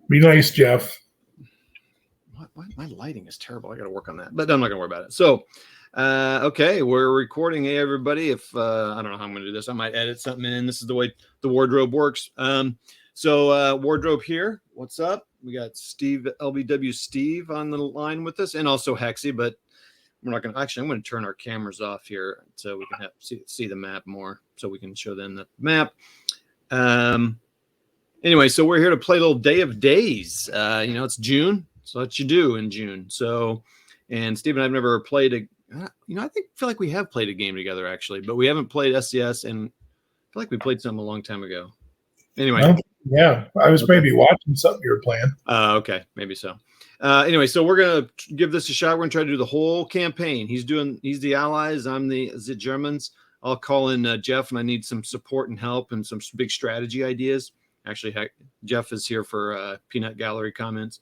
Be nice, Jeff. My lighting is terrible. I got to work on that, but I'm not going to worry about it. So, okay, we're recording. Hey, everybody. If I don't know how I'm going to do this, I might edit something in. This is the way the WARdROBE works. So WARdROBE here. What's up? We got Steve, LBWSteve on the line with us, and also Hexy, but we're not going to actually, I'm going to turn our cameras off here so we can see the map more, so we can show them the map. Anyway, so we're here to play a little Day of Days. It's June, so what you do in June. So, and Steve and I've never played I feel like we have played a game together actually, but we haven't played SCS, and I feel like we played something a long time ago. Anyway. Yeah, I was maybe watching something you were playing. Okay, maybe so. Anyway, so we're gonna give this a shot. We're gonna try to do the whole campaign. He's the Allies. I'm the Germans. I'll call in Jeff, and I need some support and help and some big strategy ideas. Actually, Jeff is here for peanut gallery comments.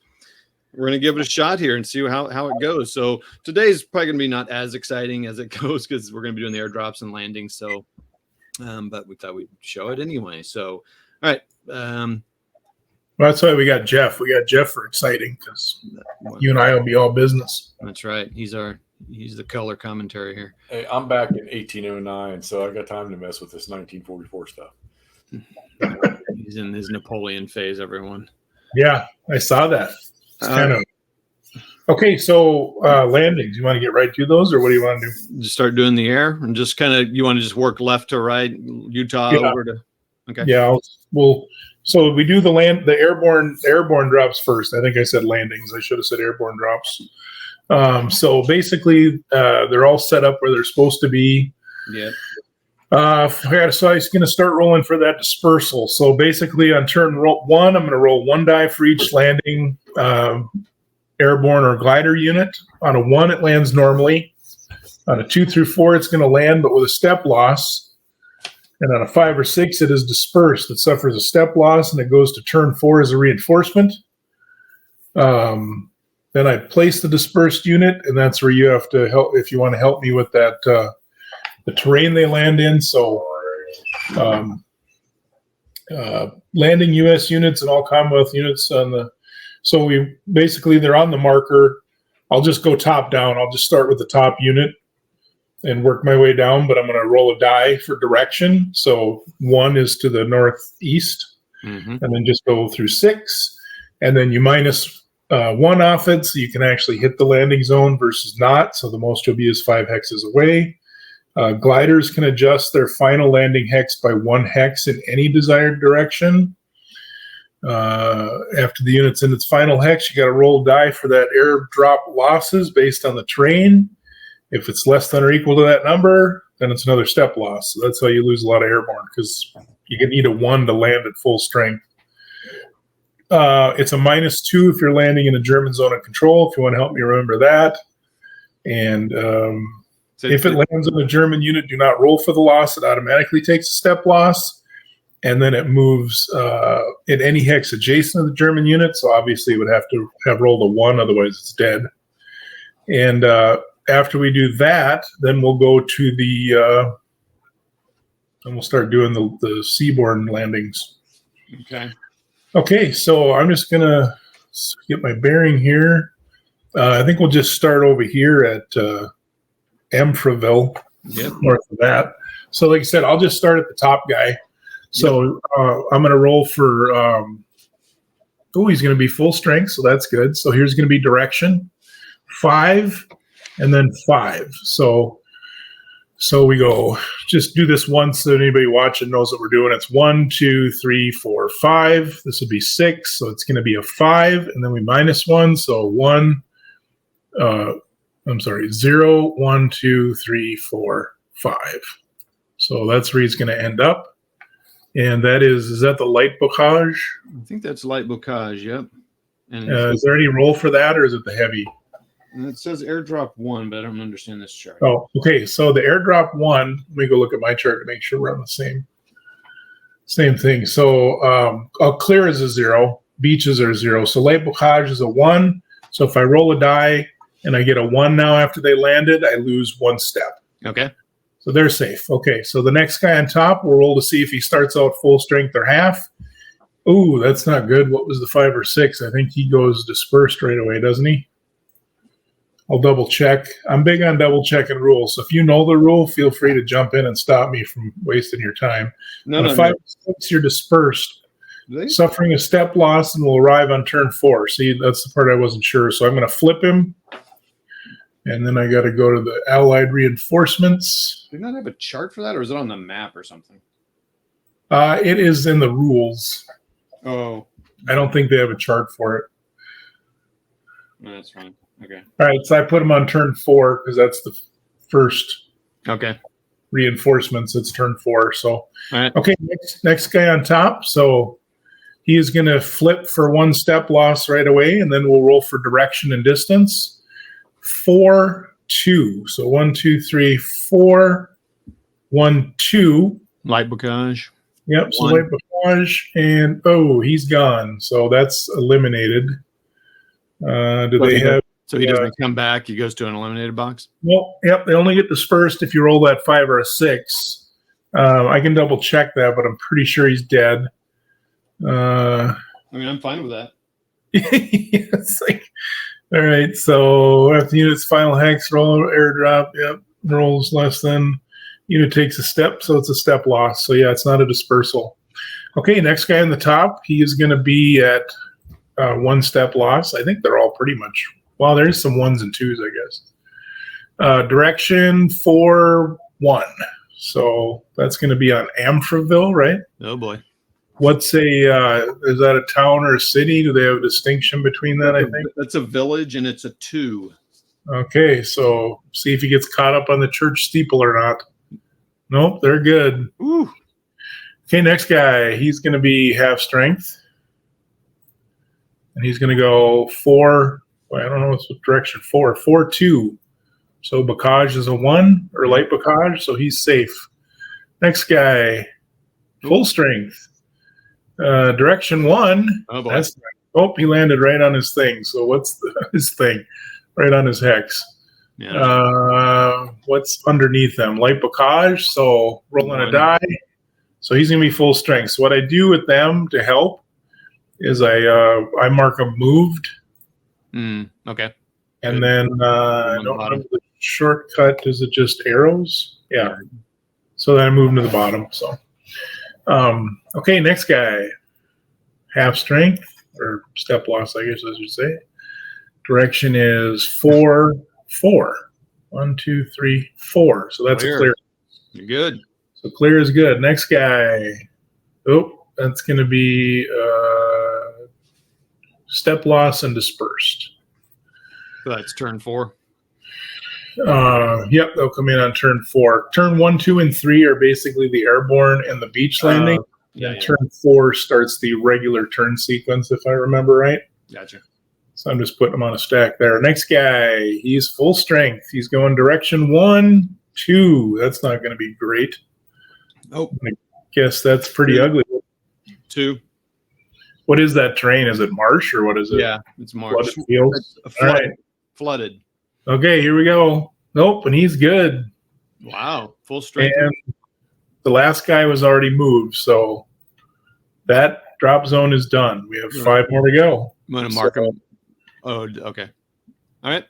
We're gonna give it a shot here and see how it goes. So today's probably gonna be not as exciting as it goes because we're gonna be doing the airdrops and landings. So, but we thought we'd show it anyway. So, all right. Well, that's why we got Jeff. We got Jeff for exciting because you and I will be all business. That's right. He's the color commentary here. Hey, I'm back in 1809, so I got time to mess with this 1944 stuff. He's in his Napoleon phase, everyone. Yeah, I saw that. It's kind of okay. So landings, you want to get right to those, or what do you want to do? Just start doing the air, and just kind of you want to just work left to right, Utah over to. Okay. Yeah. So we do the airborne drops first. I think I said landings. I should have said airborne drops. So basically, they're all set up where they're supposed to be. Yeah. So I was going to start rolling for that dispersal. So basically, on turn one, I'm going to roll one die for each landing airborne or glider unit. On a 1, it lands normally. On a 2 through 4, it's going to land, but with a step loss. And on a 5 or 6, it is dispersed. It suffers a step loss, and it goes to turn 4 as a reinforcement. Then I place the dispersed unit, and that's where you have to help if you want to help me with that the terrain they land in. So landing U.S. units and all Commonwealth units on the. So they're on the marker. I'll just go top down. I'll just start with the top unit and work my way down, but I'm going to roll a die for direction. So 1 is to the northeast, and then just go through 6, and then you minus 1 off it, so you can actually hit the landing zone versus not. So the most you'll be is 5 hexes away. Gliders can adjust their final landing hex by 1 hex in any desired direction. After the unit's in its final hex, you got to roll a die for that airdrop losses based on the terrain. If it's less than or equal to that number, then it's another step loss. So that's how you lose a lot of airborne, because you can need a 1 to land at full strength. It's a -2 if you're landing in a German zone of control, if you want to help me remember that. And if it lands on a German unit, do not roll for the loss. It automatically takes a step loss. And then it moves in any hex adjacent to the German unit. So obviously it would have to have rolled a 1, otherwise it's dead. And after we do that, then we'll go to and we'll start doing the seaborne landings. Okay, so I'm just going to get my bearing here. I think we'll just start over here at Amfreville, north of that. So like I said, I'll just start at the top guy. So I'm going to roll for, he's going to be full strength, so that's good. So here's going to be direction, 5. And then 5. So we go, just do this once so anybody watching knows what we're doing. It's 1, 2, 3, 4, 5. This would be 6. So it's going to be a 5. And then we minus 1. So 0, 1, 2, 3, 4, 5. So that's where he's going to end up. And is that the light bocage? I think that's light bocage, yep. And is there any roll for that, or is it the heavy? It says airdrop 1, but I don't understand this chart. Oh, okay. So the airdrop 1, let me go look at my chart to make sure we're on the same thing. So clear is a 0, beaches are 0. So light bocage is a 1. So if I roll a die and I get a 1 now after they landed, I lose 1 step. Okay. So they're safe. Okay. So the next guy on top, we'll roll to see if he starts out full strength or half. Oh, that's not good. What was the 5 or 6? I think he goes dispersed right away, doesn't he? I'll double check. I'm big on double checking rules. So if you know the rule, feel free to jump in and stop me from wasting your time. No, on no, a 5 no. or 6, you're dispersed, Really? suffering a step loss, and will arrive on turn 4. See, that's the part I wasn't sure. So I'm going to flip him. And then I got to go to the allied reinforcements. Do you not have a chart for that, or is it on the map or something? It is in the rules. Oh, I don't think they have a chart for it. no, that's fine. Okay. All right, so I put him on turn 4 because that's the first Okay. reinforcements. It's turn 4. So, All right. okay, next guy on top. So he is going to flip for 1 step loss right away, and then we'll roll for direction and distance. 4, 2. So 1, 2, 3, 4, 1, 2. Light bocage. Yep. So 1. light bocage, and he's gone. So that's eliminated. Do they have? So he doesn't come back. He goes to an eliminated box. Well, yep. They only get dispersed if you roll that 5 or a 6. I can double check that, but I'm pretty sure he's dead. I mean, I'm fine with that. It's like, all right. So after unit's final hex roll airdrop, yep, rolls less than unit takes a step, so it's a step loss. So yeah, it's not a dispersal. Okay, next guy on the top, he is going to be at 1 step loss. I think they're all pretty much. Well, there's some 1s and 2s, I guess. Direction 4, 1. So that's going to be on Amfreville, right? Oh boy. What's is that a town or a city? Do they have a distinction between that? I think That's a village, and it's a 2. Okay, so see if he gets caught up on the church steeple or not. Nope, they're good. Ooh. Okay, next guy. He's going to be half strength. And he's going to go 4. Well, I don't know what's the direction 4. 4, 2. So bocage is a 1 or light bocage, so he's safe. Next guy. Full strength. Direction 1. Oh boy. He landed right on his thing. So what's his thing? Right on his hex. Yeah. What's underneath them? Light bocage. So rolling a die. So he's going to be full strength. So what I do with them to help is I mark them moved. Okay. And then I don't remember the shortcut. Is it just arrows? Yeah. So then I move them to the bottom. So, okay, next guy. Half strength or step loss, I guess I should say. Direction is 4, 4. 1, 2, 3, 4. So that's a clear. You're good. So clear is good. Next guy. Oh, that's going to be step loss and dispersed. So that's turn 4. Yep, they'll come in on turn 4. Turn 1, 2, and 3 are basically the airborne and the beach landing. Turn 4 starts the regular turn sequence, if I remember right. Gotcha. So I'm just putting them on a stack there. Next guy, he's full strength. He's going direction 1, 2. That's not going to be great. Oh, I guess that's pretty ugly. 2. What is that terrain? Is it marsh or what is it? Yeah, it's marsh. Flooded fields? All right. Flooded. Okay, here we go. Nope, and he's good. Wow, full strength. And the last guy was already moved, so that drop zone is done. We have 5 more to go. I'm going to mark them. Oh, okay. All right.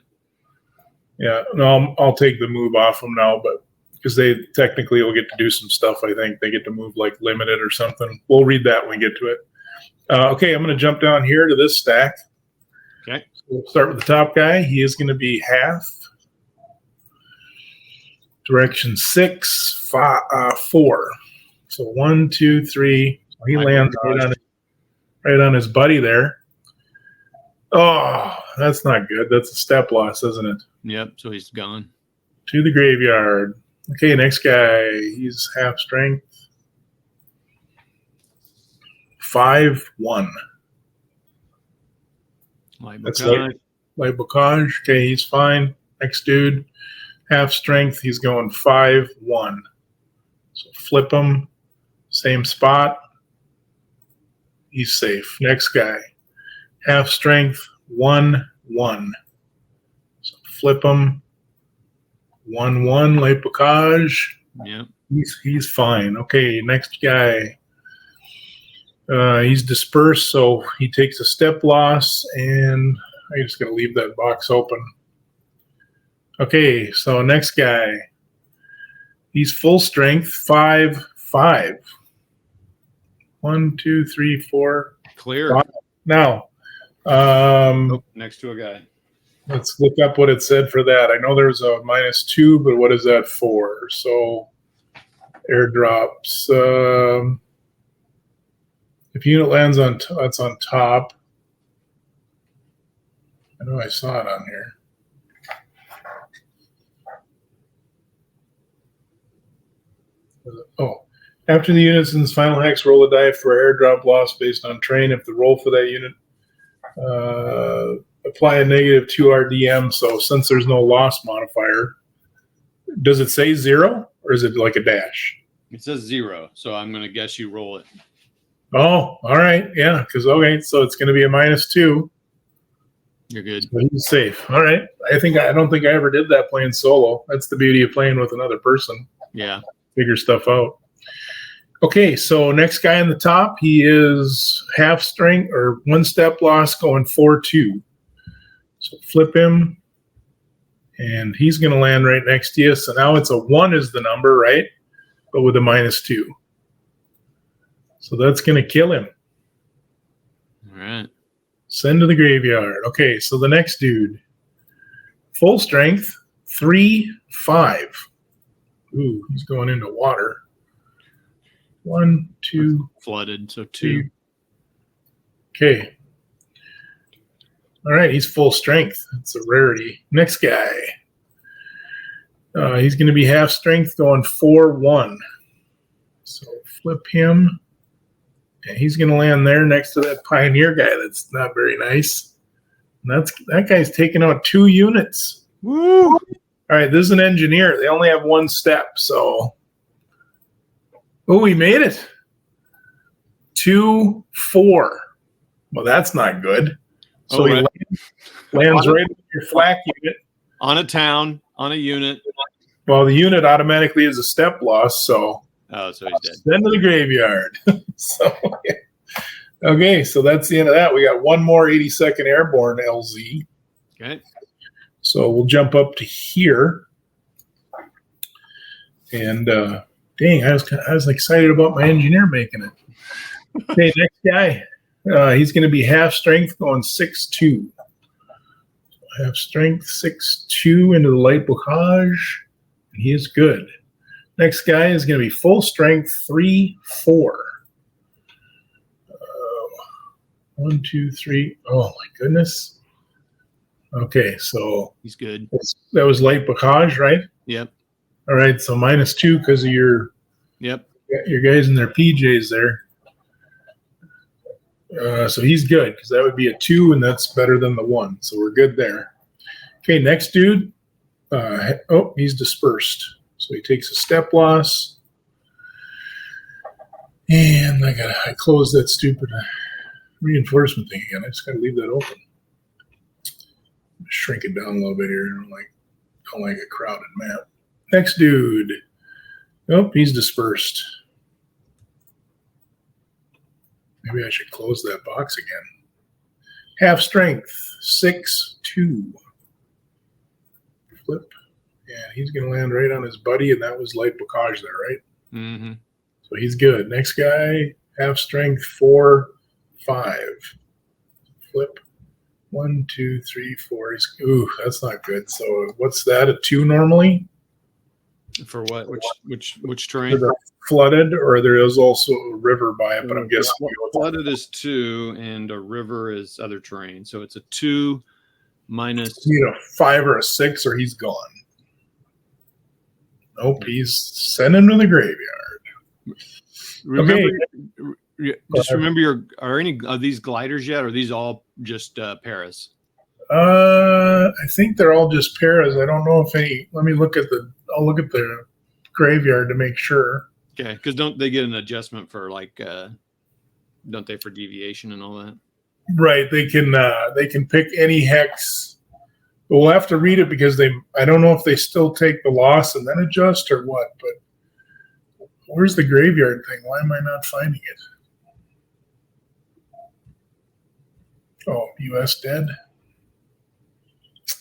Yeah, no, I'll take the move off them now, but because they technically will get to do some stuff. I think they get to move like limited or something. We'll read that when we get to it. Okay, I'm going to jump down here to this stack. Okay. So we'll start with the top guy. He is going to be half. Direction 6, 5, 4. So 1, 2, 3. He lands right on his buddy there. Oh, that's not good. That's a step loss, isn't it? Yep. So he's gone to the graveyard. Okay, next guy. He's half strength. 5, 1. That's light bocage. Okay, he's fine. Next dude, half strength. He's going 5, 1. So flip him. Same spot. He's safe. Next guy, half strength. 1, 1. So flip him. 1, 1. Light bocage. Yeah. He's fine. Okay, next guy. He's dispersed, so he takes a step loss, and I'm just going to leave that box open. Okay, so next guy. He's full strength, 5-5. 1, 2, 3, 4. Clear. 5. Now, next to a guy. Let's look up what it said for that. I know there's a -2, but what is that for? So, airdrops. If unit lands on, that's on top. I know I saw it on here. Oh, after the unit's in its final hex, roll a die for airdrop loss based on terrain. If the roll for that unit, apply a -2 RDM. So since there's no loss modifier, does it say 0 or is it like a dash? It says 0, so I'm going to guess you roll it. Oh, all right. Yeah, because, okay, so it's going to be a -2. You're good. So he's safe. All right. I don't think I ever did that playing solo. That's the beauty of playing with another person. Yeah. Figure stuff out. Okay, so next guy on the top, he is half strength or 1 step loss going 4-2. So flip him, and he's going to land right next to you. So now it's a 1 is the number, right? But with a -2. So that's going to kill him. All right. Send to the graveyard. Okay, so the next dude, full strength, 3-5. Ooh, he's going into water. 1, 2. Flooded, so 2. Okay. All right, he's full strength. That's a rarity. Next guy. He's going to be half strength going 4-1. So flip him. And he's going to land there next to that Pioneer guy that's not very nice. And that guy's taking out 2 units. Woo! All right, this is an engineer. They only have 1 step, so. Oh, he made it. 2-4. Well, that's not good. So he lands right in your flak unit. On a town, on a unit. Well, the unit automatically is a step loss, so. Oh, so he's dead. Send to the graveyard. So, okay, so that's the end of that. We got 1 more 82nd Airborne LZ. Okay. So we'll jump up to here. And dang, I was excited about my engineer making it. Okay, next guy. He's going to be half strength going 6-2. Half strength 6-2 into the light bocage. He is good. Next guy is going to be full strength 3-4. 1, 2, 3. Oh my goodness. Okay, so he's good. That was light bocage, right? Yep. All right, so -2 because of your guys in their PJs there. So he's good because that would be a 2, and that's better than the 1. So we're good there. Okay, next dude. He's dispersed. So he takes a step loss. And I closed that stupid reinforcement thing again. I just got to leave that open. Shrink it down a little bit here. Don't like a crowded map. Next dude. Oh, he's dispersed. Maybe I should close that box again. Half strength, 6-2. Flip. And he's going to land right on his buddy, and that was light bocage there, right? Mm-hmm. So he's good. Next guy, half strength, 4-5. Flip. 1, 2, 3, 4. Ooh, that's not good. So what's that? A 2 normally? For what? Which terrain? Flooded, or there is also a river by it, but I'm guessing flooded is 2, and a river is other terrain. So it's a 2 minus. You know, 5 or a 6, or he's gone. Nope, he's sent him to the graveyard. Remember, just remember, are any of these gliders yet? Or are these all just paras? I think they're all just paras. I don't know if any. Let me look at I'll look at the graveyard to make sure. Okay, because don't they get an adjustment for don't they, for deviation and all that? Right, they can pick any hex. We'll have to read it because I don't know if they still take the loss and then adjust or what. But where's the graveyard thing? Why am I not finding it? Oh, U.S. dead.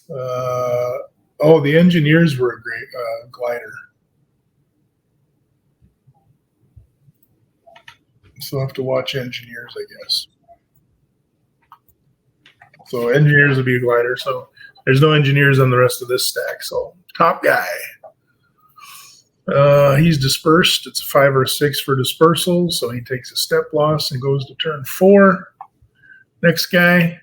The engineers were a great glider. So I'll have to watch engineers, I guess. So engineers would be a glider. So there's no engineers on the rest of this stack. So top guy. He's dispersed. It's a 5 or a 6 for dispersal. So he takes a step loss and goes to turn 4. Next guy.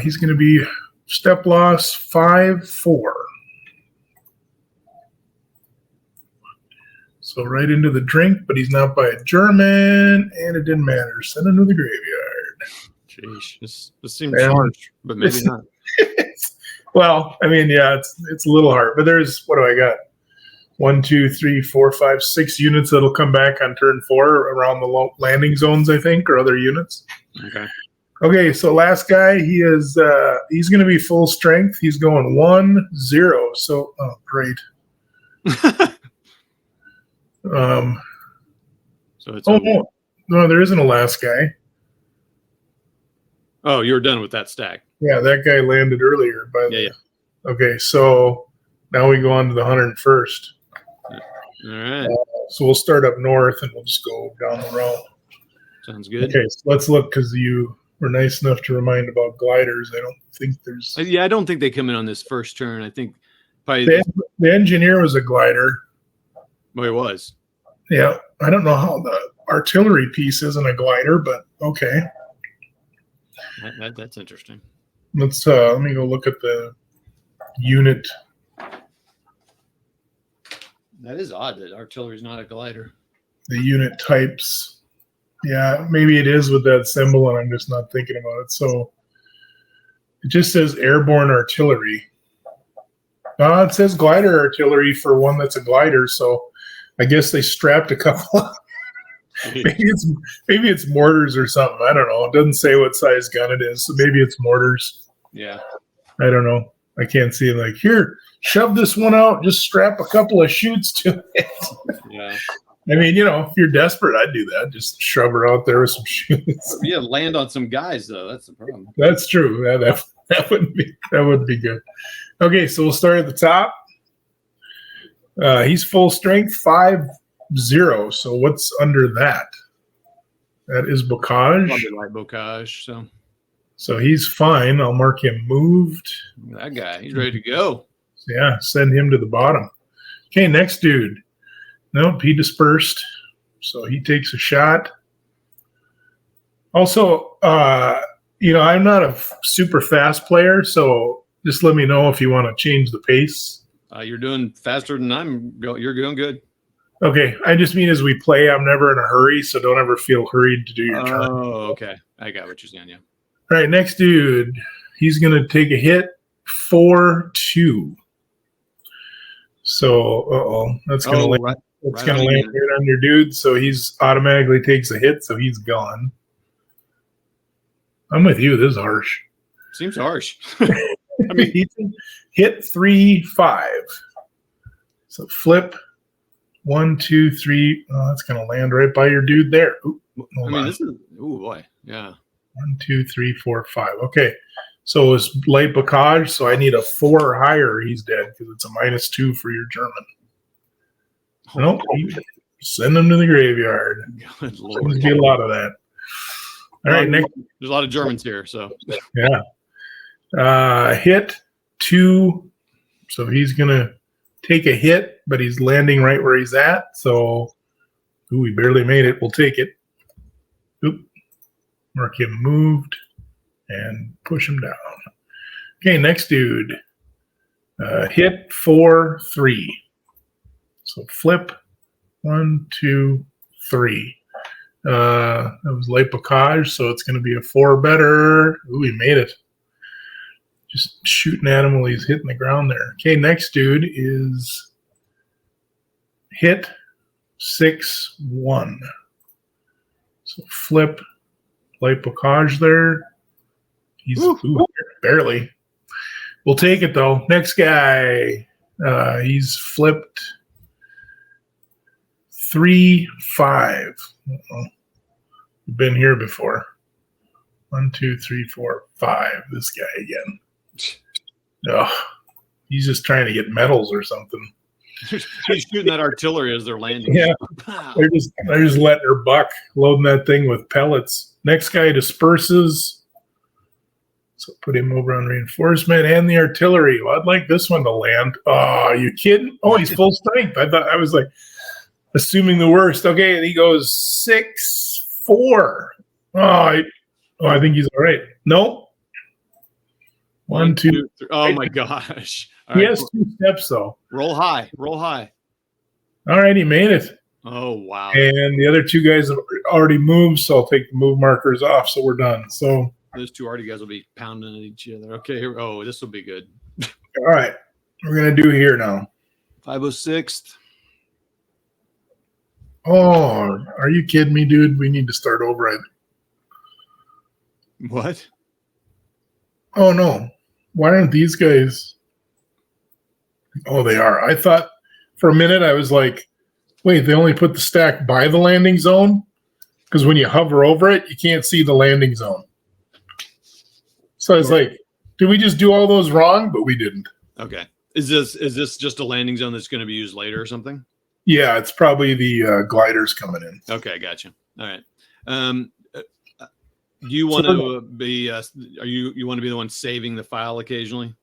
He's going to be step loss 5-4. So right into the drink, but he's not by a German, and it didn't matter. Send him to the graveyard. Jeez, this seems harsh, but maybe not. Well, I mean, yeah, it's a little hard, but there's, what do I got? 1, 2, 3, 4, 5, 6 units that'll come back on turn 4 around the landing zones, I think, or other units. Okay, so last guy, he's going to be full strength. He's going 1-0. So, oh, great. So it's no, there isn't a last guy. Oh, you're done with that stack. Yeah, that guy landed earlier. Okay, so now we go on to the 101st. All right. So we'll start up north and we'll just go down the road. Sounds good. Okay, so let's look, because you were nice enough to remind about gliders. I don't think there's. Yeah, I don't think they come in on this first turn. I think probably the engineer was a glider. Well, it was. Yeah, I don't know how the artillery piece isn't a glider, but okay. That's interesting. Let me go look at the unit. That is odd that artillery is not a glider. The unit types. Yeah, maybe it is with that symbol, and I'm just not thinking about it. So it just says airborne artillery. It says glider artillery for one that's a glider, so I guess they strapped a couple. maybe it's mortars or something. I don't know. It doesn't say what size gun it is, so maybe it's mortars. Yeah. I don't know. I can't see it. Like, here, shove this one out. Just strap a couple of chutes to it. Yeah. I mean, if you're desperate, I'd do that. Just shove her out there with some chutes. Yeah, land on some guys though. That's the problem. That's true. That would be good. Okay, so we'll start at the top. He's full strength 5-0. So what's under that? That is Bocage. Probably like Bocage. So he's fine. I'll mark him moved. That guy, he's ready to go. Yeah, send him to the bottom. Okay, next dude. Nope, he dispersed. So he takes a shot. Also, I'm not a super fast player, so just let me know if you want to change the pace. You're doing faster than you're doing good. Okay, I just mean as we play, I'm never in a hurry, so don't ever feel hurried to do your turn. Oh, okay. I got what you're saying, yeah. All right, next dude. He's going to take a hit 4-2. So, that's going to land. It's going to land right on your dude, so he's automatically takes a hit, so he's gone. I'm with you. This is harsh. Seems harsh. I mean, he hit 3-5. So flip 1, 2, 3. Oh, that's going to land right by your dude there. Ooh, this is. Oh boy, yeah. 1, 2, 3, 4, 5. Okay, so it's light Bocage, so I need a 4 or higher. He's dead because it's a -2 for your German. Nope. Send them to the graveyard. Good Lord. There's be a lot of that. All right, next. There's a lot of Germans here, so. Yeah. Hit 2. So he's going to take a hit, but he's landing right where he's at. So, we barely made it. We'll take it. Oop. Mark him moved and push him down. Okay, next dude. Hit 4-3. So flip 1, 2, 3. That was light Bocage, so it's going to be a 4 or better. Ooh, he made it. Just shooting at him while he's hitting the ground there. Okay, next dude is hit 6-1. So flip light Bocage there. He's barely. We'll take it though. Next guy, he's flipped 3-5. We've been here before. 1, 2, 3, 4, 5. This guy again. Oh, he's just trying to get medals or something. He's shooting that artillery as they're landing. Yeah, they're just letting her buck, loading that thing with pellets. Next guy disperses. So put him over on reinforcement and the artillery. Well, I'd like this one to land. Oh, are you kidding? Oh, he's full strength. I was like assuming the worst. Okay, and he goes 6-4. I think he's all right. Nope. 1, 2, 3. Oh my gosh. He has 2 steps though. Roll high. Roll high. All right, he made it. Oh wow. And the other 2 guys have already moved, so I'll take the move markers off, so we're done. So those 2 arty guys will be pounding at each other. Okay, here. Oh, this will be good. All right. We're gonna do here now. 506th. Oh, are you kidding me, dude? We need to start over. What? Oh no. Why aren't these guys? Oh, they are. I thought for a minute, I was like, wait, they only put the stack by the landing zone? Because when you hover over it, you can't see the landing zone. So I was like, did we just do all those wrong? But we didn't. Okay. Is this just a landing zone that's going to be used later or something? Yeah, it's probably the gliders coming in. Okay, gotcha. All right. Do you want to be? You want to be the one saving the file occasionally?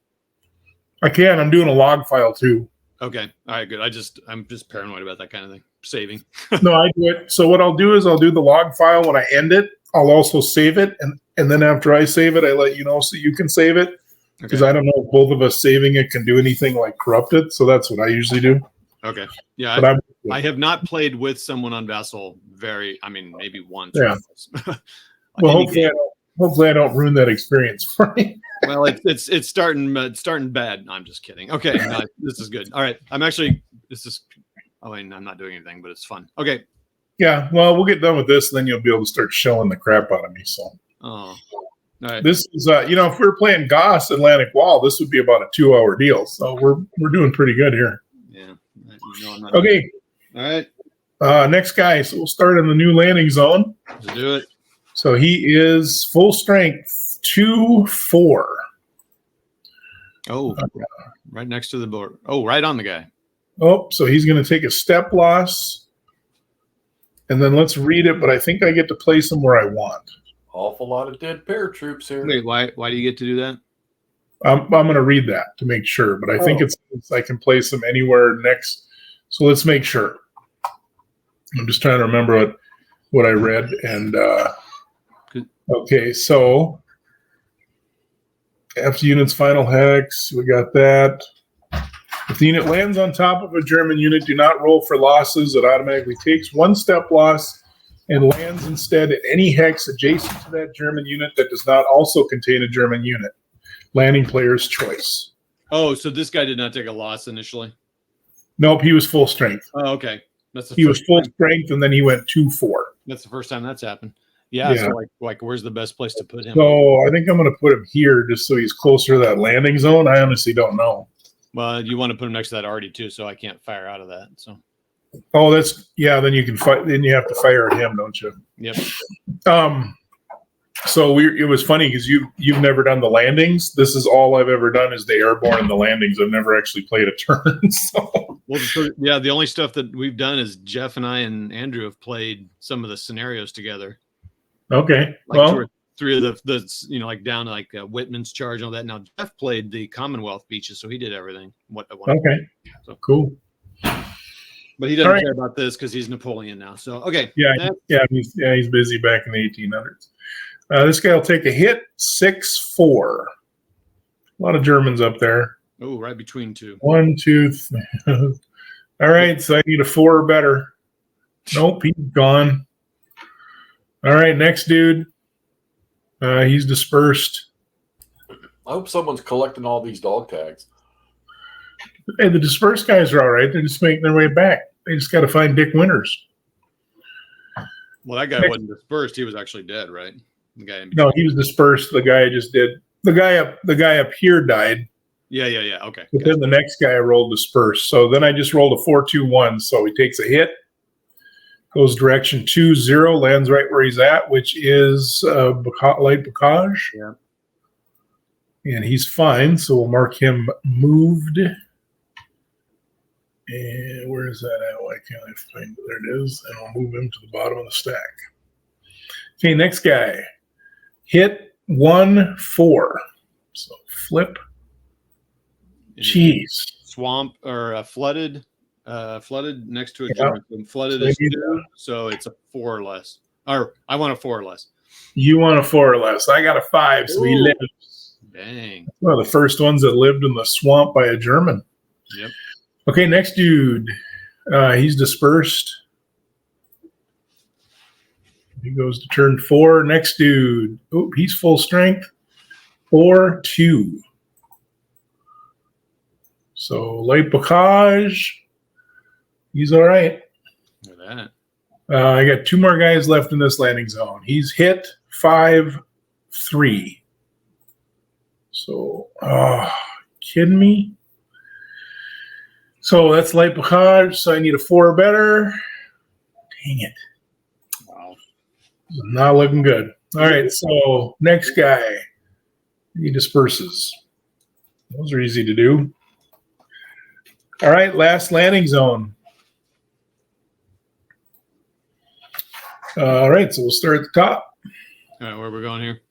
I can. I'm doing a log file too. Okay. All right. Good. I'm just paranoid about that kind of thing. Saving. No, I do it. So what I'll do is I'll do the log file when I end it. I'll also save it, and then after I save it, I let you know so you can save it. Because I don't know if both of us saving it can do anything like corrupt it. So that's what I usually do. Okay. Yeah. I have not played with someone on Vassal maybe once. Yeah. Well, hopefully I don't ruin that experience for you. Well, it's starting bad. No, I'm just kidding. Okay. No, this is good. All right. I'm not doing anything, but it's fun. Okay. Yeah. Well, we'll get done with this, and then you'll be able to start shelling the crap out of me. So. Oh. All right. This is, if we were playing Goss Atlantic Wall, this would be about a 2-hour deal. So we're doing pretty good here. Yeah. Okay. All right. Next guy. So we'll start in the new landing zone. Let's do it. So he is full strength 2-4. Oh, right next to the board. Oh, right on the guy. Oh, so he's going to take a step loss. And then let's read it, but I think I get to place him where I want. Awful lot of dead paratroops here. Wait, why do you get to do that? I'm going to read that to make sure, but I think it's I can place them anywhere next. So let's make sure. I'm just trying to remember what I read. And okay, so after unit's final hex, we got that. If the unit lands on top of a German unit, do not roll for losses. It automatically takes 1 step loss and lands instead at any hex adjacent to that German unit that does not also contain a German unit. Landing player's choice. Oh, so this guy did not take a loss initially? Nope, he was full strength. Oh, okay. He was full strength, and then he went 2-4. That's the first time that's happened. Yeah. So like, where's the best place to put him? So I think I'm going to put him here just so he's closer to that landing zone. I honestly don't know. Well, you want to put him next to that arty too, so I can't fire out of that. So. Oh, then you can fight. Then you have to fire at him, don't you? Yep. So it was funny because you've never done the landings. This is all I've ever done is the airborne and the landings. I've never actually played a turn. So. Well, yeah, the only stuff that we've done is Jeff and I and Andrew have played some of the scenarios together. Okay. Like 3 of the like down to like Whitman's charge and all that. Now Jeff played the Commonwealth beaches, so he did everything. Okay. So cool. But he doesn't care about this because he's Napoleon now. So okay. Yeah, he's busy back in the 1800s. This guy will take a hit 6-4. A lot of Germans up there. Oh, right between 2. 1, 2, 3. All right, so I need a 4 or better. Nope, he's gone. All right, next dude. He's dispersed. I hope someone's collecting all these dog tags. Hey, the dispersed guys are all right. They're just making their way back. They just got to find Dick Winters. Well, that guy wasn't dispersed. He was actually dead, right? The guy in no, he was dispersed. The guy I just did. The guy up here died. Yeah. Okay. But then the next guy I rolled dispersed. So then I just rolled a 4-2-1. So he takes a hit. Goes direction 20, lands right where he's at, which is light bocage. Yeah. And he's fine, so we'll mark him moved. And where is that at? Why can't I find it? There it is. And I'll move him to the bottom of the stack. Okay, next guy. Hit 1-4. So flip. Jeez. Swamp or flooded next to a German. Flooded is 2, so it's a 4 or less. Or I want a 4 or less. You want a 4 or less. I got a 5, so he lives. Dang. One of the first ones that lived in the swamp by a German. Yep. Okay, next dude. He's dispersed. He goes to turn 4. Next dude. Oh, he's full strength. 4-2. So light bocage. He's all right. Look at that. I got 2 more guys left in this landing zone. He's hit 5-3. So, kidding me? So that's light bocage. So I need a 4 or better. Dang it. Wow. Not looking good. All right. So next guy. He disperses. Those are easy to do. All right. Last landing zone. All right. So we'll start at the top. All right. Where are we going here?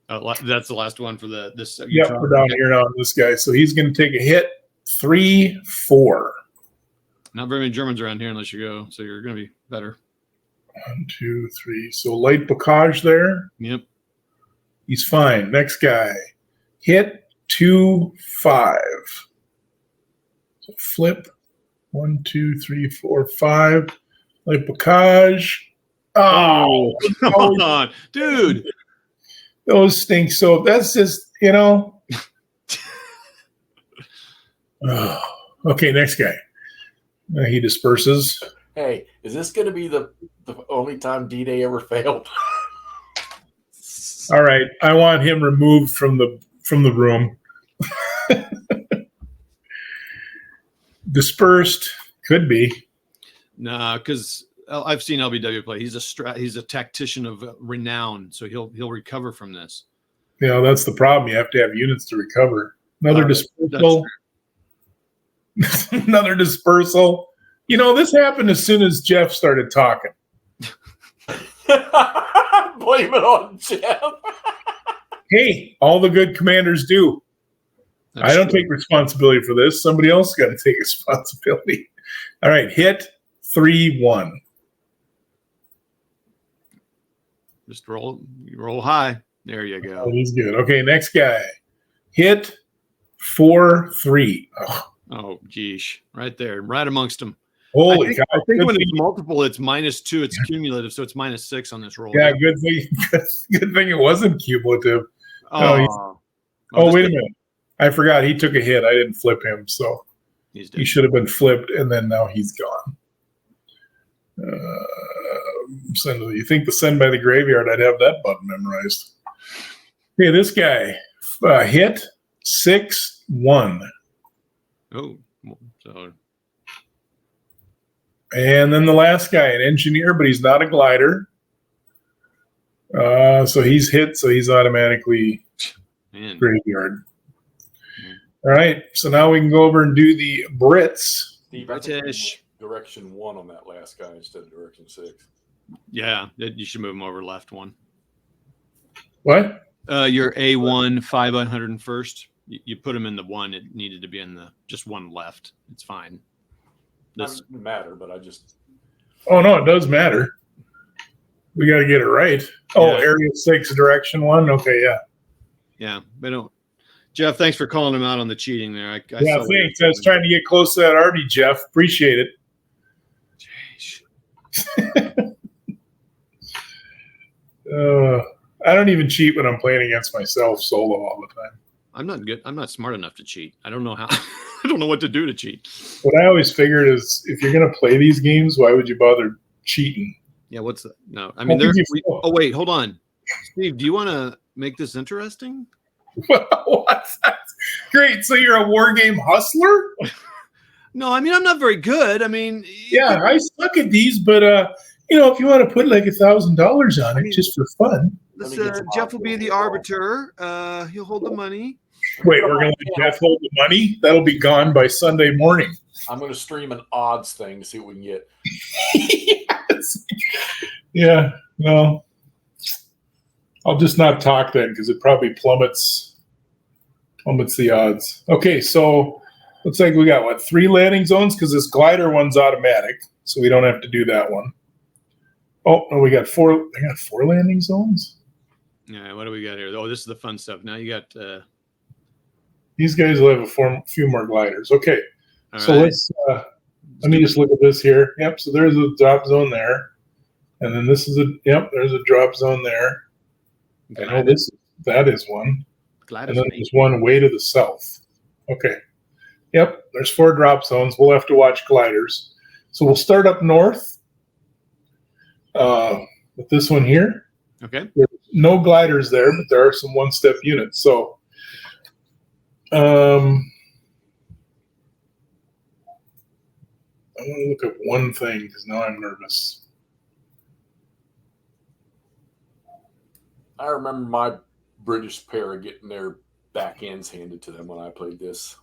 That's the last one for this. Yep. We're down here now on this guy. So he's going to take a hit. 3-4. Not very many Germans around here unless you go, so you're going to be better. 1, 2, 3. So light bocage there. Yep. He's fine. Next guy. Hit 2-5. So flip. 1, 2, 3, 4, 5. Light bocage. Oh, come on, dude. Those stink. So that's just, Oh. Okay, next guy. He disperses. Hey, is this going to be the only time DDay ever failed? All right, I want him removed from the room. Dispersed could be. Nah, because I've seen LBW play. He's a tactician of renown, so he'll recover from this. That's the problem. You have to have units to recover. Another dispersal. Another dispersal. This happened as soon as Jeff started talking. Blame it on Jeff. Hey, all the good commanders do. I don't take responsibility for this. Somebody else got to take responsibility. All right, hit 3-1. Just roll high. There you go. Oh, he's good. Okay, next guy. Hit 4-3. Oh, geesh. Right there. Right amongst them. Holy cow. I think when it's multiple, it's -2. It's cumulative, so it's -6 on this roll. Yeah, good thing it wasn't cumulative. Oh, wait a minute. I forgot. He took a hit. I didn't flip him, so he should have been flipped, and then now he's gone. You think the send by the graveyard, I'd have that button memorized. Okay, this guy. Hit 6-1. Oh, so. And then the last guy, an engineer, but he's not a glider. So he's hit, so he's automatically graveyard. All right, so now we can go over and do the Brits. British. Direction 1 on that last guy instead of direction 6. Yeah, you should move him over left 1. What? Your A1 501st. You put him in the 1. It needed to be in the just 1 left. It's fine. Doesn't matter, but I just. Oh no, it does matter. We got to get it right. Oh, yeah. Area 6, direction 1. Okay, yeah. Yeah, but don't. Jeff, thanks for calling him out on the cheating there. Yeah, thanks. I was trying to get close to that Artie, Jeff. Appreciate it. I don't even cheat when I'm playing against myself solo all the time. I'm not good. I'm not smart enough to cheat. I don't know how. I don't know what to do to cheat. What I always figured is, if you're going to play these games, why would you bother cheating? Yeah, what's that? No, I mean, oh wait, hold on, Steve. Do you want to make this interesting? What's that? Great. So you're a war game hustler? No, I mean, I'm not very good. I mean, yeah, I suck at these, but if you want to put like $1,000 on it just for fun. Jeff will be the arbiter. He'll hold the money. Wait, we're going to let Jeff hold the money? That'll be gone by Sunday morning. I'm going to stream an odds thing to see what we can get. Yes. Yeah, well, I'll just not talk then because it probably plummets the odds. Okay, so looks like we got, 3 landing zones because this glider one's automatic, so we don't have to do that one. Oh, no, we got 4. I got 4 landing zones? Yeah, what do we got here? Oh, this is the fun stuff. Now you got... These guys will have a few more gliders. Okay, so right. let's let me just look at this here. Yep, so there's a drop zone there. And then this is there's a drop zone there. I know that is one. And then there's one way to the south. Okay. Yep, there's 4 drop zones. We'll have to watch gliders. So we'll start up north with this one here. Okay. There's no gliders there, but there are some one-step units. So I want to look up one thing because now I'm nervous. I remember my British pair getting their back ends handed to them when I played this.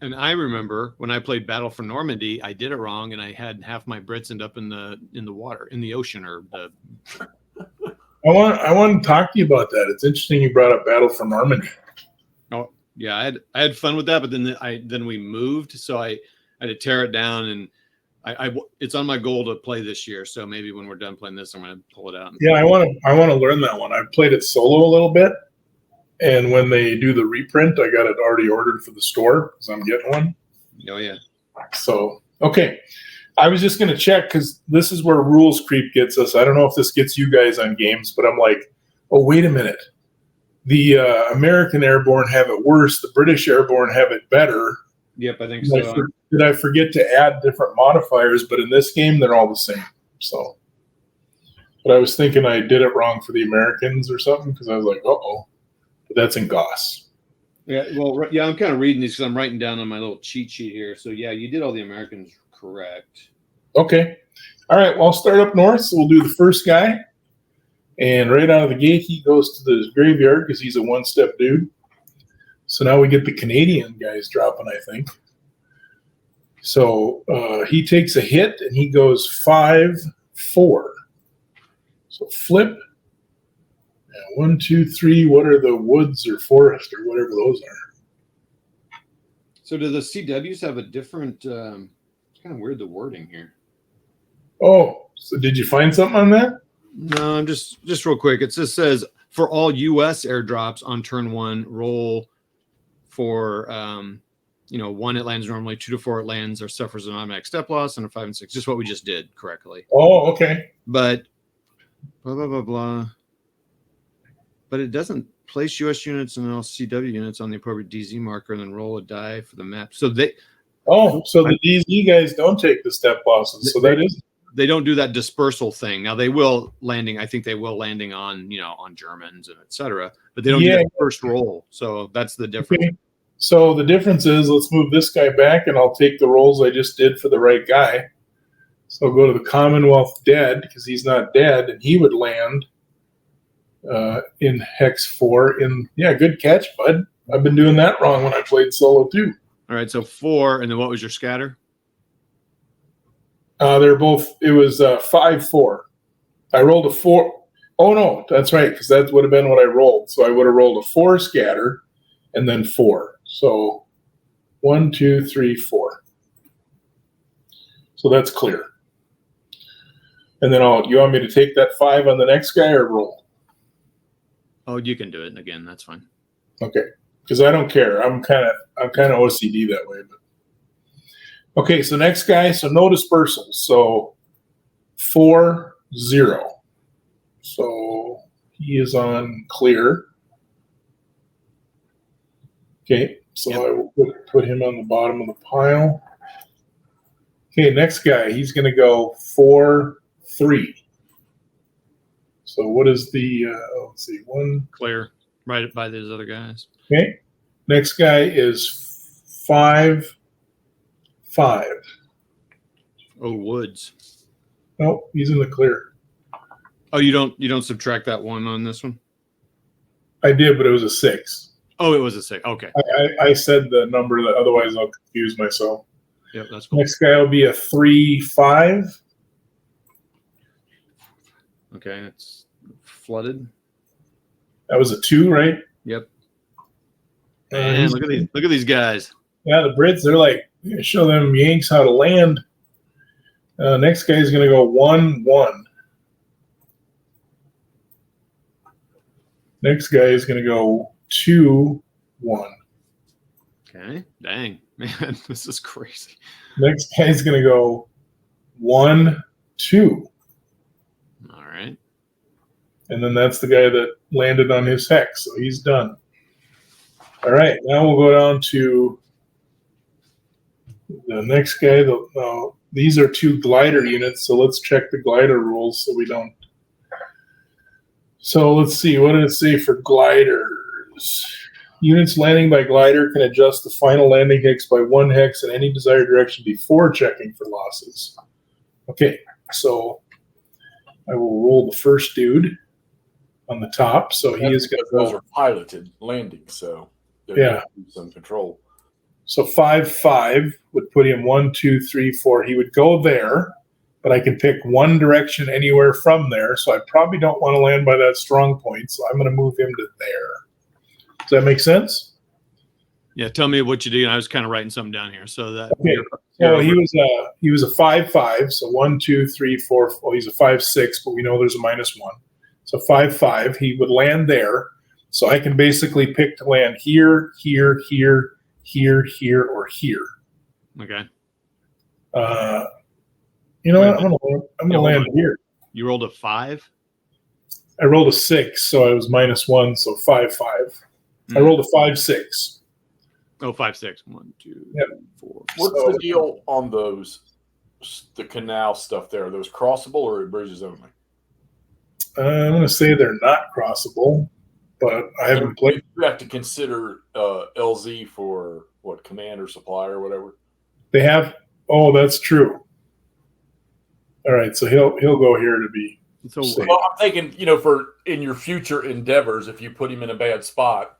And I remember when I played Battle for Normandy, I did it wrong, and I had half my Brits end up in the water, in the ocean, or the. I want to talk to you about that. It's interesting you brought up Battle for Normandy. Oh yeah, I had fun with that, but then we moved, so I had to tear it down, and it's on my goal to play this year. So maybe when we're done playing this, I'm going to pull it out. Yeah, I want to learn that one. I've played it solo a little bit, and when they do the reprint, I got it already ordered for the store because I'm getting one. Oh yeah. So okay, I was just going to check because this is where rules creep gets us. I don't know if this gets you guys on games, but I'm like, oh wait a minute, the American Airborne have it worse. The British Airborne have it better. Yep, I think so. Did I forget to add different modifiers? But in this game, they're all the same. So, but I was thinking I did it wrong for the Americans or something because I was like, uh-oh. But that's in Goss. Yeah, well, yeah, I'm kind of reading these because I'm writing down on my little cheat sheet here. So, yeah, you did all the Americans correct. Okay. All right, well, I'll start up north. So we'll do the first guy. And right out of the gate, he goes to the graveyard because he's a one-step dude. So now we get the Canadian guys dropping, I think. So he takes a hit, and he goes 5-4. So flip. 1, 2, 3. What are the woods or forest or whatever those are? So do the CWs have a different? It's kind of weird the wording here. Oh, so did you find something on that? No, I'm just real quick. It just says for all U.S. airdrops on turn 1, roll for 1 it lands normally, 2 to 4 it lands or suffers an automatic step loss, and a 5 and 6. Just what we just did correctly. Oh, okay. But blah blah blah blah. But it doesn't place U.S. units and all CW units on the appropriate DZ marker and then roll a die for the map. So they. Oh, so the DZ guys don't take the step losses. So that is. They don't do that dispersal thing. Now they will landing. I think they will landing on on Germans and etc. But they don't do that first roll. So that's the difference. Okay. So the difference is, let's move this guy back, and I'll take the rolls I just did for the right guy. So I'll go to the Commonwealth dead because he's not dead, and he would land in Hex 4. Good catch, bud. I've been doing that wrong when I played solo too. All right, so 4, and then what was your scatter? They're both. It was 5-4. I rolled a 4. Oh no, that's right, because that would have been what I rolled. So I would have rolled a 4 scatter, and then 4. So 1, 2, 3, 4. So that's clear. And then you want me to take that 5 on the next guy or roll? Oh, you can do it again. That's fine. Okay, because I don't care. I'm kind of OCD that way. But okay, so next guy. So no dispersals. So 4-0. So he is on clear. Okay, so I will put him on the bottom of the pile. Okay, next guy. He's going to go 4-3. So what is the, let's see, 1. Clear, right by those other guys. Okay. Next guy is 5-5. Oh, Woods. Nope, he's in the clear. Oh, you don't subtract that 1 on this one? I did, but it was a 6. Oh, it was a 6. Okay. I said the number, that otherwise I'll confuse myself. Yep, that's cool. Next guy will be a 3-5. Okay, it's flooded. That was a 2, right? Yep. Man, look at these guys. Yeah, the Brits, they're like, show them Yanks how to land. Next guy is going to go 1-1. Next guy is going to go 2-1. Okay. Dang, man, this is crazy. Next guy is going to go 1-2. All right. And then that's the guy that landed on his hex, so he's done. All right, now we'll go down to the next guy. These are 2 glider units, so let's check the glider rules so we don't. So let's see, what did it say for gliders? Units landing by glider can adjust the final landing hex by 1 hex in any desired direction before checking for losses. Okay, so I will roll the first dude on the top. So he is going to go. Those are piloted landings, so Yeah. some control. So 5-5 would put him 1, 2, 3, 4. He would go there, but I can pick one direction anywhere from there. So I probably don't want to land by that strong point. So I'm going to move him to there. Does that make sense? Yeah, tell me what you do. I was kind of writing something down here. So that Okay. So he was a 5-5. So 1, 2, 3, 4. Well, he's a 5-6, but we know there's a -1. So 5-5. He would land there. So I can basically pick to land here, here, here, here, here, or here. Okay. You know what? I'm gonna land here. You rolled a 5? I rolled a 6, so I was -1, so 5-5. I rolled a 5-6. Oh, 5-6. 1, 2, Yep. 4. What's the deal on the canal stuff there? Are those crossable or bridges only? I'm gonna say they're not crossable, but I haven't played. You have to consider LZ for what, command or supply or whatever. They have. Oh, that's true. All right, so he'll go here to be. So well, I'm thinking, for in your future endeavors, if you put him in a bad spot.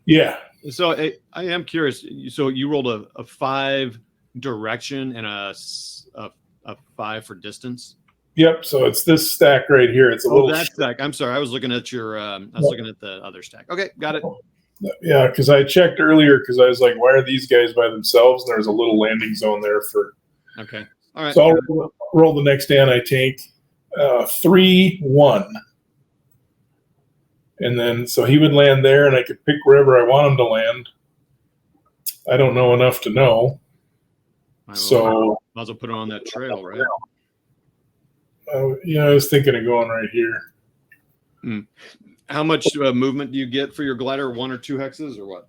Yeah. So I am curious. So you rolled a 5 direction and a 5 for distance. Yep. So it's this stack right here. It's a little. That stack. I'm sorry. I was looking at your. Looking at the other stack. Okay, got it. Yeah, because I checked earlier because I was like, why are these guys by themselves? And there's a little landing zone there for. Okay. All right. So I'll roll the next anti-tank. 3-1. And then, so he would land there, and I could pick wherever I want him to land. I don't know enough to know. So might as well put it on that trail, right? I was thinking of going right here. How much movement do you get for your glider? 1 or 2 hexes, or what?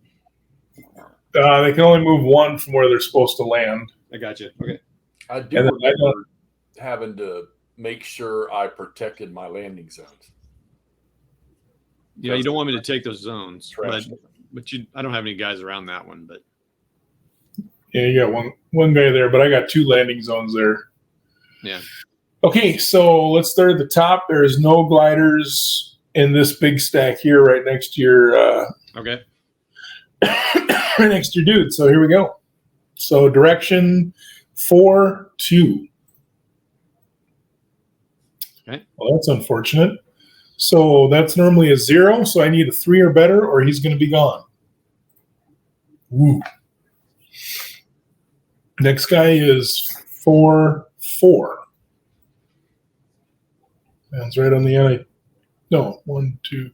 They can only move 1 from where they're supposed to land. I got you. Okay. I do remember having to make sure I protected my landing zones. Yeah, you don't want me to take those zones, but I don't have any guys around that one. But yeah, you got one guy there, but I got 2 landing zones there. Yeah. Okay, so let's start at the top. There is no gliders in this big stack here, right next to your. Okay. Right next to your dude. So here we go. So direction 4-2. Okay. Well, that's unfortunate. So that's normally a 0. So I need a 3 or better, or he's going to be gone. Woo. Next guy is 4-4. Lands right on the end. No, 1, 2.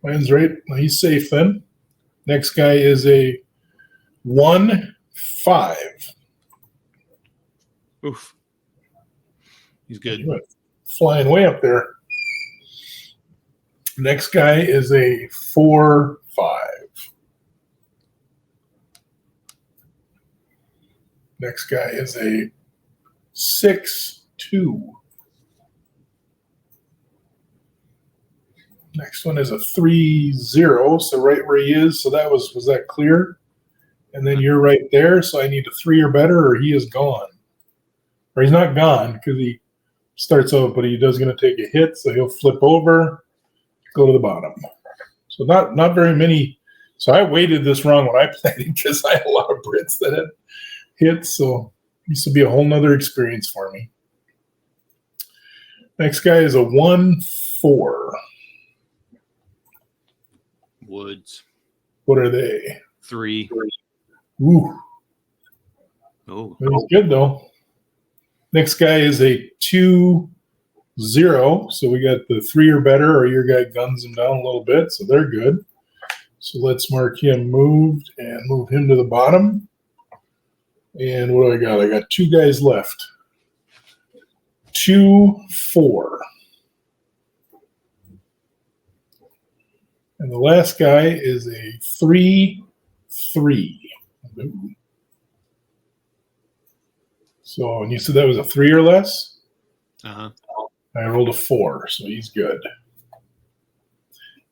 Lands right. He's safe then. Next guy is a 1-5. Oof. He's good. He went flying way up there. Next guy is a 4-5. Next guy is a 6-2. Next one is a 3-0, so right where he is. So that was that clear? And then you're right there, so I need a 3 or better, or he is gone. or he's not gone because he starts out, but he does going to take a hit, so he'll flip over, go to the bottom. So not very many. So I weighted this wrong when I played it because I had a lot of Brits that had hits, so this will be a whole nother experience for me. Next guy is a 1-4. Woods. What are they? 3. Ooh. Oh. That's good, though. Next guy is a 2-0. So we got the 3 or better, or your guy guns him down a little bit, so they're good. So let's mark him moved and move him to the bottom. And what do I got? I got 2 guys left. 2-4. And the last guy is a 3-3. So, and you said that was a 3 or less? Uh-huh. I rolled a 4, so he's good.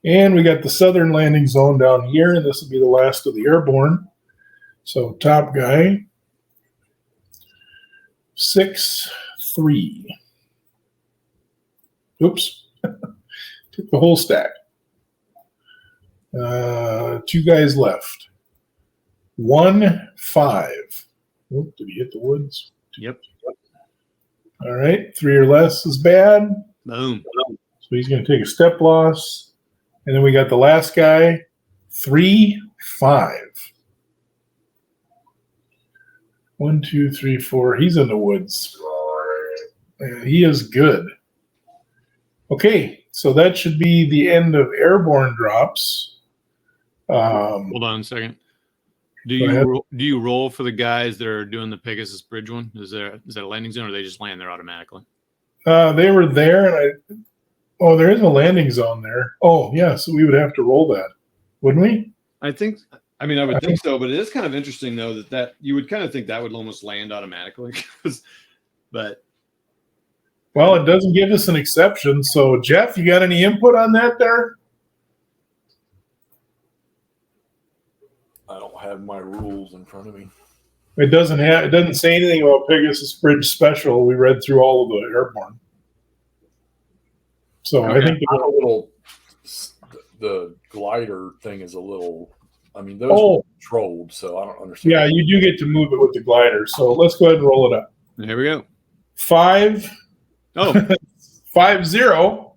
And we got the southern landing zone down here, and this will be the last of the airborne. So top guy, 6-3. Oops. Took the whole stack. 2 guys left. 1-5. Oh, did he hit the woods? Yep. All right. 3 or less is bad. Boom. So he's going to take a step loss. And then we got the last guy, 3-5. 1, 2, 3, 4. He's in the woods. And he is good. Okay, so that should be the end of airborne drops. Hold on a second. Do you roll for the guys that are doing the Pegasus Bridge one? Is that a landing zone, or they just land there automatically? They were there, and there is a landing zone there. Oh, yeah, so we would have to roll that, wouldn't we? I would think so, but it is kind of interesting though that you would kind of think that would almost land automatically, but. Well, it doesn't give us an exception. So, Jeff, you got any input on that there? I don't have my rules in front of me. It doesn't say anything about Pegasus Bridge Special. We read through all of the airborne. So okay. I think the glider thing is a little. I mean, those are controlled, so I don't understand. Yeah, you do get to move it with the glider. So let's go ahead and roll it up. Here we go. 5. 5-0.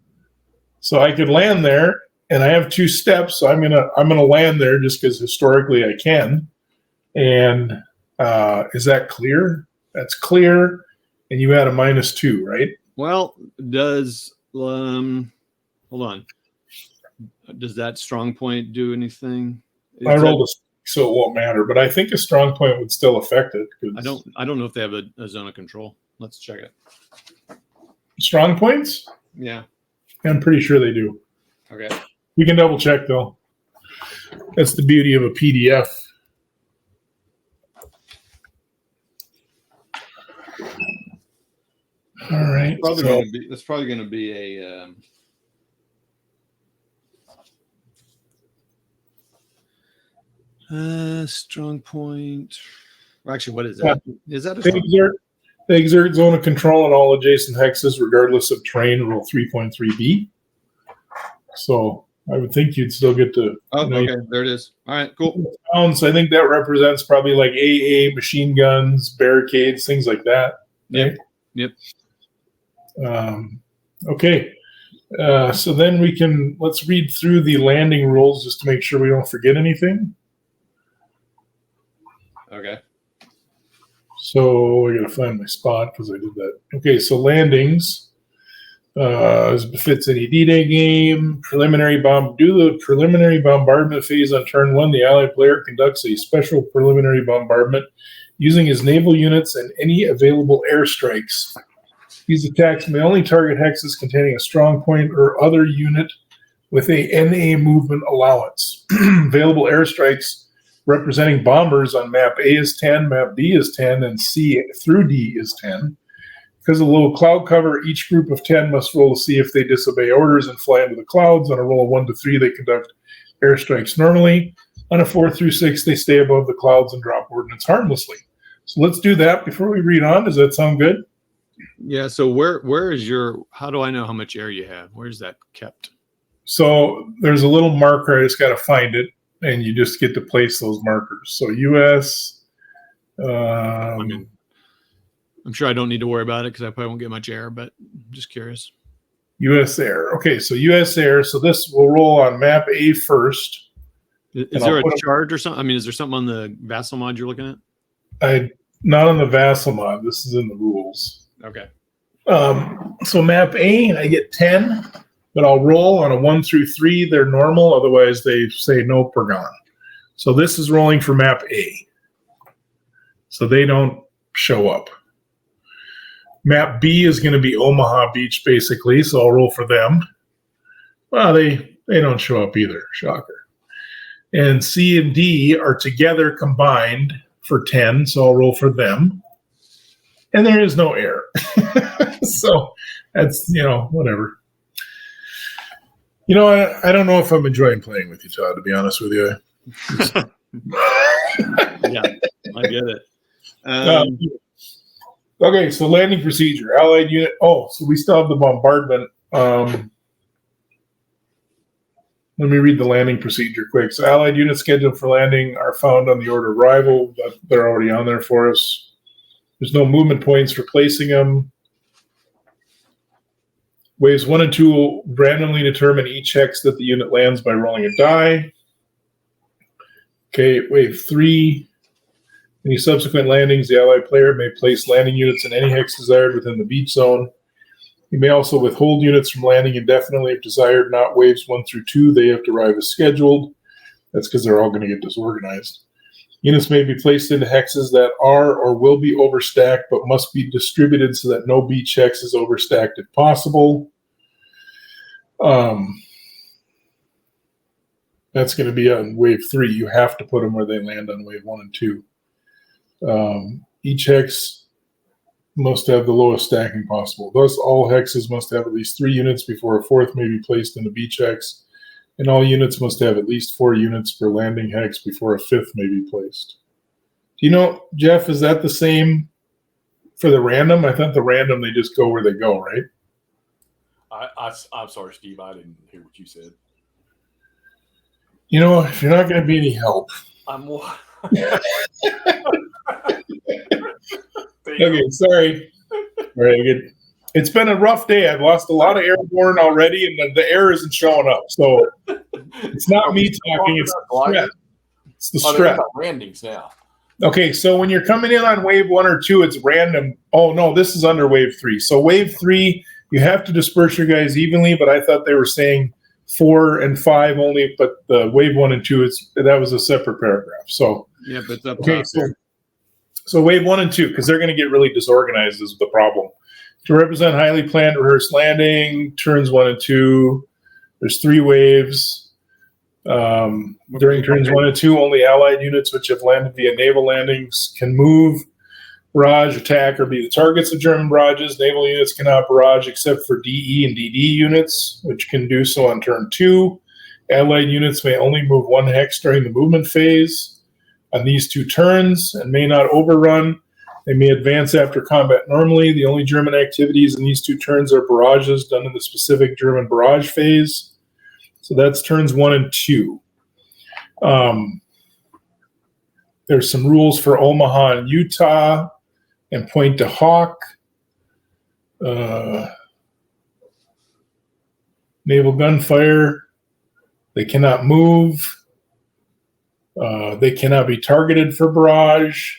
So I could land there, and I have 2 steps. So I'm gonna land there just because historically I can. And is that clear? That's clear. And you had a -2, right? Well, hold on. Does that strong point do anything? I rolled a 6, so it won't matter. But I think a strong point would still affect it. I don't know if they have a zone of control. Let's check it. Strong points? Yeah. I'm pretty sure they do. Okay. We can double check though. That's the beauty of a PDF. All right. That's probably going to be a strong point. Or actually, what is that? Yeah. Is that a They exert zone of control on all adjacent hexes, regardless of terrain, rule 3.3b. So I would think you'd still get to. Oh, okay. There it is. All right, cool. So I think that represents probably like AA, machine guns, barricades, things like that. Right? Yep. Okay. So then let's read through the landing rules just to make sure we don't forget anything. Okay. So I got to find my spot because I did that. Okay, so landings, as befits any D-Day game, do the preliminary bombardment phase on turn 1. The Allied player conducts a special preliminary bombardment using his naval units and any available airstrikes. These attacks may only target hexes containing a strong point or other unit with a NA movement allowance. Available airstrikes representing bombers on map A is 10, map B is 10, and C through D is 10. Because of low cloud cover, each group of 10 must roll to see if they disobey orders and fly into the clouds. On a roll of 1 to 3, they conduct airstrikes normally. On a 4 through 6, they stay above the clouds and drop ordnance harmlessly. So let's do that before we read on. Does that sound good? Yeah. So where is your? How do I know how much air you have? Where's that kept? So there's a little marker. I just got to find it, and you just get to place those markers. So U.S. I mean, I'm sure I don't need to worry about it because I probably won't get much air, but I'm just curious. U.S. Air. Okay, so U.S. Air. So this will roll on map A first. Is there a chart or something? I mean, is there something on the Vassal mod you're looking at? Not on the Vassal mod. This is in the rules. Okay. So map A, I get 10, but I'll roll on a 1 through 3. They're normal. Otherwise, they say nope, we're gone. So this is rolling for map A. So they don't show up. Map B is going to be Omaha Beach, basically, so I'll roll for them. Well, they don't show up either. Shocker. And C and D are together combined for 10, so I'll roll for them. And there is no air. So that's, whatever. I don't know if I'm enjoying playing with you, Todd, to be honest with you. Yeah, I get it. Okay, so landing procedure. Allied unit. Oh, so we still have the bombardment. Let me read the landing procedure quick. So Allied units scheduled for landing are found on the order of arrival. They're already on there for us. There's no movement points for placing them. Waves 1 and 2 will randomly determine each hex that the unit lands by rolling a die. Okay, wave 3. Any subsequent landings, the Allied player may place landing units in any hex desired within the beach zone. He may also withhold units from landing indefinitely if desired, not waves 1 through 2. They have to arrive as scheduled. That's because they're all going to get disorganized. Units may be placed into hexes that are or will be overstacked, but must be distributed so that no beach hex is overstacked if possible. That's going to be on wave 3. You have to put them where they land on wave 1 and 2. Each hex must have the lowest stacking possible. Thus, all hexes must have at least 3 units before a 4th may be placed in a beach hex, and all units must have at least 4 units per landing hex before a 5th may be placed. Do you know, Jeff, is that the same for the random? I thought the random, they just go where they go, right? I'm sorry, Steve. I didn't hear what you said. If you're not going to be any help. I'm what? Okay, sorry. All right, it's been a rough day. I've lost a lot of airborne already, and the air isn't showing up. So it's not me talking. It's the stress. It's the stress. Landings now. Okay, so when you're coming in on wave 1 or 2, it's random. Oh, no, this is under wave 3. So wave 3, you have to disperse your guys evenly, but I thought they were saying 4 and 5 only, but the wave 1 and 2, that was a separate paragraph. So yeah, but it's up okay, so wave 1 and 2, because they're going to get really disorganized is the problem. To represent highly planned rehearsed landing, turns 1 and 2, there's 3 waves. During turns 1 and 2, only Allied units which have landed via naval landings can move, barrage, attack, or be the targets of German barrages. Naval units cannot barrage except for DE and DD units, which can do so on turn 2. Allied units may only move 1 hex during the movement phase on these 2 turns and may not overrun. They may advance after combat normally. The only German activities in these 2 turns are barrages done in the specific German barrage phase. So that's turns 1 and 2. There's some rules for Omaha and Utah and Point to Hawk. Naval gunfire. They cannot move. They cannot be targeted for barrage.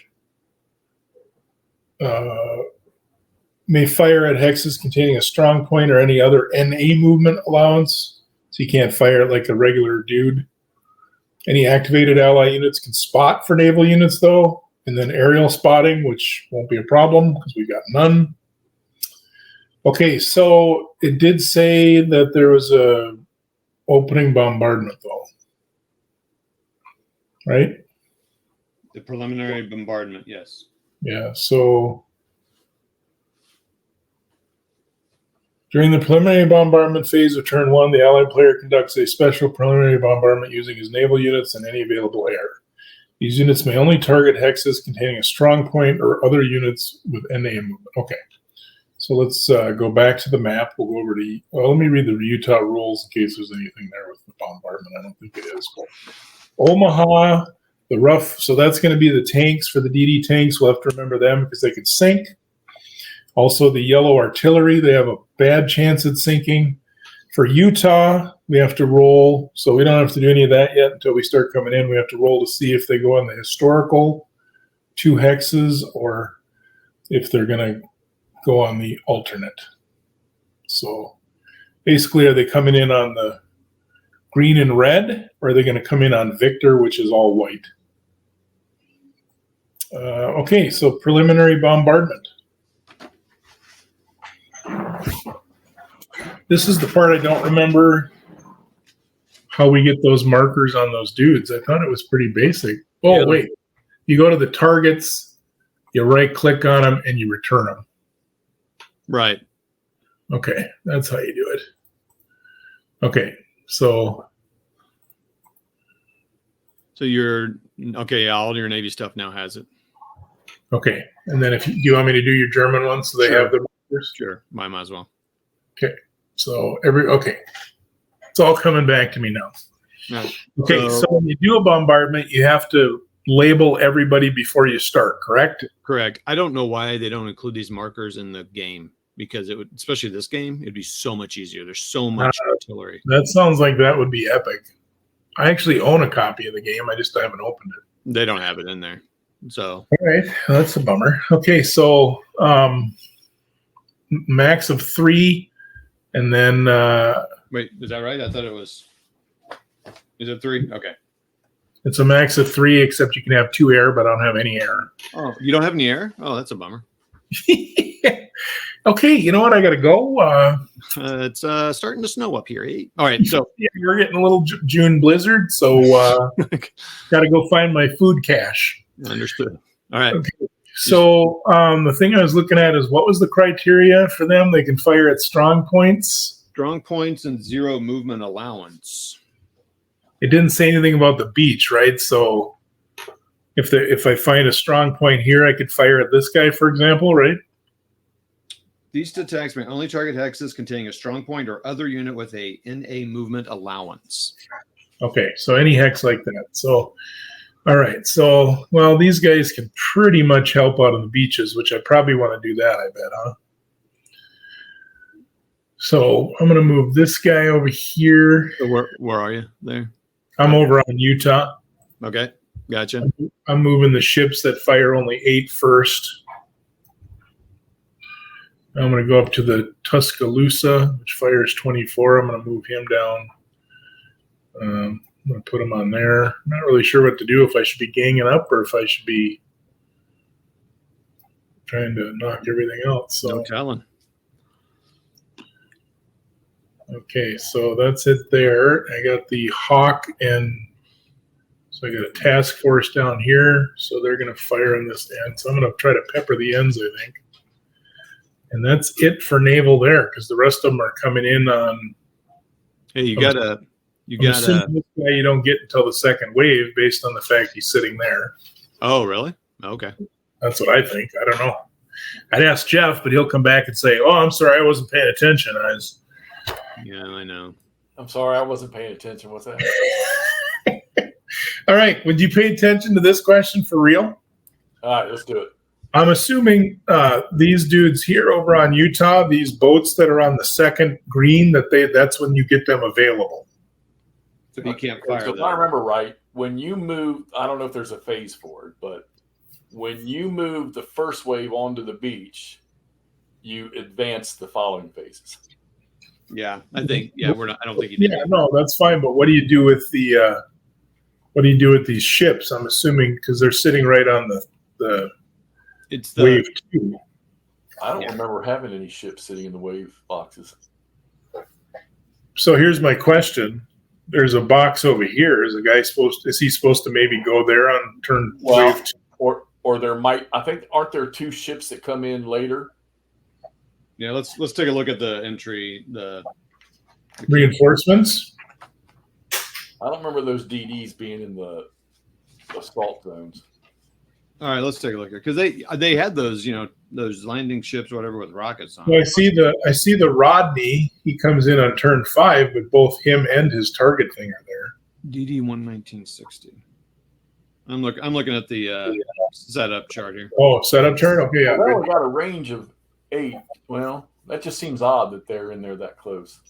May fire at hexes containing a strong point or any other NA movement allowance. So you can't fire like a regular dude. Any activated ally units can spot for naval units, though, and then aerial spotting, which won't be a problem because we got none. Okay, so it did say that there was a opening bombardment, though. Right? The preliminary bombardment, yes. Yeah, so during the preliminary bombardment phase of turn 1, the Allied player conducts a special preliminary bombardment using his naval units and any available air. These units may only target hexes containing a strong point or other units with NA movement. Okay. So let's go back to the map. We'll go over to, well, let me read the Utah rules in case there's anything there with the bombardment. I don't think it is. But Omaha, the rough, so that's going to be the tanks for the DD tanks. We'll have to remember them because they could sink. Also, the yellow artillery, they have a bad chance at sinking. For Utah, we have to roll, so we don't have to do any of that yet until we start coming in. We have to roll to see if they go on the historical 2 hexes or if they're going to go on the alternate. So basically, are they coming in on the green and red, or are they going to come in on Victor, which is all white? Okay, so preliminary bombardment. This is the part I don't remember how we get those markers on those dudes. I thought it was pretty basic. Oh, yeah. Wait. You go to the targets, you right-click on them, and you return them. Right. Okay, that's how you do it. Okay, so you're okay. All your Navy stuff now has it. Okay, and then do you want me to do your German one so they have the markers? Sure, might as well. Okay, so it's all coming back to me now. No. Okay, so when you do a bombardment, you have to label everybody before you start, correct? Correct. I don't know why they don't include these markers in the game, because it would, especially this game, it'd be so much easier. There's so much artillery. That sounds like that would be epic. I actually own a copy of the game. I just haven't opened it. They don't have it in there. So all right, that's a bummer. Okay, so max of 3, and then wait, is that right? I thought it was. Is it 3? Okay. It's a max of 3, except you can have 2 air, but I don't have any air. Oh, you don't have any air? Oh, that's a bummer. Okay, you know what? I got to go. It's starting to snow up here. Eh? All right, so yeah, we're getting a little June blizzard, so got to go find my food cache. Understood. All right. Okay. So the thing I was looking at is what was the criteria for them? They can fire at strong points. Strong points and 0 movement allowance. It didn't say anything about the beach, right? So if I find a strong point here, I could fire at this guy, for example, right? These attacks may only target hexes containing a strong point or other unit with a NA movement allowance. Okay, so any hex like that. So, all right. So, well, these guys can pretty much help out on the beaches, which I probably want to do that, I bet, huh? So I'm going to move this guy over here. So where are you there? I'm over on Utah. Okay, gotcha. I'm moving the ships that fire only 8 first. I'm going to go up to the Tuscaloosa, which fires 24. I'm going to move him down. I'm going to put him on there. I'm not really sure what to do, if I should be ganging up or if I should be trying to knock everything out. So, no telling. Okay, so that's it there. I got the Hawk, and so I got a task force down here. So they're going to fire on this end. So I'm going to try to pepper the ends, I think. And that's it for naval there, because the rest of them are coming in on. Hey, you got this guy you don't get until the second wave, based on the fact he's sitting there. Oh, really? Okay. That's what I think. I don't know. I'd ask Jeff, but he'll come back and say, "Oh, I'm sorry, I wasn't paying attention." Yeah, I know. I'm sorry, I wasn't paying attention. What's that? All right. Would you pay attention to this question for real? All right, let's do it. I'm assuming these dudes here over on Utah, these boats that are on the second green, that's when you get them available. So you can't fire them. If I remember right, when you move, I don't know if there's a phase for it, but when you move the first wave onto the beach, you advance the following phases. Yeah, I think. Yeah, I don't think you did. Yeah, no, that's fine. But what do you do with these ships? I'm assuming because they're sitting right on the wave 2. I don't remember having any ships sitting in the wave boxes. So here's my question: there's a box over here. Is he supposed to maybe go there on turn wave 2? Or there might, I think, aren't there 2 ships that come in later? Yeah, let's take a look at the entry, the reinforcements. I don't remember those DDs being in the assault zones. All right, let's take a look here, because they had those, those landing ships, or whatever, with rockets on. Well, I see the Rodney. He comes in on turn 5, but both him and his target thing are there. DD 11960. I'm looking at the setup chart here. Oh, setup chart. Okay, yeah. Well, they only got a range of 8. Well, that just seems odd that they're in there that close.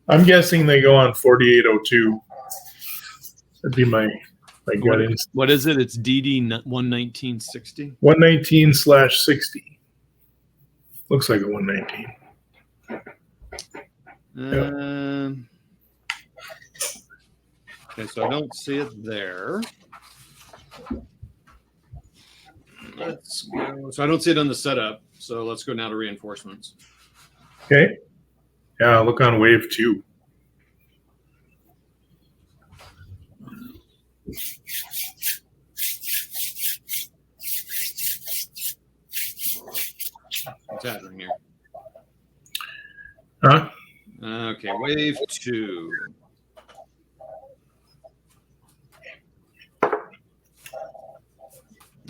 I'm guessing they go on 4802. That'd be my gut instinct. What is it? It's DD 11960. 119/60. Looks like a 119. Okay, so I don't see it there. Let's go. So I don't see it on the setup. So let's go now to reinforcements. Okay. Yeah, look on wave 2. What's happening here? Huh? Okay, wave 2.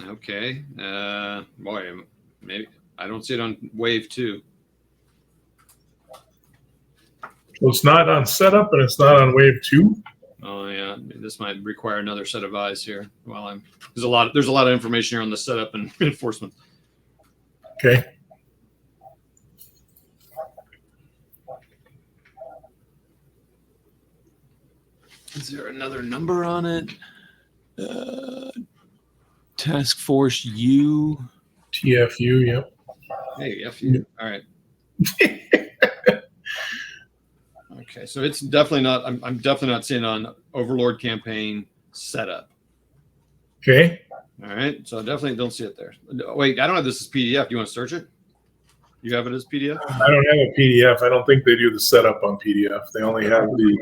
Okay. Boy, maybe I don't see it on wave 2. Well, it's not on setup and it's not on wave 2. Oh yeah, this might require another set of eyes here. Well, there's a lot of information here on the setup and reinforcement. Okay. Is there another number on it? Task Force U. TFU, yep. Hey, FU. All right. Okay, so it's definitely not. I'm definitely not seeing on Overlord campaign setup. Okay. All right, so I definitely don't see it there. Wait, I don't have this as PDF. Do you want to search it? You have it as PDF? I don't have a PDF. I don't think they do the setup on PDF. They only have the.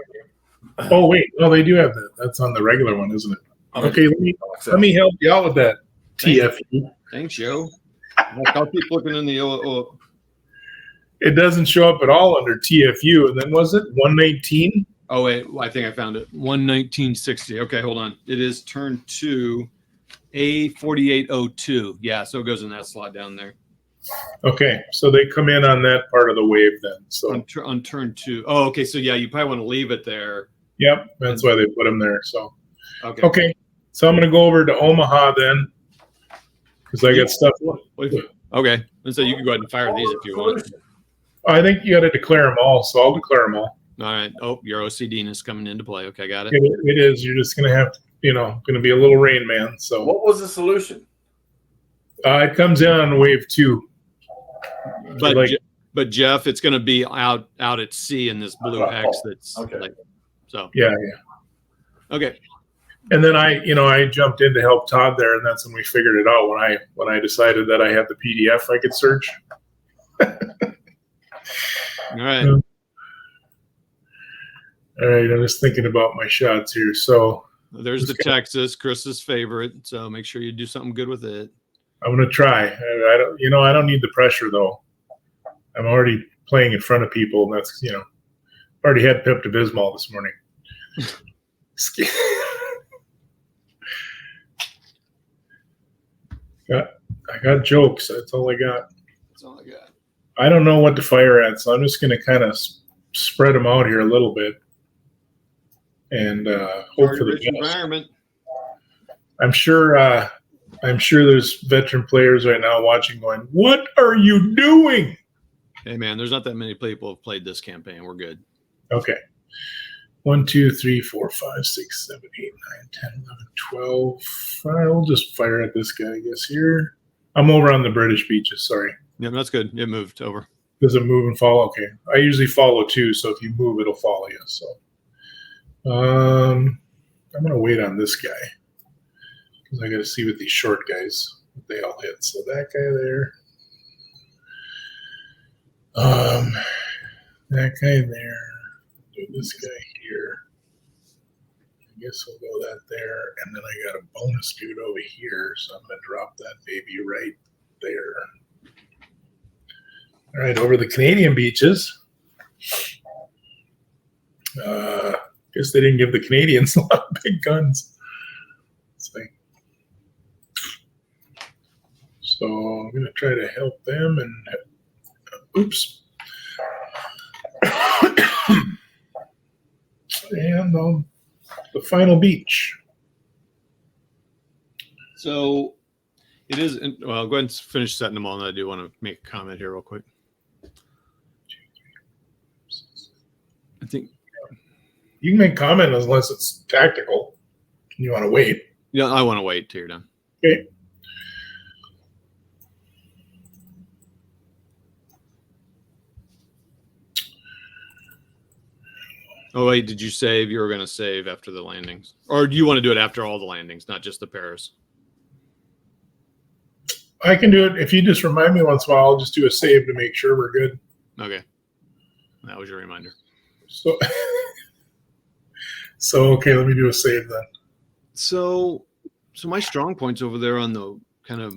Oh wait, no, they do have that. That's on the regular one, isn't it? Okay, let me help you out with that. TFU. Thanks, Joe. I'll keep looking in the. It doesn't show up at all under TFU. And then was it 119? Oh wait, I think I found it. 11960. Okay, hold on. It is turn 2, A4802. Yeah, so it goes in that slot down there. Okay, so they come in on that part of the wave then. So on turn 2. Oh, okay. So yeah, you probably want to leave it there. Yep, that's why they put them there. So okay. So I'm going to go over to Omaha then, because I got stuff. Okay, and so you can go ahead and fire these if you want. I think you got to declare them all, so I'll declare them all. All right. Oh, your OCD is coming into play. Okay, got it. It is. You're just going to have, going to be a little Rain Man. So what was the solution? It comes in on wave 2. But Jeff, it's going to be out at sea in this blue X. That's okay. Yeah. Okay. And then I jumped in to help Todd there, and that's when we figured it out. When I decided that I had the PDF I could search. All right. All right. I'm just thinking about my shots here. So there's the Texas, Chris's favorite. So make sure you do something good with it. I'm going to try. I don't need the pressure though. I'm already playing in front of people, and that's already had Pepto-Bismol this morning. I got jokes. That's all I got. That's all I got. I don't know what to fire at, so I'm just going to kind of spread them out here a little bit and hope for the best. Environment. I'm sure there's veteran players right now watching going, "What are you doing?" Hey, man, there's not that many people who have played this campaign. We're good. Okay. 1, 2, 3, 4, 5, 6, 7, 8, 9, 10, 11, 12. I'll just fire at this guy, I guess, here. I'm over on the British beaches, sorry. Yeah, that's good. It moved over. Does it move and follow? Okay. I usually follow too, so if you move, it'll follow you. So I'm going to wait on this guy because I got to see what these short guys, what they all hit. So that guy there. That guy there. Do this guy here. I guess we'll go that there. And then I got a bonus dude over here. So I'm going to drop that baby right there. All right, over the Canadian beaches. Guess they didn't give the Canadians a lot of big guns. It's like So I'm going to try to help them and oops. And the final beach. So it is, well, go ahead and finish setting them all, and I do want to make a comment here real quick. I think you can make comment unless it's tactical. You want to wait. Yeah, I want to wait till you're done. Okay. Oh, wait, did you save? You were going to save after the landings. Or do you want to do it after all the landings, not just the pairs? I can do it. If you just remind me once in a while, I'll just do a save to make sure we're good. Okay. That was your reminder. So, okay, let me do a save then. So my strong points over there on the kind of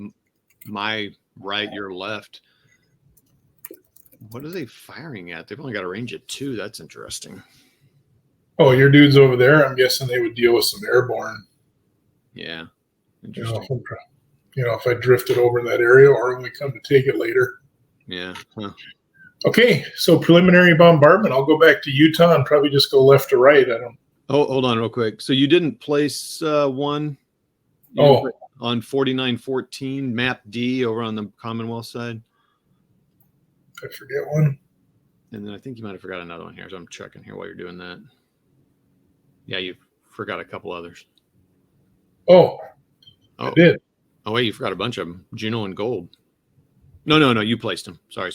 my right, your left. What are they firing at? They've only got a range of 2. That's interesting. Oh, your dudes over there, I'm guessing they would deal with some airborne. Yeah. Interesting. If I drifted over in that area or only come to take it later. Yeah. Huh. Okay, so preliminary bombardment. I'll go back to Utah and probably just go left to right. Oh, hold on real quick. So you didn't place one on 4914, map D over on the Commonwealth side? I forget one. And then I think you might have forgot another one here. So I'm checking here while you're doing that. Yeah, you forgot a couple others. Oh, I did. Oh, wait, you forgot a bunch of them. Juno and Gold. No, you placed them. Sorry.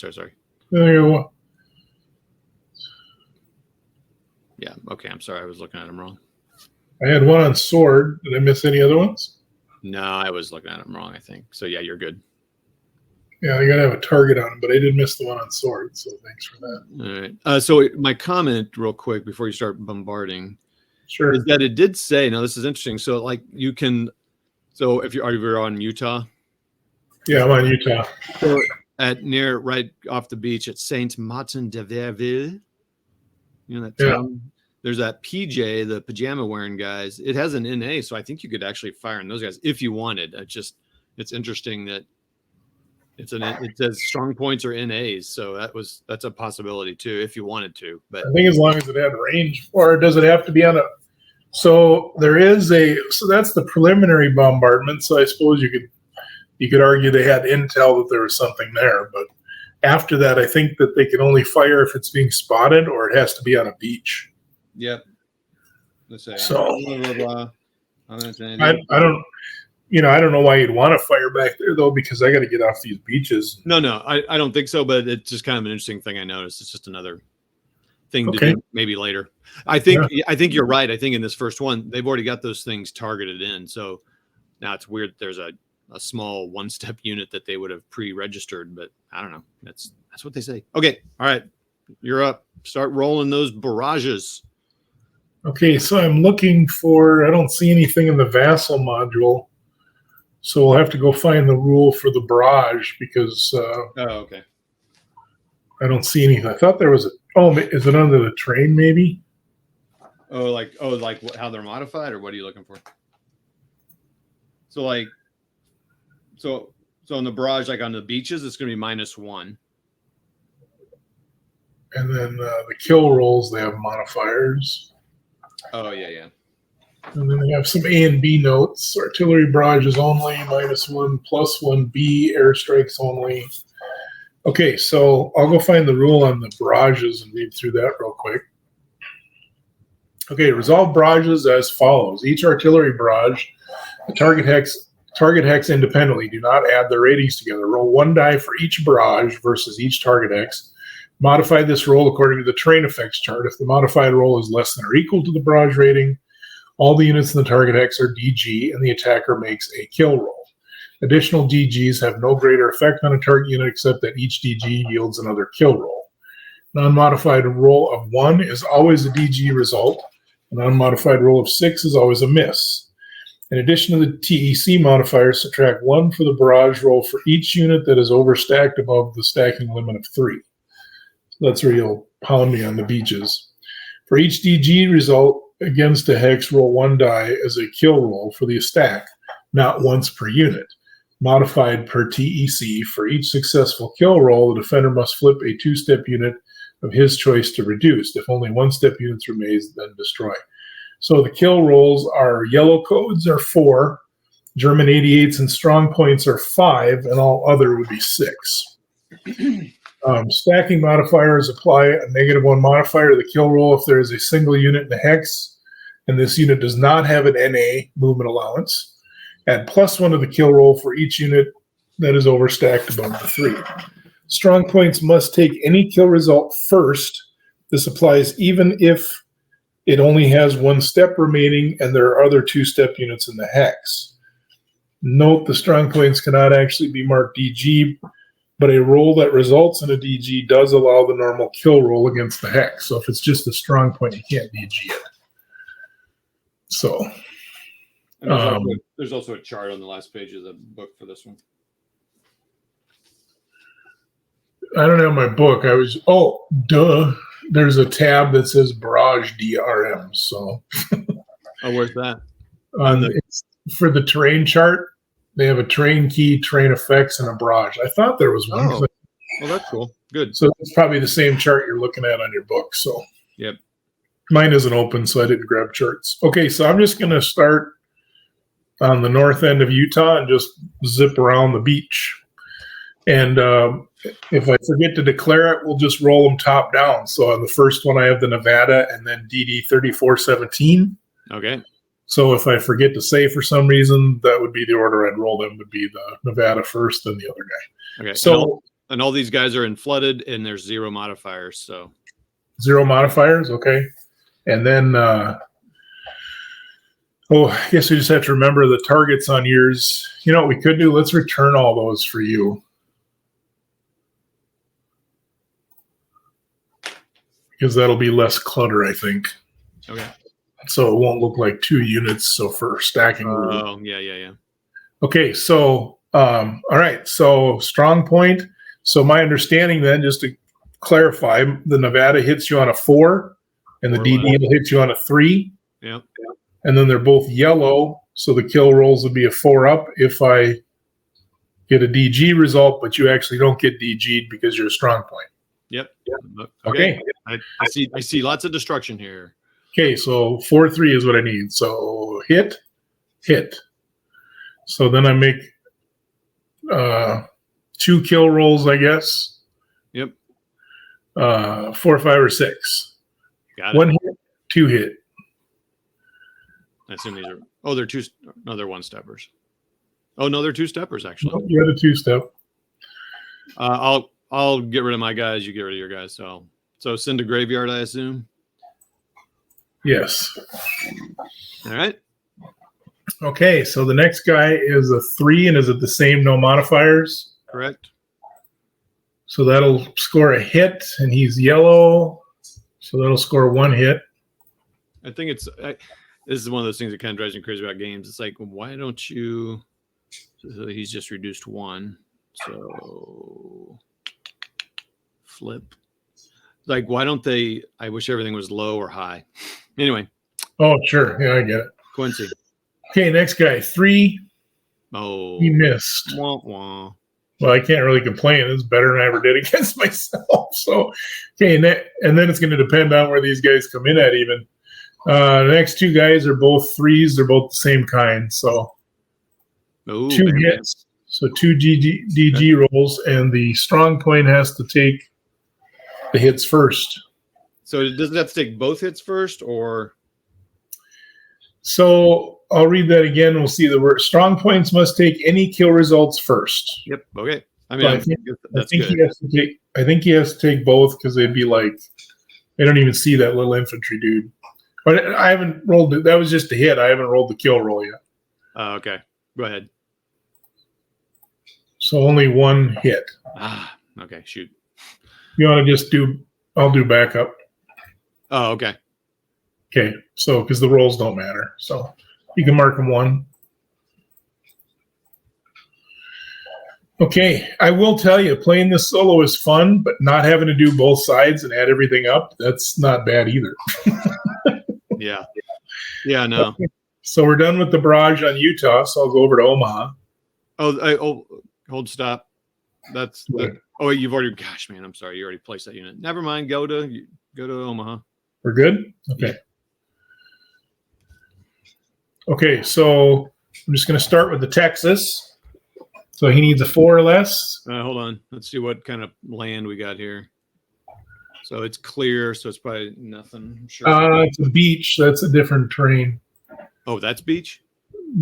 There you go. Yeah, okay, I'm sorry. I was looking at them wrong. I had one on Sword. Did I miss any other ones? No, I was looking at them wrong, I think. So, yeah, you're good. Yeah, I got to have a target on them, but I did miss the one on Sword, so thanks for that. All right. So my comment real quick before you start bombarding is that it did say, now this is interesting. So, like, you can, so if you're on Utah? Yeah, I'm on Utah. So right off the beach at Saint Martin de Verville, you know that town? Yeah. There's that PJ, the pajama wearing guys. It has an NA, so I think you could actually fire on those guys if you wanted. It's interesting that it says strong points or NAs, so that's a possibility too if you wanted to. But I think as long as it had range, or does it have to be on a? So that's the preliminary bombardment. So I suppose you could argue they had intel that there was something there, but after that, I think that they can only fire if it's being spotted or it has to be on a beach. Yep. Let's say so. Blah, blah, blah. I don't know why you'd want to fire back there though, because I got to get off these beaches. No, I don't think so. But it's just kind of an interesting thing I noticed. It's just another thing to do maybe later. I think you're right. I think in this first one, they've already got those things targeted in. So now it's weird. There's a small one-step unit that they would have pre-registered, but I don't know. That's what they say. Okay. All right. You're up. Start rolling those barrages. Okay. So I'm looking for, I don't see anything in the Vassal module. So we'll have to go find the rule for the barrage because okay. I don't see anything. I thought there was is it under the train maybe? Like how they're modified, or what are you looking for? So on the barrage, like on the beaches, it's going to be -1. And then the kill rolls, they have modifiers. Oh, yeah. And then they have some A and B notes. Artillery barrages only, -1, +1B, airstrikes only. Okay, so I'll go find the rule on the barrages and read through that real quick. Okay, resolve barrages as follows. Each artillery barrage, the target hex independently. Do not add their ratings together. Roll 1 die for each barrage versus each target hex. Modify this roll according to the terrain effects chart. If the modified roll is less than or equal to the barrage rating, all the units in the target hex are DG, and the attacker makes a kill roll. Additional DGs have no greater effect on a target unit except that each DG yields another kill roll. Non-modified roll of 1 is always a DG result. A non-modified roll of 6 is always a miss. In addition to the TEC modifier, subtract 1 for the barrage roll for each unit that is overstacked above the stacking limit of 3. So that's where you'll pound me on the beaches. For each DG result against a hex, roll 1 die as a kill roll for the stack, not once per unit. modified per TEC. For each successful kill roll, the defender must flip a 2-step unit of his choice to reduced. If only 1-step units remains, then destroy. So the kill rolls are yellow codes are 4, German 88s and strong points are 5, and all other would be 6. Stacking modifiers apply a -1 modifier to the kill roll if there is a single unit in the hex, and this unit does not have an NA movement allowance. Add +1 to the kill roll for each unit that is overstacked above the 3. Strong points must take any kill result first. This applies even if it only has 1 step remaining and there are other 2-step units in the hex. Note the strong points cannot actually be marked DG, but a roll that results in a DG does allow the normal kill roll against the hex. So if it's just a strong point, you can't DG it. So there's also a chart on the last page of the book for this one. I don't have my book. There's a tab that says Barrage DRM. So where's that? It's for the terrain chart. They have a terrain key, terrain effects, and a barrage. I thought there was one. Oh, well, that's cool. Good. So it's probably the same chart you're looking at on your book. So yep. Mine isn't open, so I didn't grab charts. Okay, so I'm just going to start on the north end of Utah and just zip around the beach. And if I forget to declare it, we'll just roll them top down. So on the first one, I have the Nevada and then DD 3417. Okay. So if I forget to say for some reason, that would be the order I'd roll them, would be the Nevada first and the other guy. Okay. So and all these guys are in flooded and there's 0 modifiers. So 0 modifiers. Okay. And then, I guess we just have to remember the targets on yours. You know what we could do? Let's return all those for you. Because that'll be less clutter, I think. Okay. So it won't look like 2 units. So for stacking. Oh, yeah. Okay. So, all right. So strong point. So my understanding then, just to clarify, the Nevada hits you on a 4 and the DD will hit you on a 3. Yeah. And then they're both yellow. So the kill rolls would be a 4 up if I get a DG result, but you actually don't get DG'd because you're a strong point. Yep. Okay. I see lots of destruction here. Okay, so 4-3 is what I need. So hit. So then I make 2 kill rolls, I guess. Yep. 4, 5, or 6. Got it. 1 hit, 2 hit. I assume these are. Oh, they're 2. No, they're 1-steppers. Oh no, they're 2-steppers actually. You had a 2-step. I'll get rid of my guys. You get rid of your guys. So send to graveyard, I assume. Yes. All right. Okay, so the next guy is a 3, and is it the same no modifiers? Correct. So that'll score a hit, and he's yellow. So that'll score 1 hit. I think this is one of those things that kind of drives me crazy about games. It's like, why don't you? So he's just reduced 1. So flip. Like, why don't they? I wish everything was low or high. Anyway. Oh, sure. Yeah, I get it. Quincy. Okay, next guy, 3. Oh. He missed. Wah, wah. Well, I can't really complain. It's better than I ever did against myself. So, okay, and then it's going to depend on where these guys come in at even. The next 2 guys are both 3s. They're both the same kind. So, 2 hits. So 2 DG rolls, and the strong point has to take the hits first. So does it have to take both hits first, or? So I'll read that again. We'll see the word. Strong points must take any kill results first. Yep. Okay. I mean, I think he has to take. I think he has to take both because they'd be like, I don't even see that little infantry dude. But I haven't rolled it. That was just a hit. I haven't rolled the kill roll yet. Okay. Go ahead. So only 1 hit. Okay. Shoot. You want to just do? I'll do backup. Oh, okay. Okay. So because the rolls don't matter, so you can mark them 1. Okay. I will tell you, playing this solo is fun, but not having to do both sides and add everything up, that's not bad either. Yeah. Yeah. No. Okay. So we're done with the barrage on Utah. So I'll go over to Omaha. Hold, stop. That's the. Oh, you've already. Gosh, man, I'm sorry. You already placed that unit. Never mind. Go to Omaha. We're good. Okay. Yeah. Okay, so I'm just going to start with the Texas. So he needs a 4 or less. Hold on. Let's see what kind of land we got here. So it's clear. So it's probably nothing. I'm sure. It's a beach. That's a different terrain. Oh, that's beach.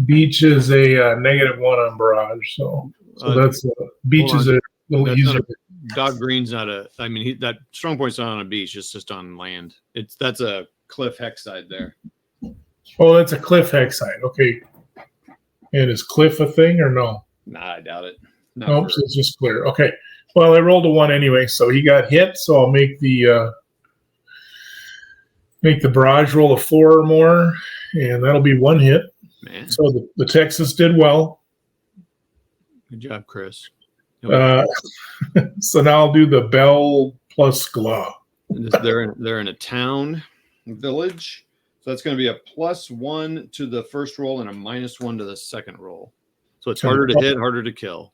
Beach is a -1 on barrage. So that's beach is a little easier. Dog Green's not a. I mean, that strong point's not on a beach. It's just on land. That's a cliff hex side there. Oh, that's a cliff hex side. Okay. And is cliff a thing or no? Nah, I doubt it. Nope, so it's just clear. Okay. Well, I rolled a 1 anyway, so he got hit. So I'll make the barrage roll a 4 or more, and that'll be 1 hit. Man. So the Texas did well. Good job, Chris. So now I'll do the Bell plus Gla. They're in a town village. So that's going to be a +1 to the first roll and a -1 to the second roll. So it's harder to hit, harder to kill.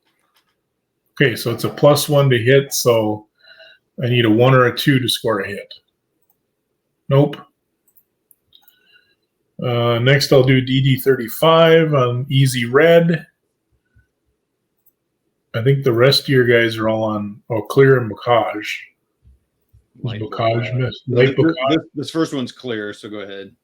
Okay, so it's a +1 to hit. So I need a 1 or a 2 to score a hit. Nope. Next, I'll do DD35 on easy red. I think the rest of your guys are all on clear and bocage. Light bocage. This first one's clear, so go ahead.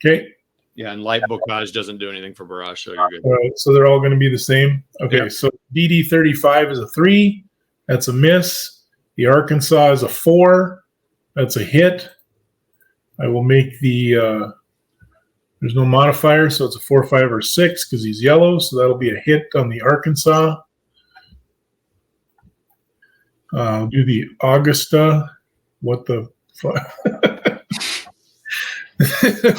Okay. Yeah, and light bocage doesn't do anything for barrage, so you're good. All right, so they're all going to be the same. Okay, yeah. So DD35 is a 3. That's a miss. The Arkansas is a 4. That's a hit. I will make the there's no modifier, so it's a 4, 5, or 6 because he's yellow. So that'll be a hit on the Arkansas. I'll do the Augusta. What the fuck?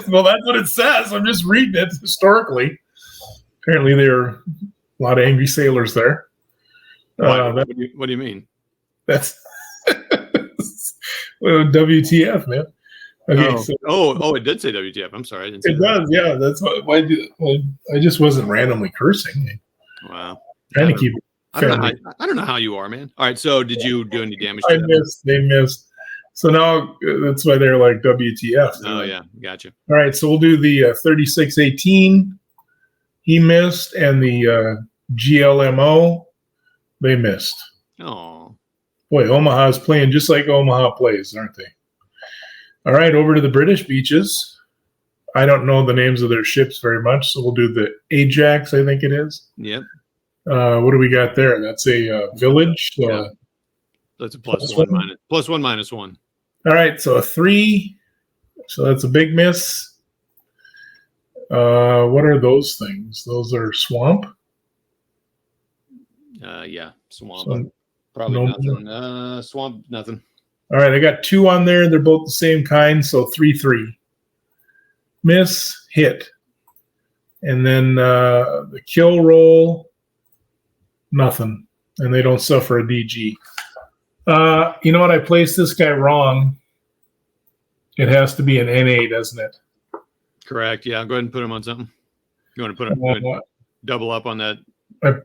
Well, that's what it says. I'm just reading it historically. Apparently, there are a lot of angry sailors there. What do you mean? That's WTF, man. Okay, it did say WTF. I'm sorry, I didn't say it does. Yeah, that's why. I just wasn't randomly cursing. Wow. Trying to keep. I don't know how you are, man. All right, so did you do any damage? I missed. They missed. So now that's why they're like WTF. Oh yeah, gotcha. All right, so we'll do the 3618. He missed, and the GLMO, they missed. Oh boy, Omaha's playing just like Omaha plays, aren't they? All right, over to the British beaches. I don't know the names of their ships very much, so we'll do the Ajax, I think it is. Yep. What do we got there? That's a village. So yeah. That's a +1 minus +1. All right, so a 3. So that's a big miss. What are those things? Those are swamp? Yeah, swamp. So probably nothing. Swamp, nothing. All right, I got 2 on there. They're both the same kind, so 3, 3. Miss, hit. And then the kill roll, nothing. And they don't suffer a DG. You know what? I placed this guy wrong. It has to be an NA, doesn't it? Correct. Yeah, go ahead and put him on something. You want to put him double up on that? I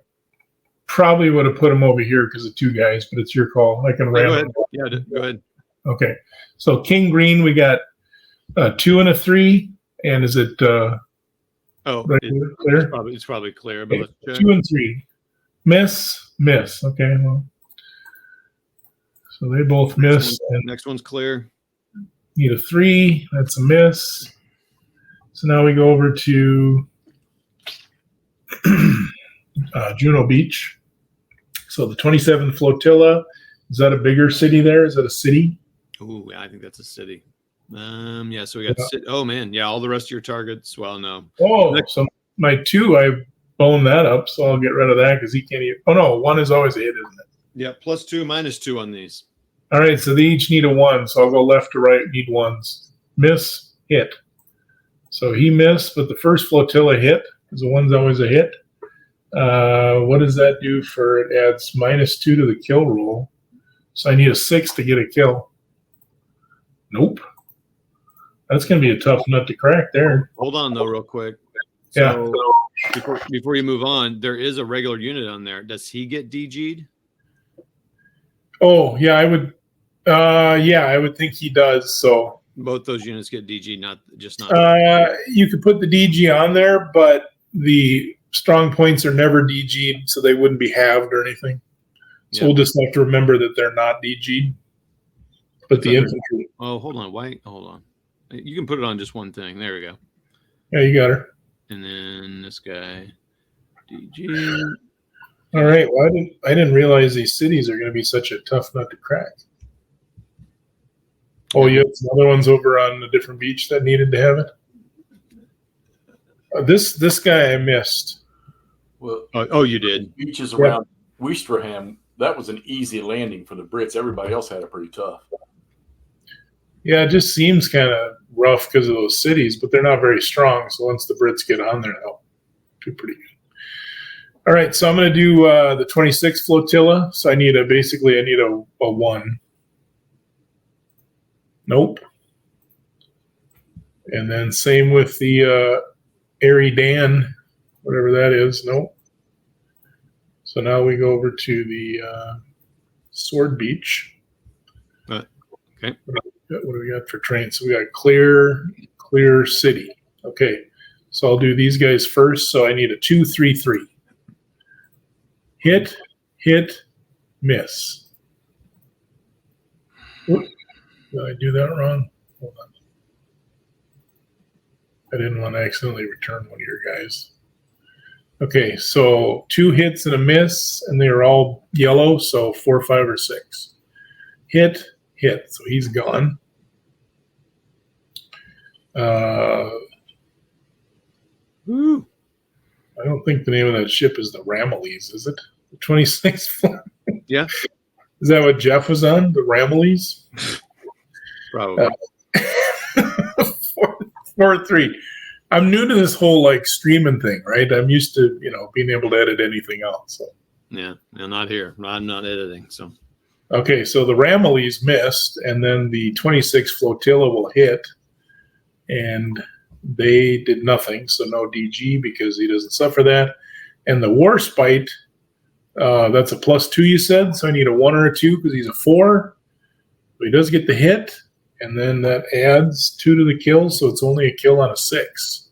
probably would have put him over here because of 2 guys, but it's your call. I can go ahead. Yeah, go ahead. Okay. So King Green, we got 2 and a 3. And is it clear? It's probably clear. But okay. Let's check. 2 and 3. Miss. Okay. Well, so they both miss. Next one's clear. Need a 3. That's a miss. So now we go over to Juno Beach. So the 27th Flotilla. Is that a bigger city there? Is that a city? Ooh, I think that's a city. Yeah, so we got oh man, yeah, all the rest of your targets. Well, no. Oh, so my 2, I boned that up, so I'll get rid of that because he can't even. Oh no, 1 is always a hit, isn't it? Yeah, +2, -2 on these. All right, so they each need a 1, so I'll go left to right, need 1s. Miss, hit. So he missed, but the first flotilla hit, because the 1's always a hit. What does that do for it? Adds -2 to the kill roll. So I need a 6 to get a kill. Nope. That's going to be a tough nut to crack there. Hold on, though, real quick. Yeah. So before you move on, there is a regular unit on there. Does he get DG'd? Oh, yeah, I would. I would think he does. So both those units get DG, not. You could put the DG on there, but the strong points are never DG'd, so they wouldn't be halved or anything. So we'll just have to remember that they're not DG'd. But the infantry. Oh, hold on. Why? Hold on. You can put it on just one thing. There we go. Yeah, you got her. And then this guy, DG. All right. Well, I didn't realize these cities are going to be such a tough nut to crack. Oh, you have some other ones over on a different beach that needed to have it. This guy I missed. Well, you did. Beaches around Ouistreham, that was an easy landing for the Brits. Everybody else had it pretty tough. Yeah, it just seems kind of rough because of those cities, but they're not very strong. So once the Brits get on there, they'll do pretty good. All right, so I'm going to do the 26th flotilla. So I need a 1. Nope. And then same with the Airy Dan, whatever that is. Nope. So now we go over to the Sword Beach. Okay. What do we got for trains? So we got Clear City. Okay. So I'll do these guys first. So I need a 2, 3, 3. Hit, miss. Oop. Did I do that wrong? Hold on. I didn't want to accidentally return one of your guys. Okay, so 2 hits and a miss, and they are all yellow, so 4, 5, or 6. Hit, so he's gone. Woo. I don't think the name of that ship is the Ramillies, is it? The 26th? Yeah. Is that what Jeff was on? The Ramillies? Probably. 4, 3. I'm new to this whole streaming thing, right? I'm used to being able to edit anything else. So. Yeah, not here. I'm not editing. So. Okay, so the Ramillies missed, and then the 26th flotilla will hit, and they did nothing, so no DG because he doesn't suffer that. And the Warspite, that's a +2, you said, so I need a 1 or a 2 because he's a 4. So he does get the hit, and then that adds 2 to the kill, so it's only a kill on a 6.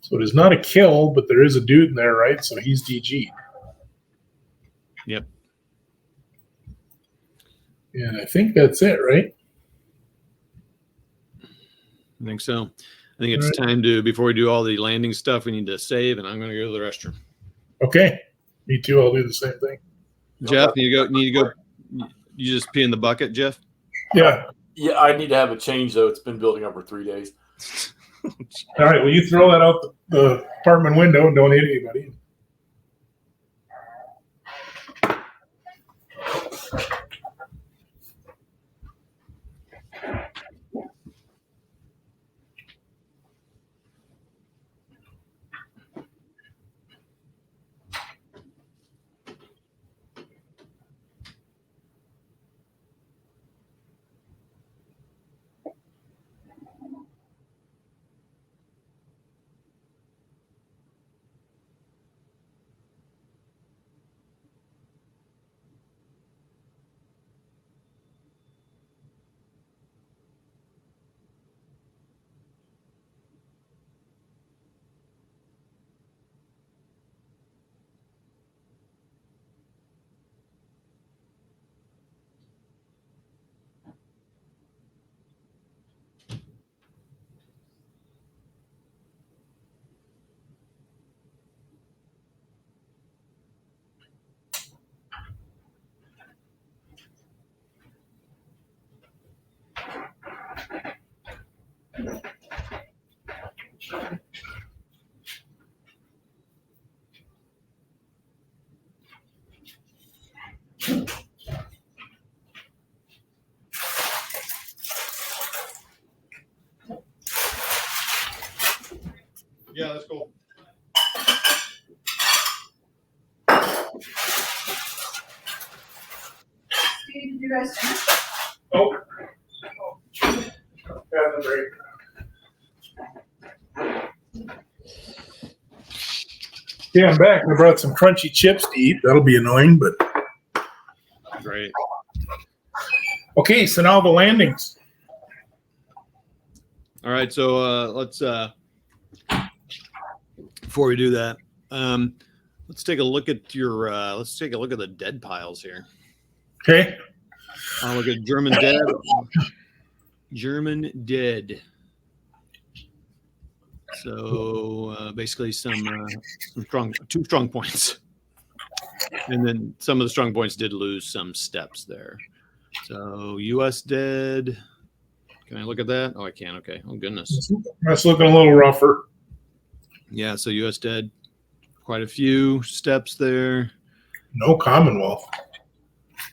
So it is not a kill, but there is a dude in there, right? So he's DG. Yep. And I think that's it, right? I think so. I think it's time to, before we do all the landing stuff, we need to save, and I'm going to go to the restroom. Okay. Me too. I'll do the same thing. Jeff, need to go. You just pee in the bucket, Jeff? Yeah. Yeah, I need to have a change, though. It's been building up for 3 days. All right. Well, you throw that out the apartment window and don't hit anybody. Yeah, that's cool. Did you guys finish? Oh. That's a break. Yeah, I'm back. I brought some crunchy chips to eat. That'll be annoying, but Great. okay. So now the landings. All right, so let's before we do that, let's take a look at your the dead piles here. Okay. I'll look at German dead. German dead. So basically two strong points. And then some of the strong points did lose some steps there. So US dead. Can I look at that? Oh, I can. Okay. Oh, goodness. That's looking a little rougher. Yeah. So US dead. Quite a few steps there. No Commonwealth.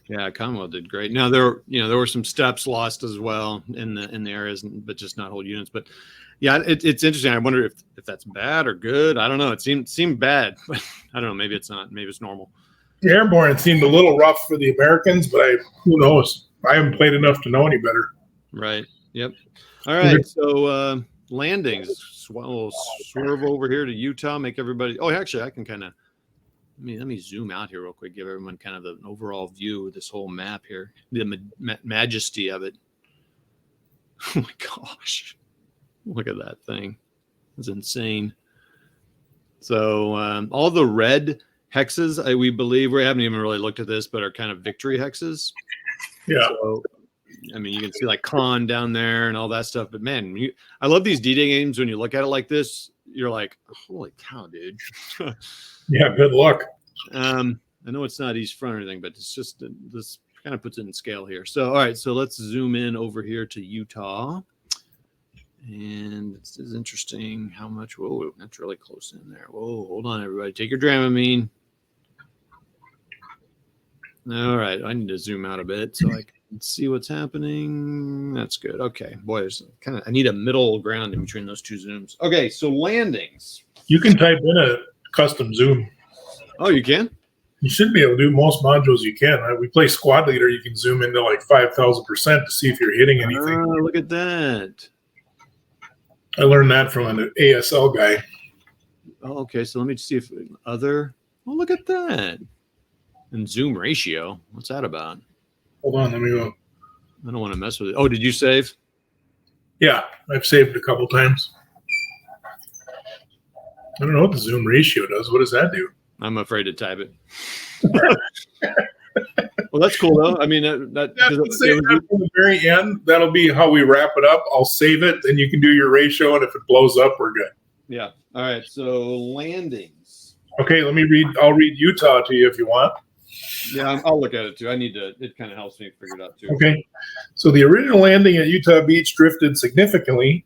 Yeah, Commonwealth did great. Now there were some steps lost as well in the areas, but just not whole units. But yeah, it's interesting. I wonder if that's bad or good. I don't know. It seemed bad, but I don't know. Maybe it's not. Maybe it's normal. The airborne, it seemed a little rough for the Americans, but who knows? I haven't played enough to know any better. Right. Yep. All right. So landings. We'll swerve over here to Utah. Make everybody. Oh, actually, I can kind of. Let me zoom out here real quick. Give everyone kind of an overall view of this whole map here. The majesty of it. Oh my gosh! Look at that thing. It's insane. So all the red hexes, we believe, we haven't even really looked at this, but are kind of victory hexes. Yeah. So, I mean, you can see like Khan down there and all that stuff. But man, I love these D-Day games. When you look at it like this, you're like, holy cow, dude. Yeah, good luck. I know it's not East Front or anything, but it's just this kind of puts it in scale here. So, all right, so let's zoom in over here to Utah. And this is interesting how much. Whoa, that's really close in there. Whoa, hold on, everybody. Take your Dramamine. All right, I need to zoom out a bit so I can see what's happening. That's good. Okay, boy, there's I need a middle ground in between those two zooms. Okay, so landings. You can type in a custom zoom. Oh, you can? You should be able to do most modules you can. Right? We play squad leader. You can zoom into like 5,000% to see if you're hitting anything. Oh, look at that. I learned that from an ASL guy. Oh, okay, so let me see if other. Oh, look at that. And zoom ratio. What's that about? Hold on, let me go. I don't want to mess with it. Oh, did you save? Yeah, I've saved a couple times. I don't know what the zoom ratio does. What does that do? I'm afraid to type it. Well, that's cool though. I mean, save that for the very end. That'll be how we wrap it up. I'll save it, then you can do your ratio, and if it blows up, we're good. Yeah. All right. So landings. Okay, let me read. I'll read Utah to you if you want. Yeah, I'll look at it too. I need to. It kind of helps me figure it out too. Okay. So the original landing at Utah Beach drifted significantly.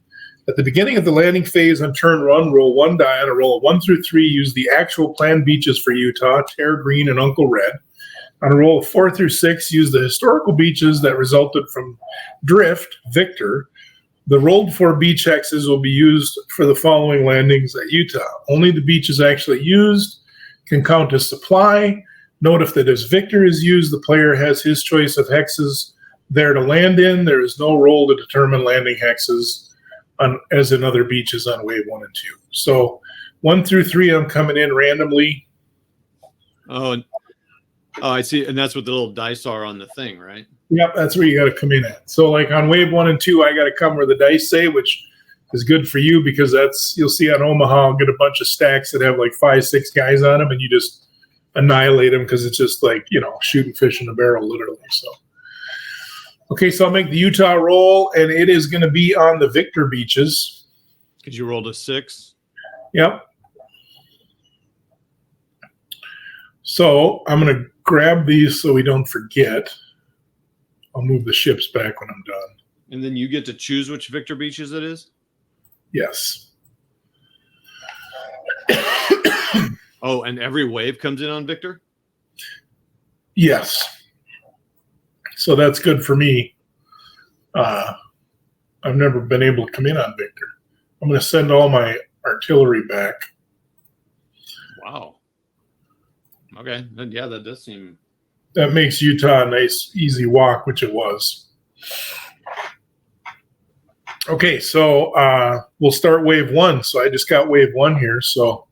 At the beginning of the landing phase on turn 1, roll 1 die. On a roll of 1 through 3, use the actual planned beaches for Utah, Tear Green and Uncle Red. On a roll of 4 through 6, use the historical beaches that resulted from drift, Victor. The rolled 4 beach hexes will be used for the following landings at Utah. Only the beaches actually used can count as supply. Note if that as Victor is used, the player has his choice of hexes there to land in. There is no roll to determine landing hexes as in other beaches on wave 1 and 2. So 1 through 3, I'm coming in randomly. Oh, I see. And that's what the little dice are on the thing, right? Yep, that's where you got to come in at. So like on wave 1 and 2, I got to come where the dice say, which is good for you because you'll see on Omaha, I'll get a bunch of stacks that have like 5-6 guys on them, and you just annihilate them because it's just like, shooting fish in a barrel, literally. So. Okay, so I'll make the Utah roll, and it is going to be on the Victor beaches. Because you rolled a 6. Yep. So I'm going to grab these so we don't forget. I'll move the ships back when I'm done. And then you get to choose which Victor beaches it is? Yes. Oh, and every wave comes in on Victor? Yes. So that's good for me. I've never been able to come in on Victor. I'm going to send all my artillery back. Wow. Okay. Then, yeah, that does seem... That makes Utah a nice, easy walk, which it was. Okay, so we'll start wave 1. So I just got wave 1 here. So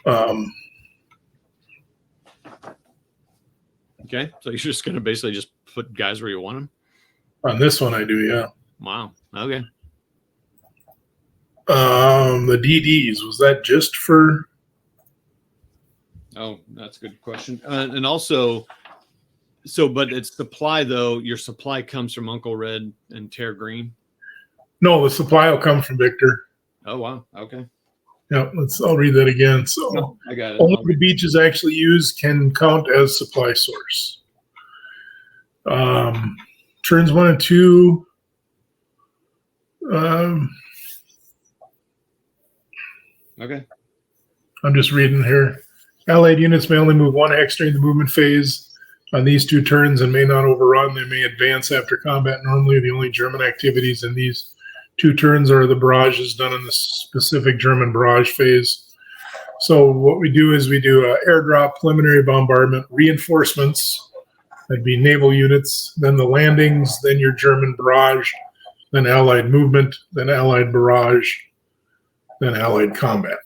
Okay, so you're just going to basically just put guys where you want them? On this one, I do, yeah. Wow. Okay. The DDs, was that just for? Oh, that's a good question. And also, but it's supply though. Your supply comes from Uncle Red and Tear Green. No, the supply will come from Victor. Oh wow. Okay. Yeah, I'll read that again. So No, I got it. only the beaches actually used can count as supply source. Turns 1 and 2. Okay. I'm just reading here. Allied units may only move 1 hex during the movement phase on these 2 turns and may not overrun. They may advance after combat normally. The only German activities in these 2 turns are the barrages done in the specific German barrage phase. So what we do is we do airdrop, preliminary bombardment, reinforcements. That'd be naval units, then the landings, then your German barrage, then Allied movement, then Allied barrage, then Allied combat.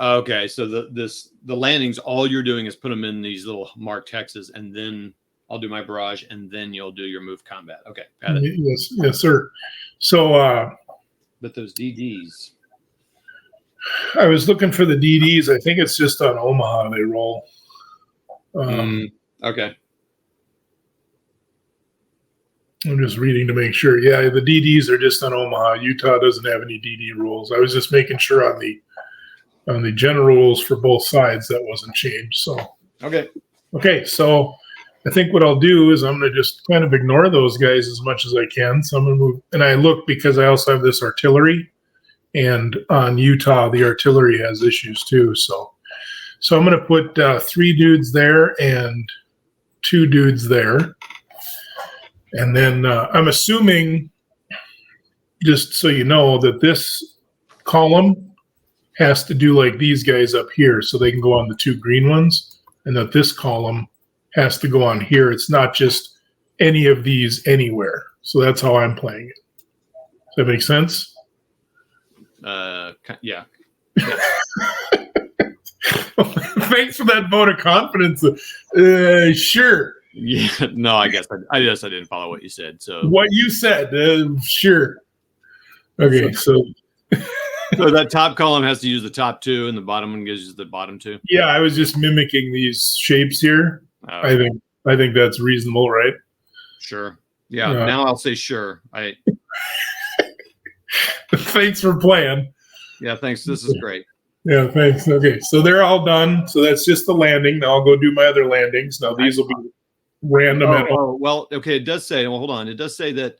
Okay, so the landings, all you're doing is put them in these little marked hexes, and then I'll do my barrage, and then you'll do your move combat. Okay, got it. Yes, sir. So, but those DDs, I was looking for the DDs. I think it's just on Omaha they roll. Okay. I'm just reading to make sure. Yeah, the DDs are just on Omaha. Utah doesn't have any DD rules. I was just making sure on the general rules for both sides that wasn't changed. So okay. So I think what I'll do is I'm going to just kind of ignore those guys as much as I can. So I'm going to move, and I look because I also have this artillery, and on Utah the artillery has issues too. So I'm going to put 3 dudes there and 2 dudes there. And then I'm assuming, just so you know, that this column has to do like these guys up here so they can go on the 2 green ones, and that this column has to go on here. It's not just any of these anywhere. So that's how I'm playing it. Does that make sense? Yeah. Thanks for that vote of confidence. Sure. Yeah, no, I guess I didn't follow what you said. So what you said, sure. Okay, so that top column has to use the top 2, and the bottom one gives you the bottom 2. Yeah, I was just mimicking these shapes here. I think that's reasonable, right? Sure. Yeah. Now I'll say sure. Thanks for playing. Yeah. Thanks. This is great. Yeah. Thanks. Okay, so they're all done. So that's just the landing. Now I'll go do my other landings. Now these will be random. Well, okay. It does say. Well, hold on. It does say that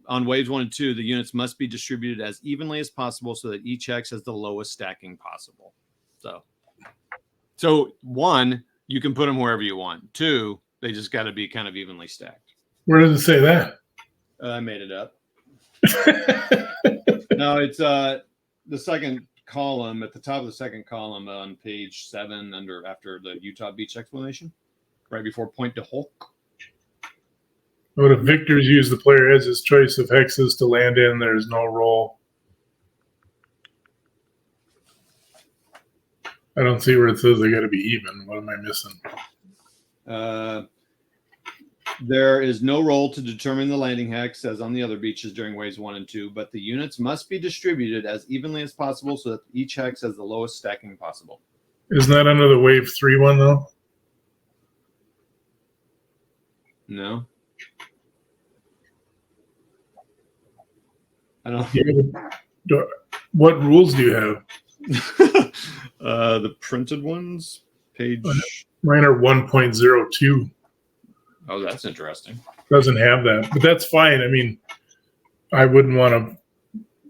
on waves 1 and 2, the units must be distributed as evenly as possible so that each hex has the lowest stacking possible. So 1, you can put them wherever you want. 2, they just got to be kind of evenly stacked. Where does it say that? I made it up. No, it's the second column at the top of the second column on page 7 after the Utah beach explanation, right before Point de Hulk. What if Victor's used the player has his choice of hexes to land in? There's no roll. I don't see where it says they got to be even. What am I missing? There is no roll to determine the landing hex as on the other beaches during waves 1 and 2, but the units must be distributed as evenly as possible so that each hex has the lowest stacking possible. Isn't that under the wave 3 one though? No. I don't. What rules do you have? The printed ones, page. Mine are 1.02. Oh, that's interesting. Doesn't have that, but that's fine. I mean, I wouldn't want to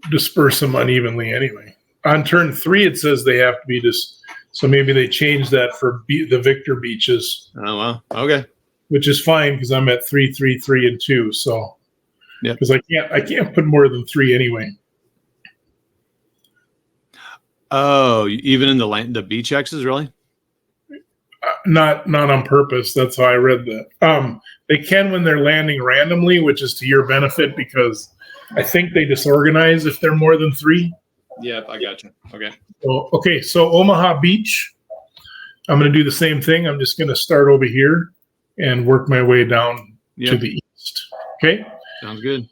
disperse them unevenly anyway. On turn 3, it says they have to be just. So maybe they changed that for the Victor beaches. Oh well, okay. Which is fine because I'm at 3, 3, 3, and 2. So. Yeah, because I can't put more than 3 anyway. Oh, even in the beach hexes, really? Not on purpose. That's how I read that. They can when they're landing randomly, which is to your benefit because I think they disorganize if they're more than 3. Yeah, I got you. Okay. So Omaha Beach. I'm going to do the same thing. I'm just going to start over here and work my way down to the east. Okay. Sounds good.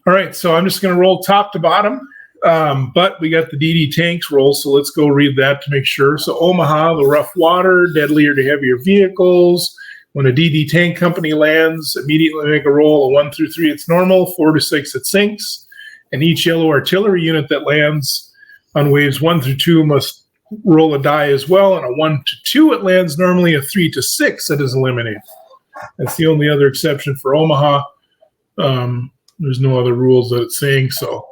All right. So I'm just going to roll top to bottom. But we got the DD tanks roll, so let's go read that to make sure. So Omaha, the rough water, deadlier to heavier vehicles. When a DD tank company lands, immediately make a roll of 1 through 3, it's normal, 4 to 6, it sinks. And each yellow artillery unit that lands on waves 1 through 2 must roll a die as well. And a 1 to 2, it lands normally. A 3 to 6, it is eliminated. That's the only other exception for Omaha. There's no other rules that it's saying so.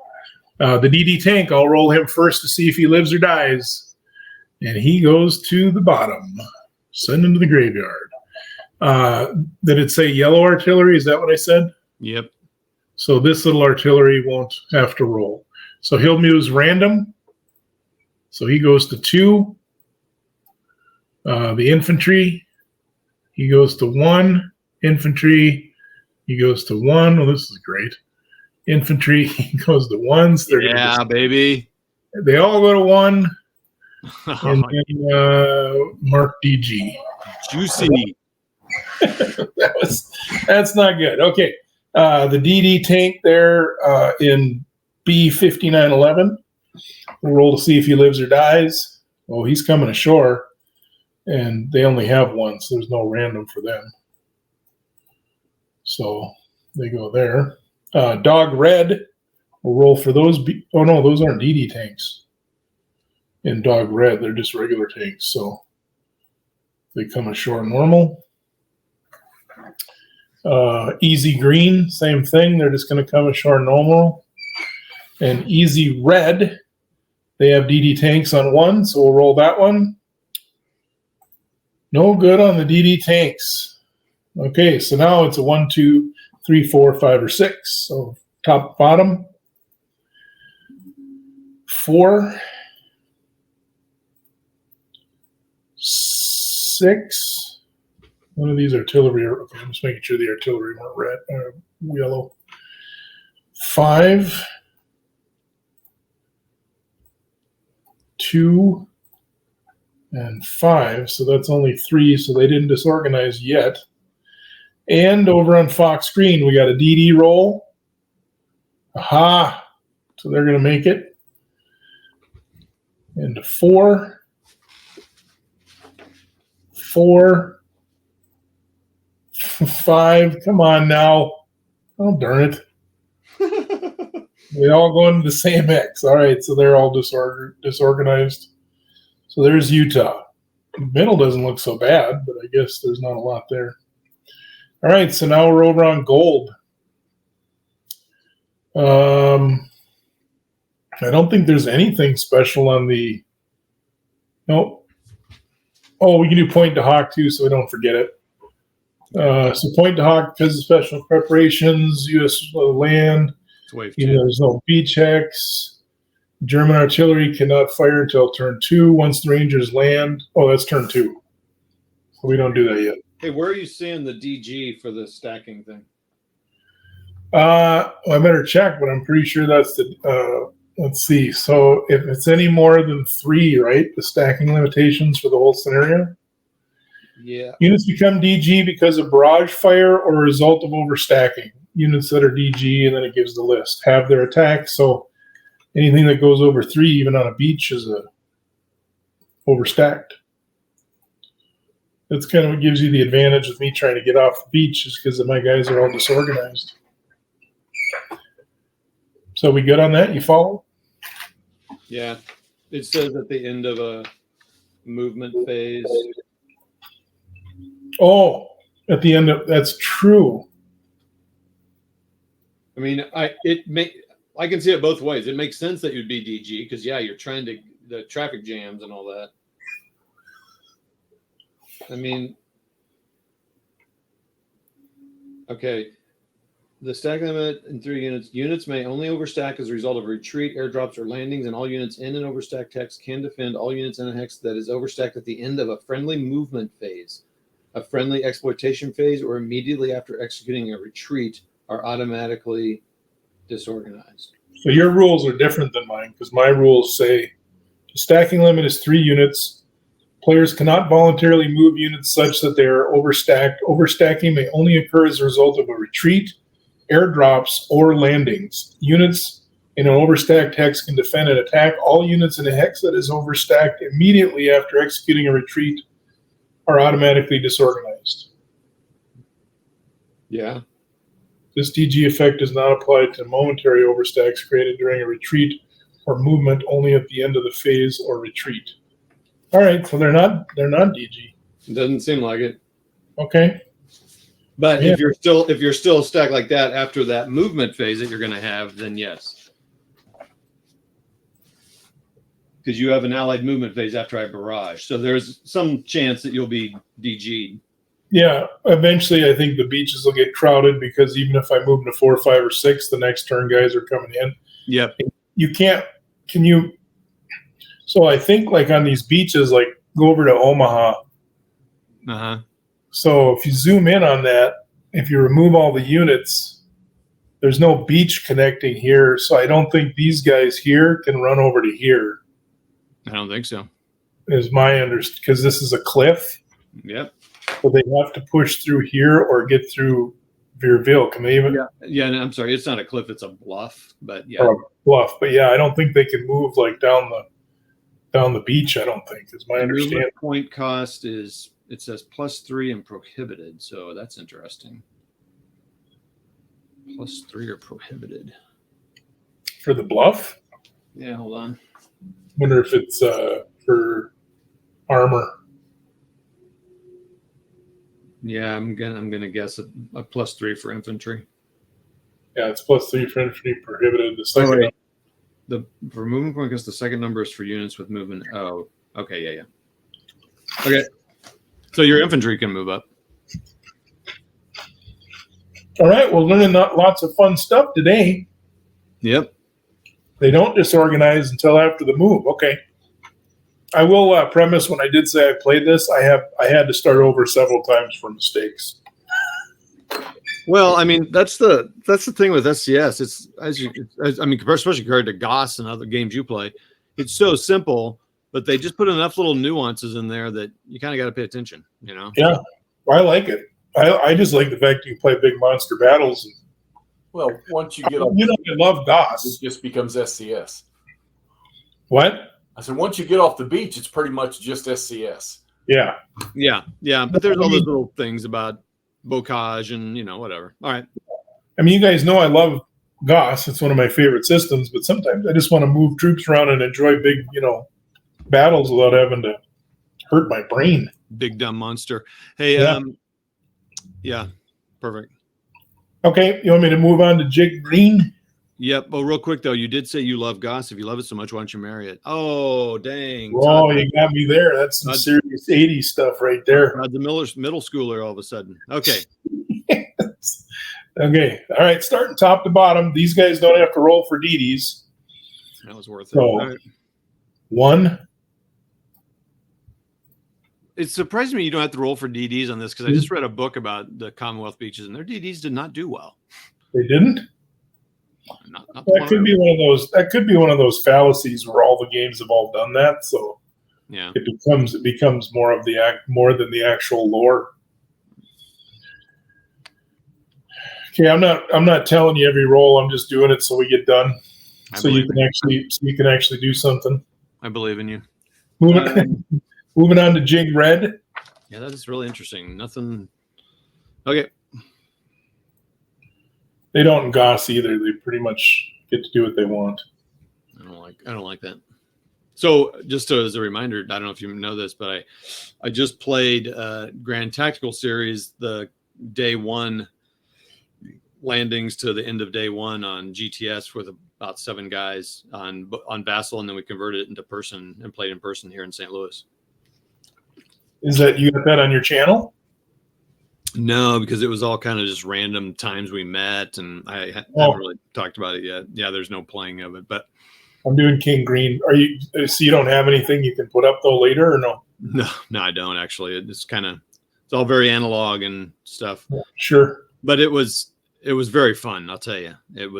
The DD tank, I'll roll him first to see if he lives or dies. And he goes to the bottom. Send him to the graveyard. Did it say yellow artillery? Is that what I said? Yep. So this little artillery won't have to roll. So he'll use random. So he goes to 2. The infantry, he goes to 1. Infantry, he goes to 1. Well, this is great. Infantry, he goes to 1s. Yeah, baby. They all go to 1. And then mark DG. Juicy. That's not good. Okay. The DD tank there in B5911. We'll roll to see if he lives or dies. Oh, he's coming ashore. And they only have 1, so there's no random for them. So they go there. Dog red, we'll roll for those. Oh, no, those aren't DD tanks. In dog red, they're just regular tanks. So they come ashore normal. Easy green, same thing. They're just going to come ashore normal. And easy red, they have DD tanks on 1, so we'll roll that one. No good on the DD tanks. Okay, so now it's a 1, 2, 3, 4, 5, or 6. So top, bottom. 4, 6. One of these artillery. Okay, I'm just making sure the artillery weren't red, yellow. 5, 2, and 5. So that's only 3. So they didn't disorganize yet. And over on Fox Green, we got a DD roll. Aha! So they're going to make it. Into 4, 4, 5. Come on now. Oh, darn it. They all go into the same X. All right, so they're all disorganized. So there's Utah. The middle doesn't look so bad, but I guess there's not a lot there. All right, so now we're over on gold. I don't think there's anything special on the... Nope. Oh, we can do point to hawk too, so we don't forget it. So point to hawk because of special preparations, U.S. land. There's no beach hex. German artillery cannot fire until turn 2 once the Rangers land. Oh, that's turn 2. So we don't do that yet. Hey, where are you seeing the DG for the stacking thing? I better check, but I'm pretty sure that's the. Let's see. So if it's any more than 3, right? The stacking limitations for the whole scenario. Yeah. Units become DG because of barrage fire or a result of overstacking. Units that are DG, and then it gives the list, have their attack. So anything that goes over 3, even on a beach, is a overstacked. That's kind of what gives you the advantage of me trying to get off the beach, is because my guys are all disorganized. So we good on that? You follow? Yeah. It says at the end of a movement phase. Oh, at the end of, that's true. I mean, I can see it both ways. It makes sense that you'd be DG because, yeah, you're trying to the traffic jams and all that. I mean, okay. The stack limit in 3 units. Units may only overstack as a result of retreat, airdrops, or landings, and all units in an overstacked hex can defend all units in a hex that is overstacked at the end of a friendly movement phase, a friendly exploitation phase, or immediately after executing a retreat are automatically disorganized. So your rules are different than mine because my rules say the stacking limit is 3 units Players cannot voluntarily move units such that they are overstacked. Overstacking may only occur as a result of a retreat, airdrops, or landings. Units in an overstacked hex can defend and attack. All units in a hex that is overstacked immediately after executing a retreat are automatically disorganized. Yeah. This DG effect does not apply to momentary overstacks created during a retreat or movement, only at the end of the phase or retreat. All right, so they're not DG. It doesn't seem like it. Okay. But Yeah. if you're still stacked like that after that movement phase that you're going to have, then yes. Because you have an allied movement phase after I barrage. So there's some chance that you'll be DG'd. Yeah, eventually I think the beaches will get crowded because even if I move to 4, 5, or 6, the next turn guys are coming in. Yep. So I think like on these beaches, like go over to Omaha. Uh-huh. So if you zoom in on that, if you remove all the units, there's no beach connecting here. So I don't think these guys here can run over to here. I don't think so. Is my understanding, because this is a cliff. Yep. So they have to push through here or get through Veerville. Can they even? Yeah. Yeah. And I'm sorry, it's not a cliff; it's a bluff. But yeah, Or a bluff. But yeah, I don't think they can move like down the beach. I don't think is my understanding. Point cost is, it says +3 and prohibited, so that's interesting. +3 or prohibited For the bluff. Yeah, hold on. Wonder if it's for armor. Yeah, I'm gonna guess a +3 for infantry. Yeah, it's +3 for infantry, prohibited. The second. For movement point, because the second number is for units with movement. Oh, okay, yeah. Okay, so your infantry can move up. All right, we're learning lots of fun stuff today. Yep. They don't disorganize until after the move. Okay. I will premise when I did say I played this, I had to start over several times for mistakes. Well, I mean, that's the thing with SCS. It's especially compared to Goss and other games you play, it's so simple, but they just put enough little nuances in there that you kind of got to pay attention, you know? Yeah, I like it. I just like the fact you can play big monster battles. Well, once you get off, I love Goss. it just becomes SCS. What? I said, once you get off the beach, it's pretty much just SCS. Yeah. Yeah. But there's all those little things about bocage and, whatever. All right. I mean, you guys know I love Goss. It's one of my favorite systems, but sometimes I just want to move troops around and enjoy big, battles without having to hurt my brain. Big dumb monster. Hey, yeah, perfect. Okay, you want me to move on to Jig Green? Yep. Well, real quick though, you did say you love Goss. If you love it so much, why don't you marry it? Oh, dang! Oh, you got me there. That's some serious '80s stuff right there. The middle schooler all of a sudden. Okay. Okay. All right. Starting top to bottom. These guys don't have to roll for DDs. That was worth it. So, All right. 1. It surprised me you don't have to roll for DDs on this because I just read a book about the Commonwealth beaches and their DDs did not do well. They didn't? Not that could be one of those. That could be one of those fallacies where all the games have all done that. So yeah, it becomes more than the actual lore. Okay, I'm not telling you every roll. I'm just doing it so we get done, so you can actually do something. I believe in you. Moving on to Jig Red. Yeah, that is really interesting. Nothing. Okay. They don't Goss either. They pretty much get to do what they want. I don't like that. So just as a reminder, I don't know if you know this, but I just played Grand Tactical Series, the day 1 landings to the end of day 1 on GTS with about 7 guys on Vassal, and then we converted it into person and played in person here in St. Louis. Is that you got that on your channel? No, because it was all kind of just random times we met, and I haven't really talked about it yet. Yeah, there's no playing of it, but I'm doing King Green. Are you? So you don't have anything you can put up though later, or no? No, I don't actually. It's all very analog and stuff. Yeah, sure, but it was very fun. I'll tell you, it'll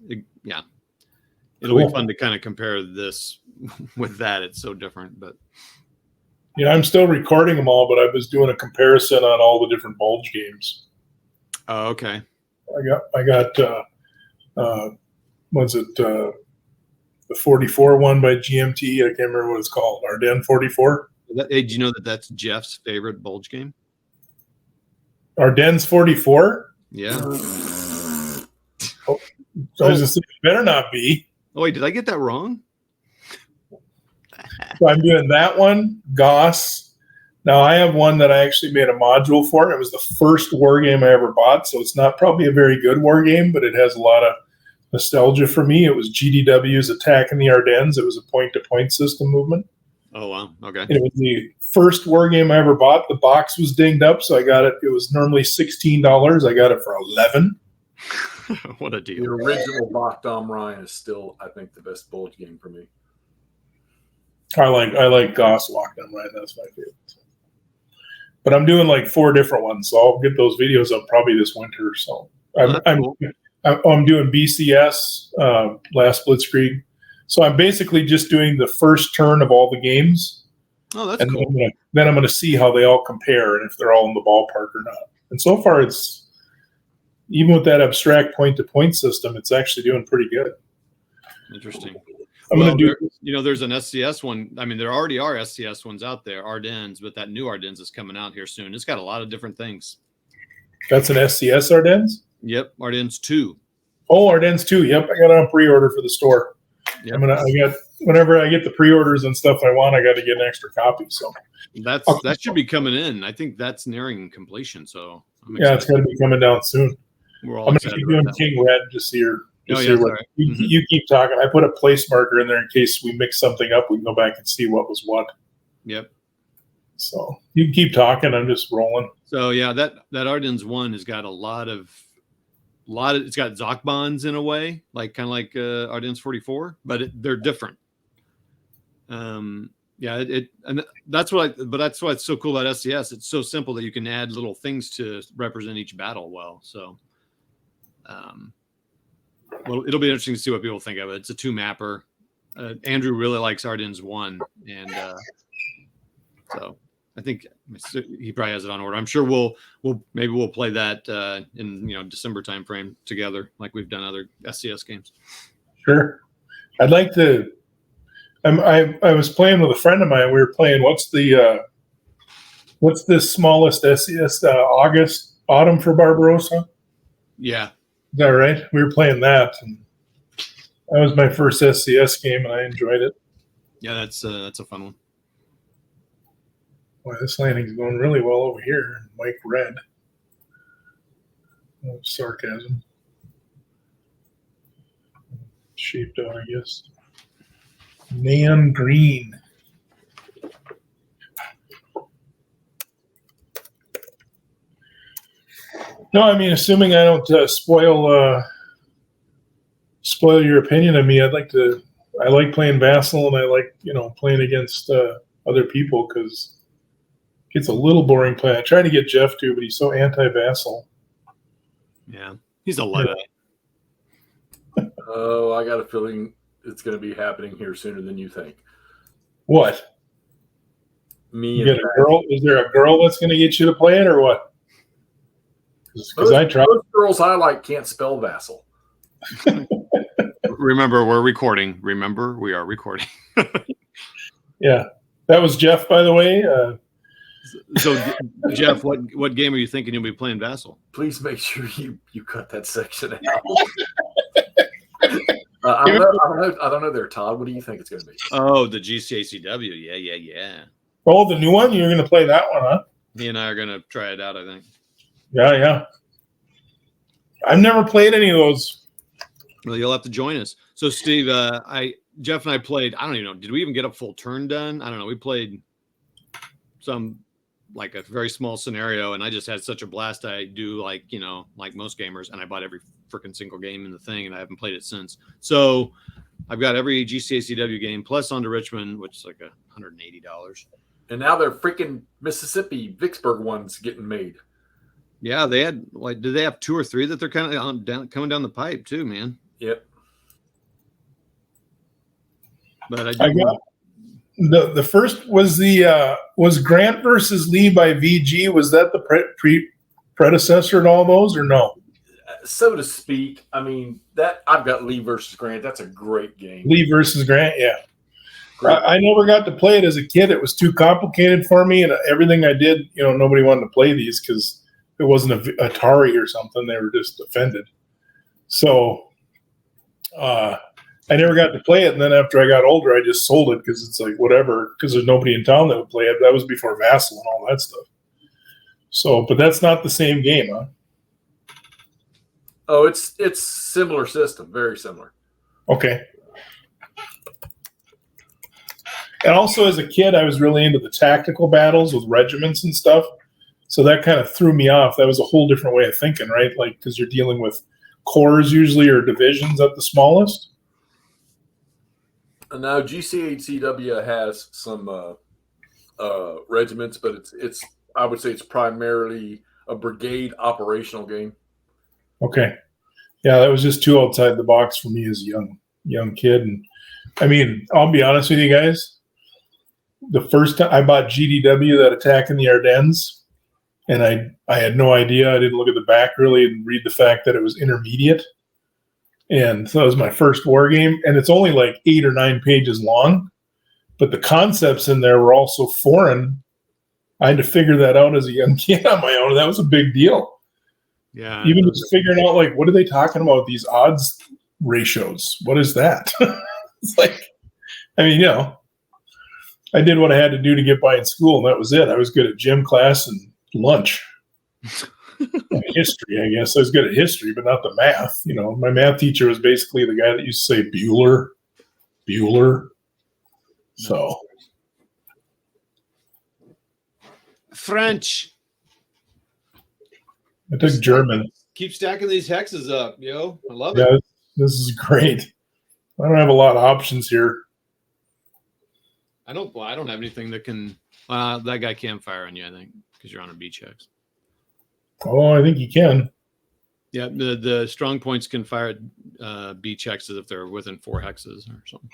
be fun to kind of compare this with that. It's so different, but Yeah, I'm still recording them all, but I was doing a comparison on all the different Bulge games. Oh, okay. I got was it the 44 one by GMT? I can't remember what it's called. Ardennes 44. Hey, do you know that that's Jeff's favorite Bulge game? Ardennes 44. Yeah. So I was just saying, it better not be. Oh wait, did I get that wrong? So I'm doing that one, Goss. Now I have one that I actually made a module for. It was the first war game I ever bought, so it's not probably a very good war game, but it has a lot of nostalgia for me. It was GDW's Attack in the Ardennes. It was a point-to-point system movement. Oh wow, okay. And it was the first war game I ever bought. The box was dinged up, so I got it. It was normally $16. I got it for $11. What a deal! The original Bach Dom Ryan is still, I think, the best Bulge game for me. I like Goss Lockdown, right? That's my favorite. But I'm doing like 4 different ones, so I'll get those videos up probably this winter. So I'm doing BCS last Blitzkrieg. So I'm basically just doing the first turn of all the games. Oh, that's and cool. Then I'm going to see how they all compare and if they're all in the ballpark or not. And so far, it's even with that abstract point-to-point system, it's actually doing pretty good. Interesting. I'm going to do. There's an SCS one. I mean, there already are SCS ones out there, Ardennes, but that new Ardennes is coming out here soon. It's got a lot of different things. That's an SCS Ardennes? Yep, Ardennes 2. Oh, Ardennes 2. Yep, I got it on pre-order for the store. Yep. Whenever I get the pre-orders and stuff I want, I got to get an extra copy. So that should be coming in. I think that's nearing completion. So it's got to be coming down soon. We're all I'm going to keep doing King Red to see her. You keep talking. I put a place marker in there in case we mix something up. We can go back and see what was what. Yep. So you can keep talking. I'm just rolling. So yeah, that Ardennes 1 has got a lot of it's got Zoc bonds in a way, like kind of like Ardennes 44, but they're different. And that's why it's so cool about SCS. It's so simple that you can add little things to represent each battle well. So, well, it'll be interesting to see what people think of it. It's a 2-mapper. Andrew really likes Ardennes 1, and so I think he probably has it on order. I'm sure we'll play that in December timeframe together, like we've done other SCS games. Sure, I'd like to. I was playing with a friend of mine. We were playing. What's the smallest SCS? Autumn for Barbarossa. Yeah. Is that right? We were playing that, and that was my first SCS game, and I enjoyed it. Yeah, that's a fun one. Boy, this landing's going really well over here. Mike Red. Oh, sarcasm. Shaped out, I guess. Neon green. No, I mean, assuming I don't spoil your opinion of me, I like playing Vassal, and I like, playing against other people because it gets a little boring playing. I try to get Jeff to, but he's so anti-Vassal. Yeah, he's a Luddite. Oh, I got a feeling it's going to be happening here sooner than you think. What? Me and a girl? Is there a girl that's going to get you to play it, or what? Because I tried. Those girls I like can't spell Vassal. Remember, we're recording. Remember, we are recording. Yeah, that was Jeff, by the way. So, Jeff, what game are you thinking you'll be playing Vassal? Please make sure you cut that section out. I don't know there, Todd. What do you think it's going to be? Oh, the GCACW. Yeah. Oh, the new one? You're going to play that one, huh? Me and I are going to try it out, I think. Yeah. I've never played any of those. Well, you'll have to join us. So, Steve, Jeff and I played, I don't even know, did we even get a full turn done? I don't know. We played like a very small scenario, and I just had such a blast. I do like most gamers, and I bought every freaking single game in the thing, and I haven't played it since. So I've got every GCACW game plus on to Richmond, which is like $180. And now they're freaking Mississippi Vicksburg ones getting made. Yeah, they had did they have 2 or 3 that they're kind of coming down the pipe too, man? Yep. But The first was was Grant versus Lee by VG. Was that the predecessor to all those, or no? So to speak. I mean, that I've got Lee versus Grant. That's a great game. Lee versus Grant, yeah. I never got to play it as a kid. It was too complicated for me, and everything I did, nobody wanted to play these because it wasn't a Atari or something. They were just offended. So I never got to play it, and then after I got older, I just sold it because it's like whatever, because there's nobody in town that would play it. That was before Vassal and all that stuff. So, but that's not the same game, huh? Oh, it's similar system, very similar. Okay. And also as a kid, I was really into the tactical battles with regiments and stuff. So that kind of threw me off. That was a whole different way of thinking, right? Like, because you're dealing with corps usually or divisions at the smallest. And now GCHCW has some regiments, but it's I would say it's primarily a brigade operational game. Okay. Yeah, that was just too outside the box for me as a young kid. And I mean, I'll be honest with you guys. The first time I bought GDW, that Attack in the Ardennes, and I had no idea. I didn't look at the back really and read the fact that it was intermediate. And so that was my first war game. And it's only like 8 or 9 pages long, but the concepts in there were also foreign. I had to figure that out as a young kid on my own. That was a big deal. Yeah. Even just figuring out, like, what are they talking about, these odds ratios? What is that? It's like, I mean, I did what I had to do to get by in school, and that was it. I was good at gym class and lunch. History, I guess. I was good at history, but not the math. My math teacher was basically the guy that used to say Bueller. So. French. I took German. Keep stacking these hexes up, yo. I love it. Yeah, this is great. I don't have a lot of options here. I don't have anything that can. That guy can't fire on you, I think, because you're on a beach hex. Oh, I think you can. Yeah, the strong points can fire at beach hexes if they're within 4 hexes or something.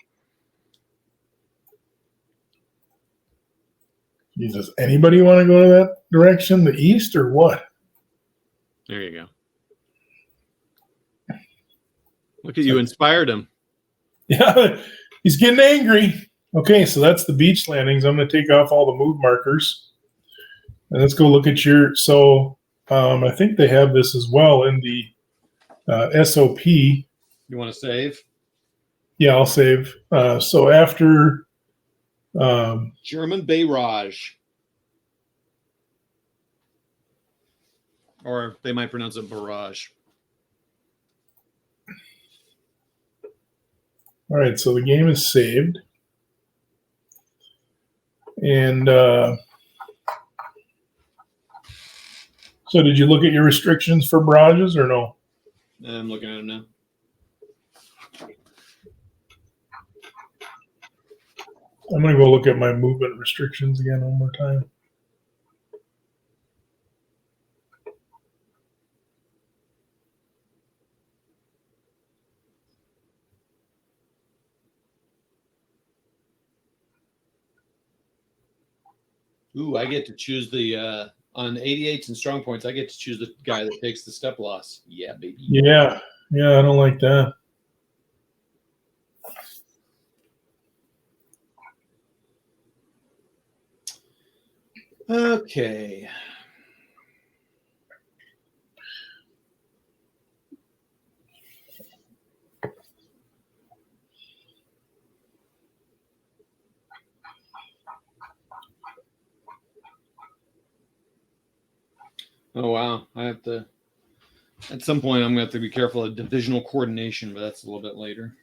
Does anybody want to go to that direction, the east, or what? There you go. Look at you, inspired him. Yeah, he's getting angry. Okay, so that's the beach landings. I'm going to take off all the move markers. And let's go look at your... So I think they have this as well in the SOP. You want to save? Yeah, I'll save. So after... German Barrage. Or they might pronounce it barrage. All right, so the game is saved. And so did you look at your restrictions for barrages or no? I'm looking at them now. I'm going to go look at my movement restrictions again one more time. Ooh, I get to choose the on 88s and strong points. I get to choose the guy that takes the step loss. Yeah, baby. Yeah, I don't like that. Okay. Oh, wow. I have to, at some point, I'm going to have to be careful of divisional coordination, but that's a little bit later,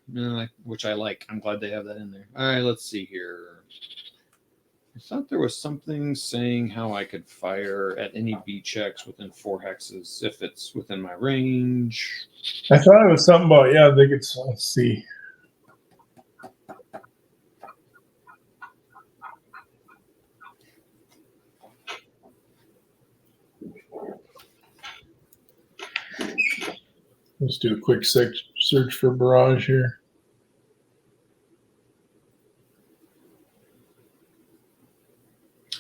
which I like. I'm glad they have that in there. All right, let's see here. I thought there was something saying how I could fire at any B checks within 4 hexes if it's within my range. I thought it was something about, I think it's, let's see. Let's do a quick search for barrage here.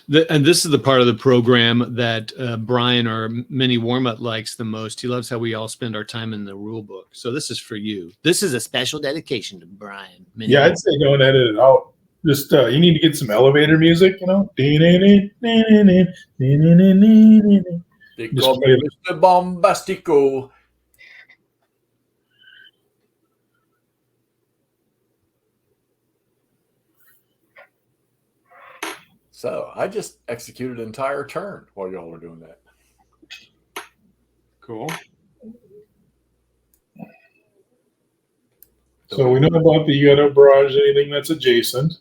And this is the part of the program that Brian or Mini Warmup likes the most. He loves how we all spend our time in the rule book. So this is for you. This is a special dedication to Brian. Yeah, I'd say don't edit it out. Just you need to get some elevator music, you know. They call me Mr. Bombastico. So I just executed an entire turn while y'all were doing that. Cool. So we know about the Yetta barrage, anything that's adjacent.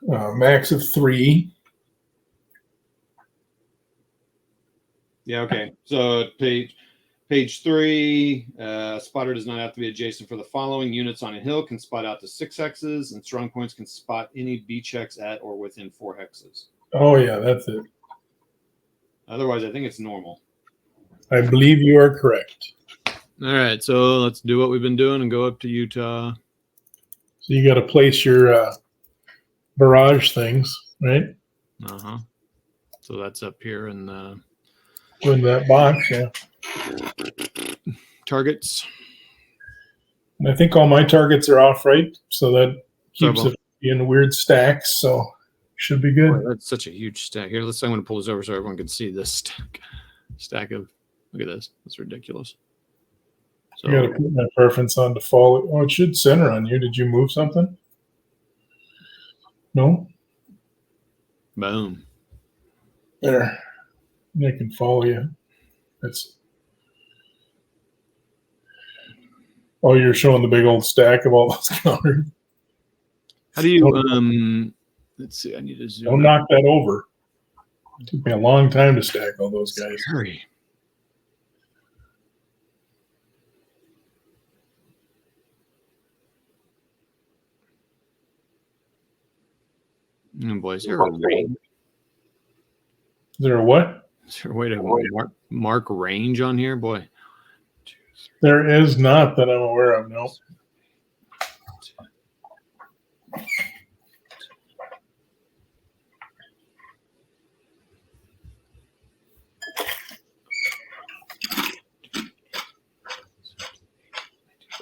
Max of 3. Yeah, okay. So page 3, spotter does not have to be adjacent for the following. Units on a hill can spot out to 6 hexes, and strong points can spot any beach hex at or within 4 hexes. Oh, yeah, that's it. Otherwise, I think it's normal. I believe you are correct. All right, so let's do what we've been doing and go up to Utah. So you got to place your barrage things, right? Uh-huh. So that's up here in that box, yeah. Targets. And I think all my targets are off, right? So that keeps it in weird stacks, so should be good. Boy, that's such a huge stack. Here, I'm going to pull this over so everyone can see this stack of, look at this. That's ridiculous. So, I got to put my preference on default. Oh, it should center on you. Did you move something? No? Boom. There. I can follow you. That's. Oh, you're showing the big old stack of all those counters. How do you, let's see, I need to zoom. Don't knock that over. It took me a long time to stack all those guys. Hurry. Oh boy, is there a range? Is there a what? Is there a way to mark range on here? Boy. There is not that I'm aware of, no.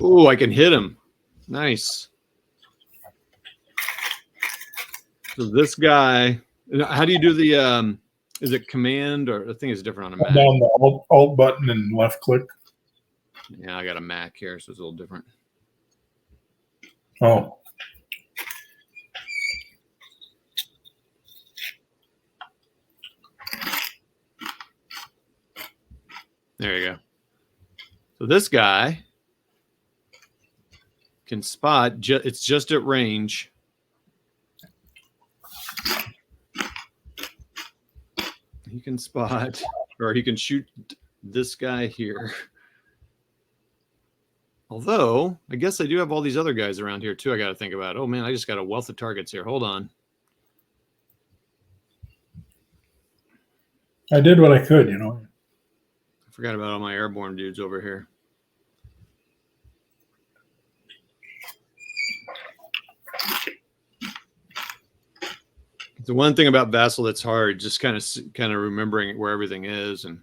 Oh, I can hit him. Nice. So this guy, how do you do the, is it command or I think it's different on a Mac? Down the alt button and left click. Yeah, I got a Mac here, so it's a little different. Oh. There you go. So this guy can spot, it's just at range. He can spot, or he can shoot this guy here. Although, I guess I do have all these other guys around here too I got to think about. Oh man, I just got a wealth of targets here. Hold on. I did what I could, you know. I forgot about all my airborne dudes over here. The one thing about Vassal that's hard, just kind of remembering where everything is. And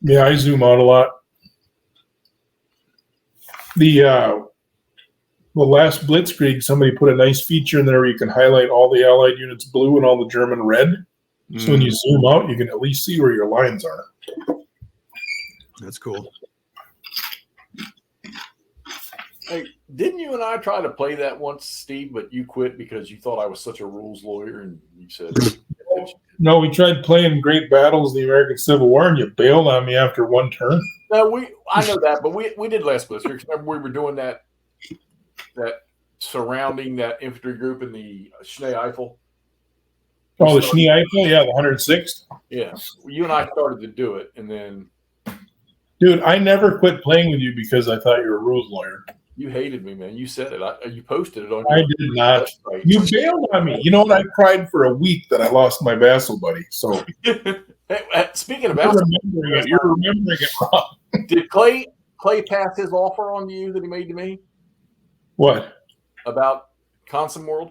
yeah, I zoom out a lot. The last Blitzkrieg, somebody put a nice feature in there where you can highlight all the Allied units blue and all the German red. So when you zoom out, you can at least see where your lines are. That's cool. Hey, didn't you and I try to play that once, Steve, but you quit because you thought I was such a rules lawyer and you said... No, we tried playing Great Battles of the American Civil War and you bailed on me after one turn. No, I know that, but we did last Blitzkrieg. Remember we were doing that surrounding that infantry group in the Schnee Eifel? Oh, the Schnee Eifel? Yeah, the 106th. Yeah. You and I started to do it, and then... Dude, I never quit playing with you because I thought you were a rules lawyer. You hated me, man. You said it. You posted it on your did not. Website. You bailed on me. You know what? I cried for a week that I lost my Vassal buddy. So, hey, speaking of Vassal, you're remembering it wrong. Did Clay pass his offer on to you that he made to me? What? About Consom World?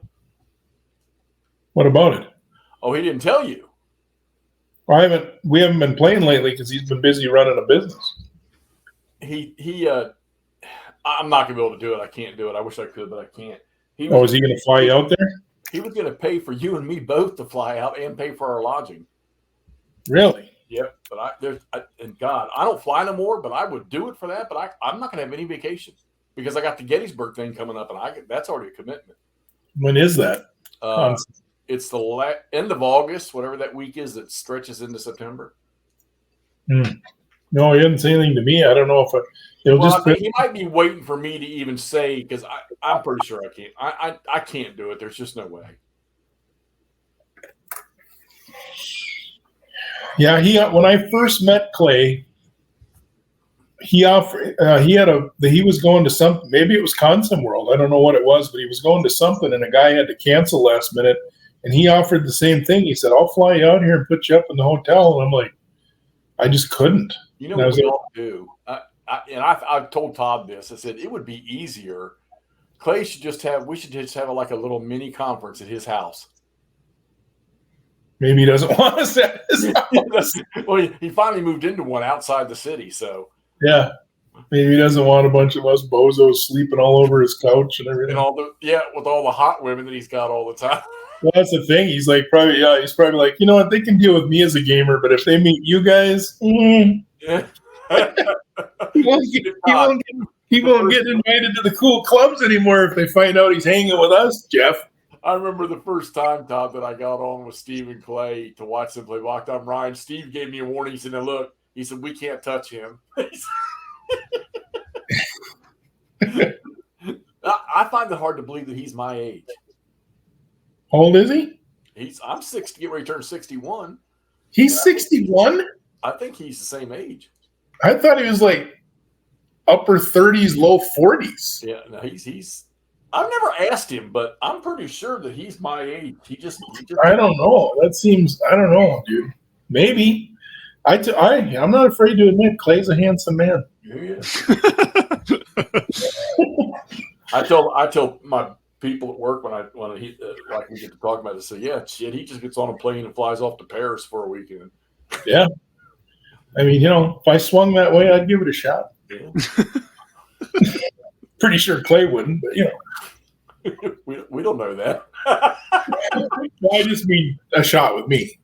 What about it? Oh, he didn't tell you. We haven't been playing lately because he's been busy running a business. I'm not gonna be able to do it. I can't do it. I wish I could, but I can't. Is he going to fly out there? He was going to pay for you and me both to fly out and pay for our lodging. Really? Yep. But and God, I don't fly no more, but I would do it for that. But I'm not going to have any vacation because I got the Gettysburg thing coming up, and that's already a commitment. When is that? It's the end of August, whatever that week is that stretches into September. No, he hasn't said anything to me. I don't know if he might be waiting for me to even say, because I'm pretty sure I can't. I can't do it. There's just no way. Yeah, when I first met Clay, he offered. He was going to something. Maybe it was Wisconsin World. I don't know what it was, but he was going to something, and a guy had to cancel last minute, and he offered the same thing. He said, "I'll fly you out here and put you up in the hotel," and I'm like, I just couldn't. You know what we all do? I've told Todd this. I said it would be easier. Clay should just have. We should just have like a little mini conference at his house. Maybe he doesn't want us at his house. Well, he finally moved into one outside the city, so yeah. Maybe he doesn't want a bunch of us bozos sleeping all over his couch and everything. And with all the hot women that he's got all the time. Well, that's the thing. He's probably like, you know what? They can deal with me as a gamer, but if they meet you guys, he won't get invited to the cool clubs anymore if they find out he's hanging with us, Jeff. I remember the first time, Todd, that I got on with Steve and Clay to watch them play Locked On Ryan. Steve gave me a warning. He said, "Now look," he said, "we can't touch him." I find it hard to believe that he's my age. How old is he? I'm 60, get ready to turn 61. He's 61? I think he's the same age. I thought he was like upper 30s, low 40s. Yeah, no, he's I've never asked him, but I'm pretty sure that he's my age. He just I don't know. I don't know, dude. Maybe. I'm not afraid to admit Clay's a handsome man. Yeah. I tell my people at work when we get to talk about it, say, yeah, shit, he just gets on a plane and flies off to Paris for a weekend. Yeah. I mean, if I swung that way, I'd give it a shot. Yeah. Pretty sure Clay wouldn't, but we don't know that. Well, I just mean a shot with me.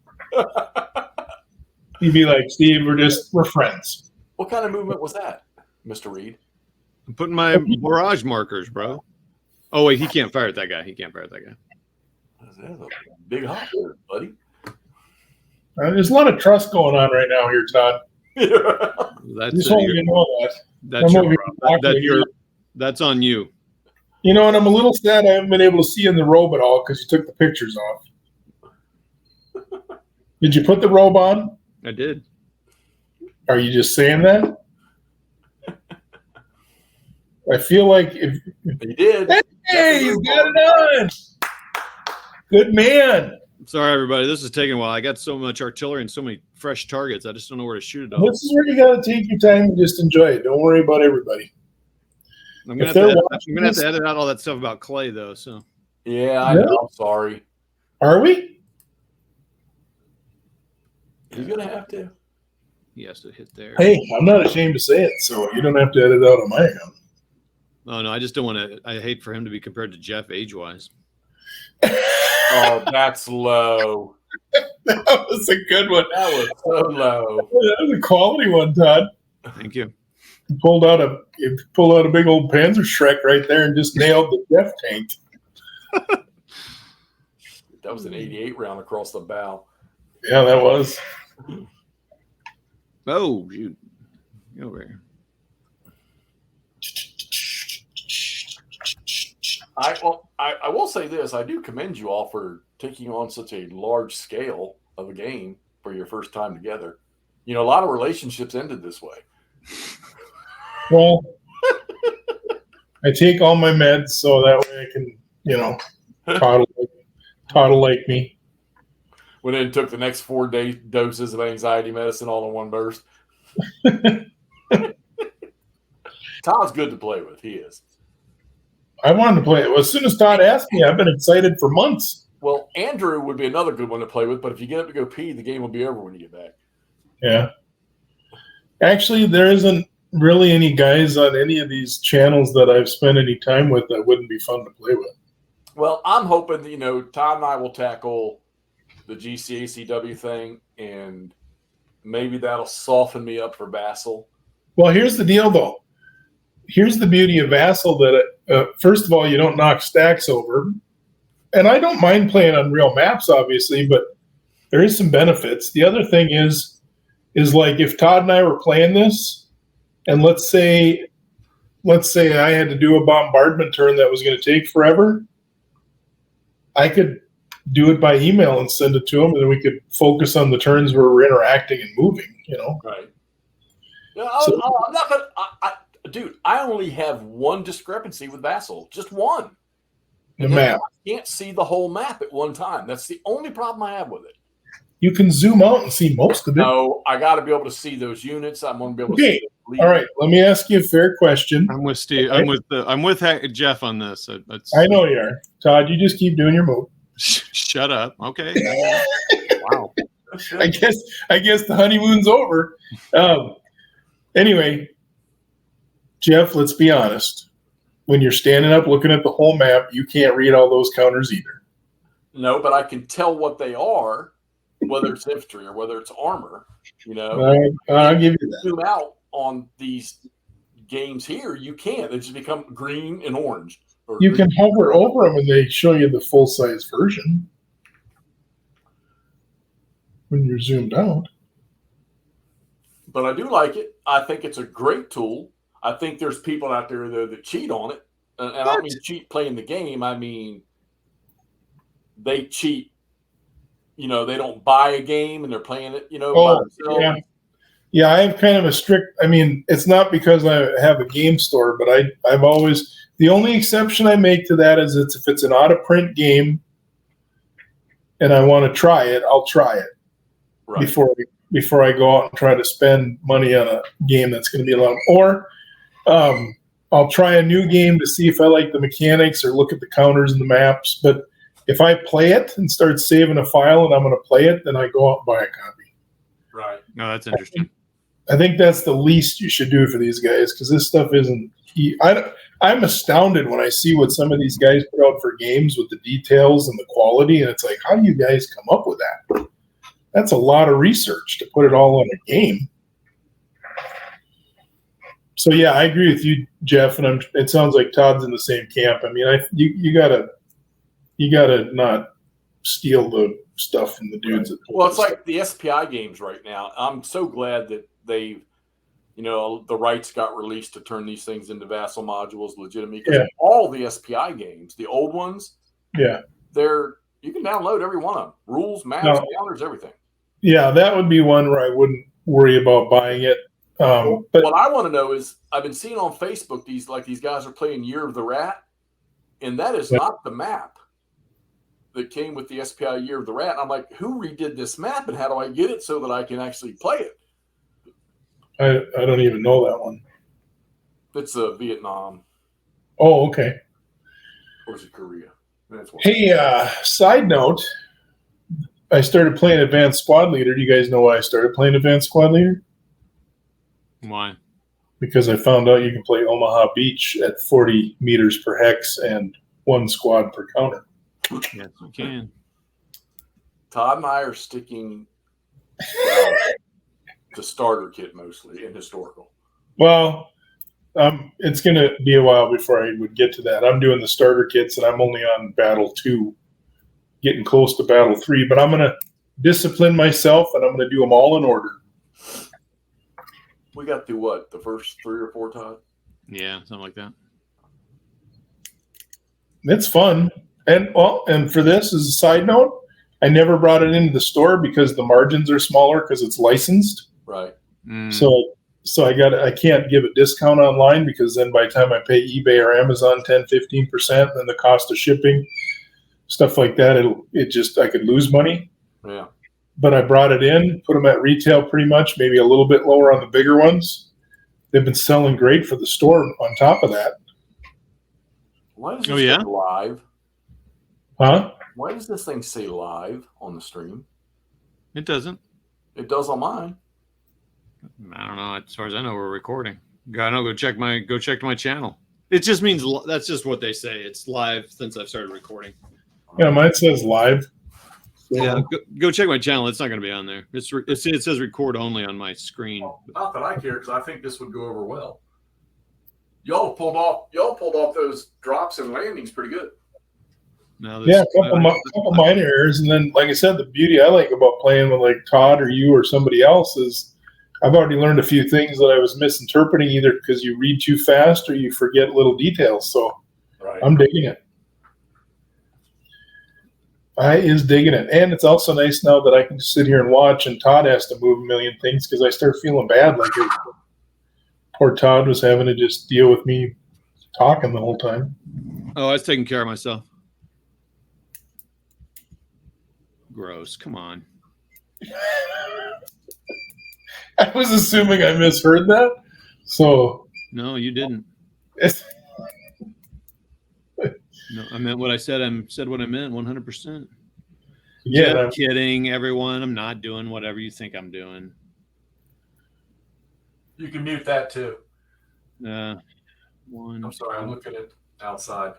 He'd be like, Steve, we're friends. What kind of movement was that, Mr. Reed? I'm putting my barrage markers, bro. Oh, wait, he can't fire at that guy. That's a big hot word, buddy. There's a lot of trust going on right now here, Todd. That's you know that. That's on you. And I'm a little sad I haven't been able to see in the robe at all because you took the pictures off. Did you put the robe on? I did. Are you just saying that? I feel like if you did. Hey, you got it on. Good man. Sorry, everybody. This is taking a while. I got so much artillery and so many fresh targets. I just don't know where to shoot it on. This is where you got to take your time and just enjoy it. Don't worry about everybody. I'm gonna have to edit out all that stuff about Clay, though. So. Yeah, I know. I'm sorry. Are we? He's gonna have to. He has to hit there. Hey, I'm not ashamed to say it, so you don't have to edit out on my account. Oh no, I just don't want to. I hate for him to be compared to Jeff age-wise. Oh, that's low. That was a good one. That was so low. That was a quality one, Todd. Thank you. You pulled out a big old Panzer Shrek right there and just nailed the Jeff tank. That was an 88 round across the bow. Yeah, that was. Oh, shoot. Get over here. I will say this. I do commend you all for taking on such a large scale of a game for your first time together. A lot of relationships ended this way. Well, I take all my meds so that way I can, toddle like me. When it took the next 4 doses of anxiety medicine all in one burst. Todd's good to play with. He is. I wanted to play it. Well, as soon as Todd asked me, I've been excited for months. Well, Andrew would be another good one to play with, but if you get up to go pee, the game will be over when you get back. Yeah. Actually, there isn't really any guys on any of these channels that I've spent any time with that wouldn't be fun to play with. Well, I'm hoping that, Todd and I will tackle the GCACW thing, and maybe that'll soften me up for Vassal. Well, here's the deal, though. Here's the beauty of Vassal that, first of all, you don't knock stacks over. And I don't mind playing on real maps, obviously, but there is some benefits. The other thing is like if Todd and I were playing this, and let's say I had to do a bombardment turn that was going to take forever, I could do it by email and send it to him, and then we could focus on the turns where we're interacting and moving, Right. Yeah, I'm not going to – dude, I only have one discrepancy with Vassal, just one. The map. I can't see the whole map at one time. That's the only problem I have with it. You can zoom out and see most of it. No, I got to be able to see those units. I'm going to be able to see them. All right, let me ask you a fair question. I'm with Steve. Okay. I'm with Jeff on this. I know you are. Todd, you just keep doing your move. Shut up. Okay. Wow. I guess the honeymoon's over. Anyway, Jeff, let's be honest. When you're standing up looking at the whole map, you can't read all those counters either. No, but I can tell what they are, whether it's infantry or whether it's armor. I'll give you that. Zoom out on these games here, you can't. They just become green and orange. You can hover over them and they show you the full-size version when you're zoomed out. But I do like it. I think it's a great tool. I think there's people out there, though, that cheat on it. And I don't mean cheat playing the game. I mean they cheat. They don't buy a game and they're playing it, by themselves. Yeah, I have kind of a strict – it's not because I have a game store, but I've always – the only exception I make to that is if it's an out-of-print game and I want to try it, I'll try it before I go out and try to spend money on a game that's going to be a lot. Or I'll try a new game to see if I like the mechanics or look at the counters and the maps. But if I play it and start saving a file and I'm going to play it, then I go out and buy a copy. Right. No, that's interesting. I think that's the least you should do for these guys because this stuff isn't – I'm astounded when I see what some of these guys put out for games with the details and the quality, and it's like, how do you guys come up with that? That's a lot of research to put it all on a game. So yeah, I agree with you, Jeff, and it sounds like Todd's in the same camp. You gotta not steal the stuff from the dudes. Right. Well, it's like the SPI games right now. I'm so glad that they've, the rights got released to turn these things into Vassal modules legitimately. Because all the SPI games, the old ones, you can download every one of them. Rules, maps, counters, everything. Yeah, that would be one where I wouldn't worry about buying it. But what I want to know is, I've been seeing on Facebook these guys are playing Year of the Rat, and that is not the map that came with the SPI Year of the Rat. I'm like, who redid this map, and how do I get it so that I can actually play it? I don't even know that one. It's Vietnam. Oh, okay. Or is it Korea? Hey, side note, I started playing Advanced Squad Leader. Do you guys know why I started playing Advanced Squad Leader? Why? Because I found out you can play Omaha Beach at 40 meters per hex and 1 squad per counter. Yes, we can. Todd and I are sticking the starter kit mostly in historical. Well, it's going to be a while before I would get to that. I'm doing the starter kits, and I'm only on Battle 2, getting close to Battle 3. But I'm going to discipline myself, and I'm going to do them all in order. We got through what? The first 3 or 4 times? Yeah, something like that. It's fun. And for this, as a side note, I never brought it into the store because the margins are smaller because it's licensed. Right. Mm. So I can't give a discount online because then by the time I pay eBay or Amazon 10, 15%, then the cost of shipping, stuff like that, I could lose money. Yeah. But I brought it in, put them at retail pretty much, maybe a little bit lower on the bigger ones. They've been selling great for the store on top of that. Why is this live? Huh? Why does this thing say live on the stream? It doesn't. It does on mine. I don't know. As far as I know, we're recording. Go check my channel. It just means that's just what they say. It's live since I've started recording. Yeah, mine says live. Yeah, go check my channel. It's not going to be on there. It says record only on my screen. Well, not that I care, because I think this would go over well. Y'all pulled off those drops and landings pretty good. No, yeah, a couple minor errors, and then, like I said, the beauty I like about playing with like Todd or you or somebody else is I've already learned a few things that I was misinterpreting, either because you read too fast or you forget little details. So right. I'm digging it. I is digging it. And it's also nice now that I can just sit here and watch, and Todd has to move a million things, because I start feeling bad. Like poor Todd was having to just deal with me talking the whole time. Oh, I was taking care of myself. Gross. Come on. I was assuming I misheard that. So no, you didn't. No, I meant what I said. I said what I meant 100%. Yeah. Just kidding, everyone. I'm not doing whatever you think I'm doing. You can mute that too. I'm sorry, I'm looking at outside.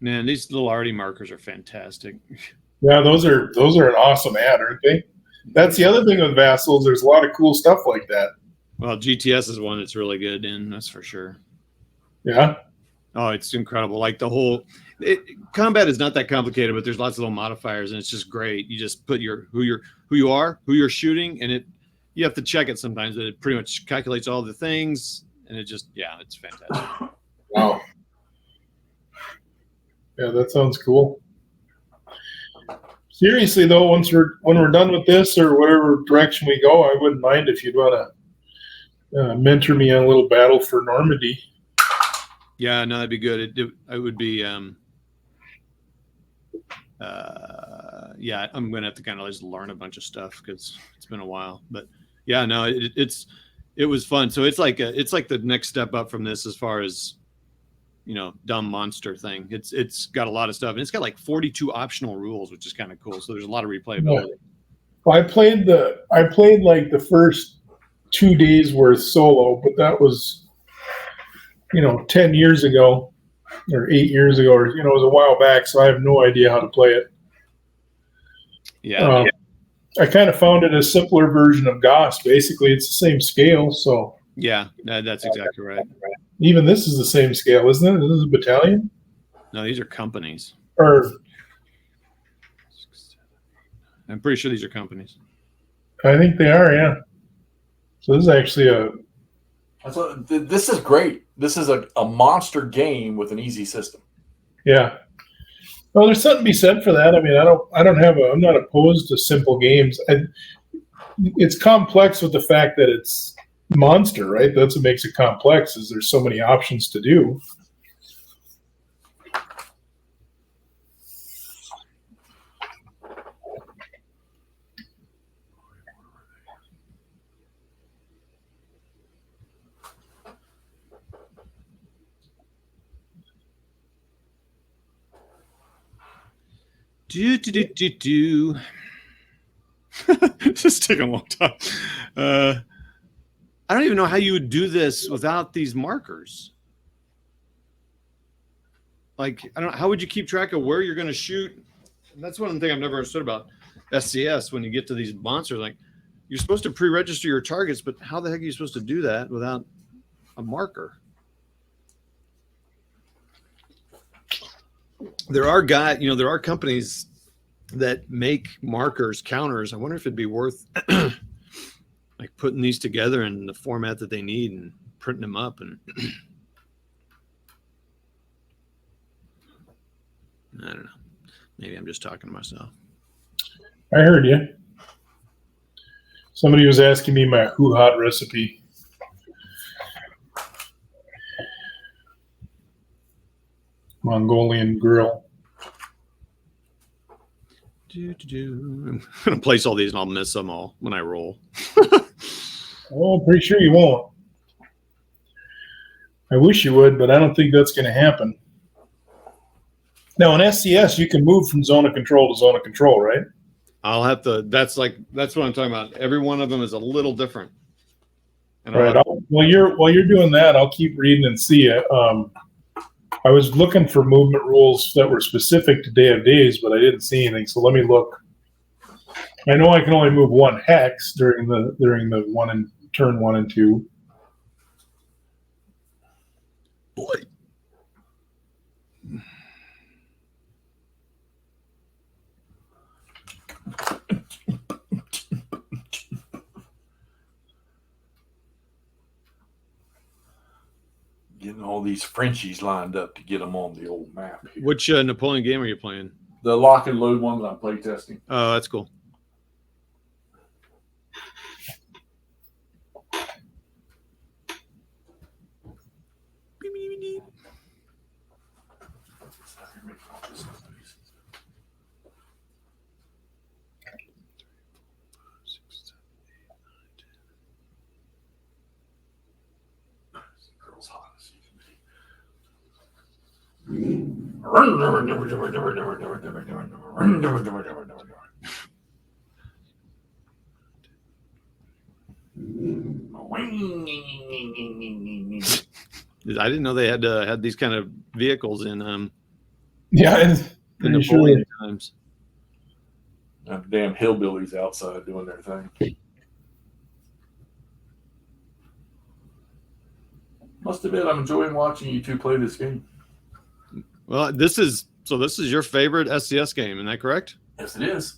Man, these little arty markers are fantastic. Yeah, those are an awesome ad, aren't they? That's the other thing with Vassals. There's a lot of cool stuff like that. Well, GTS is one that's really good in, that's for sure. Yeah. Oh, it's incredible. Like the whole combat is not that complicated, but there's lots of little modifiers, and it's just great. You just put who you are, who you're shooting, and you have to check it sometimes, but it pretty much calculates all the things, and it's fantastic. Wow. Yeah, that sounds cool. Seriously though, when we're done with this or whatever direction we go, I wouldn't mind if you'd want to mentor me on a little battle for Normandy. Yeah, no, that'd be good. It would be. Yeah, I'm gonna have to kind of just learn a bunch of stuff because it's been a while. But yeah, no, it was fun. So it's like the next step up from this as far as, dumb monster thing. It's got a lot of stuff, and it's got like 42 optional rules, which is kind of cool. So there's a lot of replayability. Yeah. Well, I played like the first 2 days worth solo, but that was 10 years ago or 8 years ago, or it was a while back, so I have no idea how to play it. Yeah. I kind of found it a simpler version of Goss. Basically, it's the same scale. So yeah, that's exactly right. Even this is the same scale, isn't it? This is a battalion? No, these are companies. Or I'm pretty sure these are companies. I think they are, yeah. So this is actually this is great. This is a monster game with an easy system. Yeah. Well, there's something to be said for that. I mean, I'm not opposed to simple games. It's complex with the fact that it's monster, right? That's what makes it complex, is there's so many options to do. Do. This is taking a long time. I don't even know how you would do this without these markers. Like, I don't know, how would you keep track of where you're going to shoot? And that's one thing I've never understood about SCS. When you get to these monsters, like, you're supposed to pre-register your targets, but how the heck are you supposed to do that without a marker? There are companies that make markers, counters. I wonder if it'd be worth like putting these together in the format that they need and printing them up. And I don't know. Maybe I'm just talking to myself. I heard you. Somebody was asking me my hoo-hot recipe. Mongolian grill. I'm gonna place all these and I'll miss them all when I roll. Oh, I'm pretty sure you won't. I wish you would, but I don't think that's going to happen. Now, in SCS, you can move from zone of control to zone of control, right? I'll have to. That's what I'm talking about. Every one of them is a little different. And Right. While you're doing that, I'll keep reading and see it. I was looking for movement rules that were specific to Day of Days, but I didn't see anything. So let me look. I know I can only move one hex during the turn 1 and 2. Boy. Getting all these Frenchies lined up to get them on the old map here. Which Napoleon game are you playing? The lock and load one that I'm playtesting. Oh, that's cool. I didn't know they had these kind of vehicles in Yeah, in Napoleon times. Damn hillbillies outside doing their thing. Must have been. I'm enjoying watching you two play this game. Well, this is your favorite SCS game, isn't that correct? Yes, it is.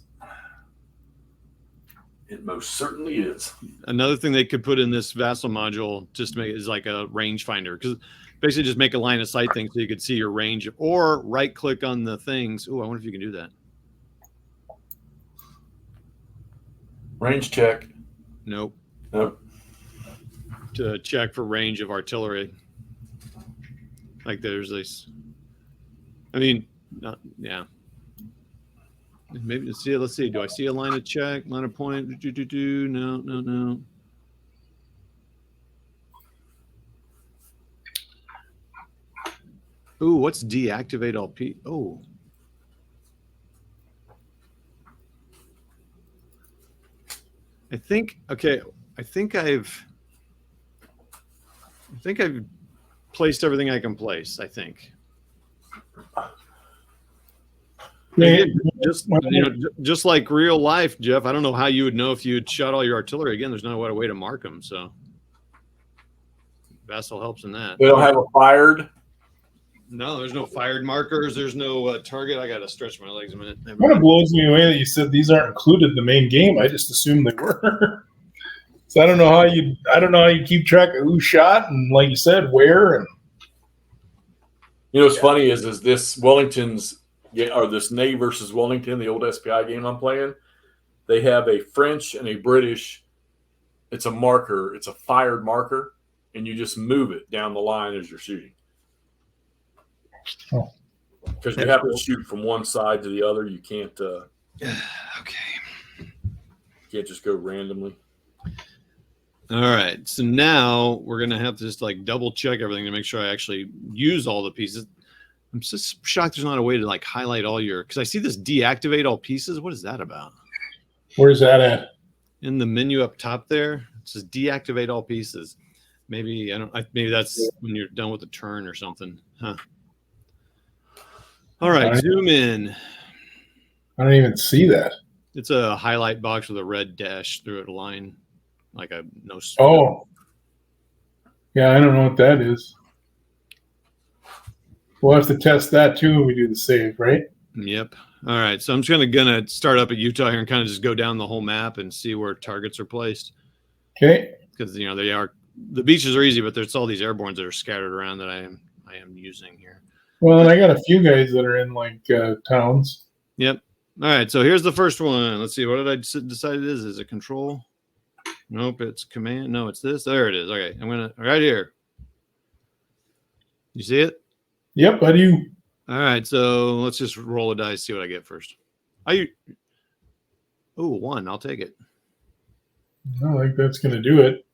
It most certainly is. Another thing they could put in this Vassal module just to make it is like a rangefinder, because basically just make a line of sight thing so you could see your range, or right click on the things. Oh, I wonder if you can do that. Range check. Nope. Nope. To check for range of artillery. Like there's this. I mean, yeah. Maybe let's see. Do I see a line of check, line of point? No. Ooh, what's deactivate all P? Oh. I think I've placed everything I can place, I think. Yeah. Just like real life, Jeff. I don't know how you would know if you had shot all your artillery. Again, there's no way to mark them. So Vassal helps in that. They don't have a fired. No, there's no fired markers. There's no target. I got to stretch my legs a minute. It kind of blows me away that you said these aren't included in the main game. I just assumed they were. So I don't know how you keep track of who shot and, like you said, where. And you know what's funny is this Wellington's. Or this Ney versus Wellington, the old SPI game I'm playing, they have a French and a British. It's a marker. It's a fired marker, and you just move it down the line as you're shooting. Because you have to shoot from one side to the other. You can't. Okay. You can't just go randomly. All right. So now we're gonna have to just like double check everything to make sure I actually use all the pieces. I'm just shocked there's not a way to like highlight all your, because I see this deactivate all pieces. What is that about? Where's that at? In the menu up top there, it says deactivate all pieces. Maybe maybe that's when you're done with the turn or something. Huh. All right, zoom in. I don't even see that. It's a highlight box with a red dash through it, a line, like a no. Oh. Yeah, I don't know what that is. We'll have to test that too when we do the save, right? Yep. All right. So I'm just gonna start up at Utah here and kind of just go down the whole map and see where targets are placed. Okay. Because the beaches are easy, but there's all these airbornes that are scattered around that I am using here. Well, and I got a few guys that are in like towns. Yep. All right. So here's the first one. Let's see. What did I decide it is? Is it control? Nope. It's command. No, it's this. There it is. Okay. I'm gonna right here. You see it? Yep, I do. All right, so let's just roll a dice, see what I get first. Oh, 1. I'll take it. I think that's going to do it.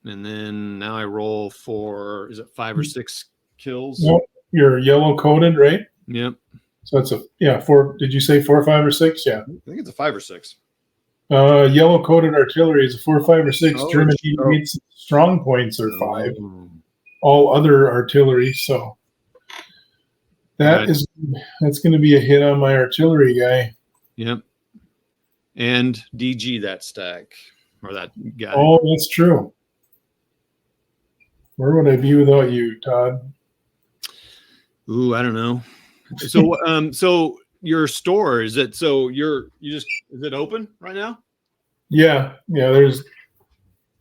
And then now I roll for, is it 5 or 6 kills? Nope. You're yellow coated, right? Yep. So it's 4. Did you say 4, 5, or 6? Yeah. I think it's a 5 or 6. Yellow coated artillery is a 4, 5, or 6. Oh, German oh. meets strong points are 5. Oh. All other artillery. So that's going to be a hit on my artillery guy. Yep. And DG that stack or that guy. Oh, that's true. Where would I be without you, Todd? Ooh, I don't know. So, so your store, is it, so is it open right now? Yeah. There's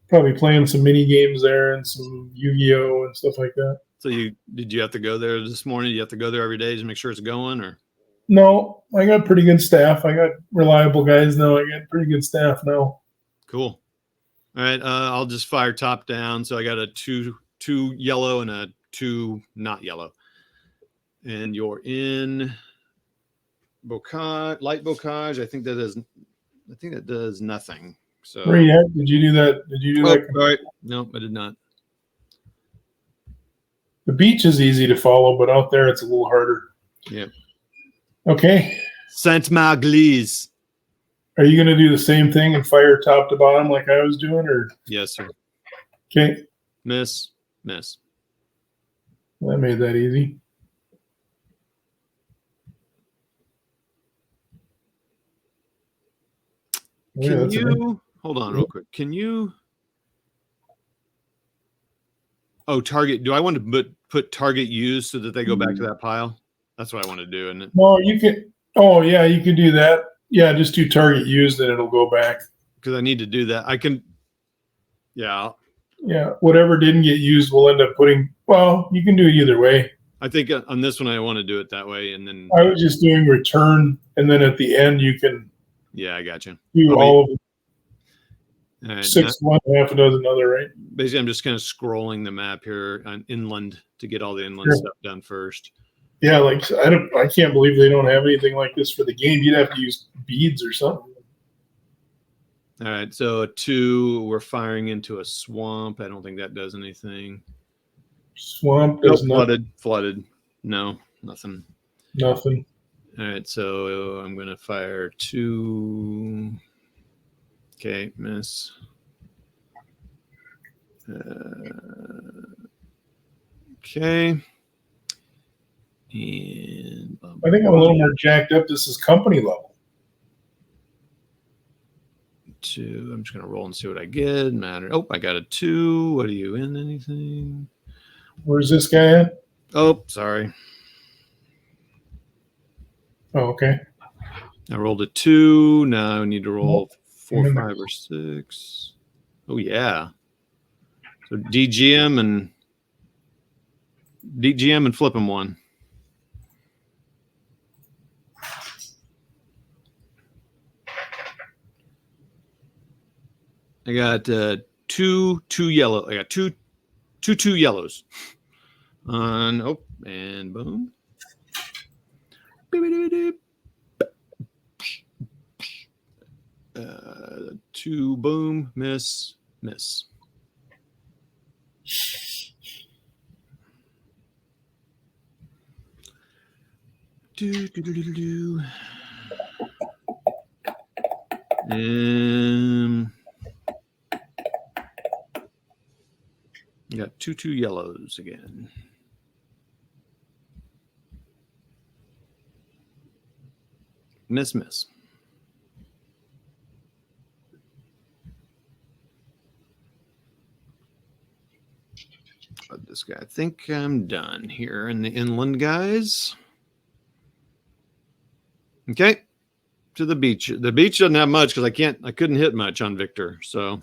probably playing some mini games there and some Yu-Gi-Oh and stuff like that. So did you have to go there this morning? You have to go there every day to make sure it's going, or? No, I got pretty good staff. I got reliable guys now. I got pretty good staff now. Cool. All right. I'll just fire top down. So I got a two yellow and a 2 not yellow. And you're in bocage, light bocage. I think that does nothing. So where you at? Did you do that? Did you do that? All right. No, I did not. The beach is easy to follow, but out there it's a little harder. Yeah. Okay. Saint Maglise. Are you going to do the same thing and fire top to bottom like I was doing, or? Yes, sir. Okay. Miss. That made that easy. Can you hold on real quick? Can you? Oh, target. Do I want to put target used so that they go back to that pile? That's what I want to do, isn't it? No, you can. Oh, yeah, you can do that. Yeah, just do target used and it'll go back. Because I need to do that. I can. Yeah. Yeah, whatever didn't get used, we'll end up putting. Well, you can do it either way. I think on this one I want to do it that way, and then I was just doing return, and then at the end you can. Yeah, I got you. Do all of it. All right, 6 one, half a dozen other, right? Basically, I'm just kind of scrolling the map here on inland to get all the inland stuff done first. Yeah, like I can't believe they don't have anything like this for the game. You'd have to use beads or something. All right, so a 2, we're firing into a swamp. I don't think that does anything. Swamp does flooded. No, nothing. Nothing. All right, so I'm going to fire 2. Okay, miss. Okay. And I think I'm a little more jacked up. This is company level. 2. I'm just going to roll and see what I get. Matter. Oh, I got a 2. What are you in? Anything? Where's this guy at? Oh, sorry. Oh, okay. I rolled a 2. Now I need to roll 4, 5, or 6. Oh, yeah. So DGM and flip him 1. I got two yellow. I got two yellows. And boom. 2 boom, miss. Do. You got 2 yellows again. Miss. This guy. I think I'm done here in the inland, guys. Okay. To the beach. The beach doesn't have much because I couldn't hit much on Victor. So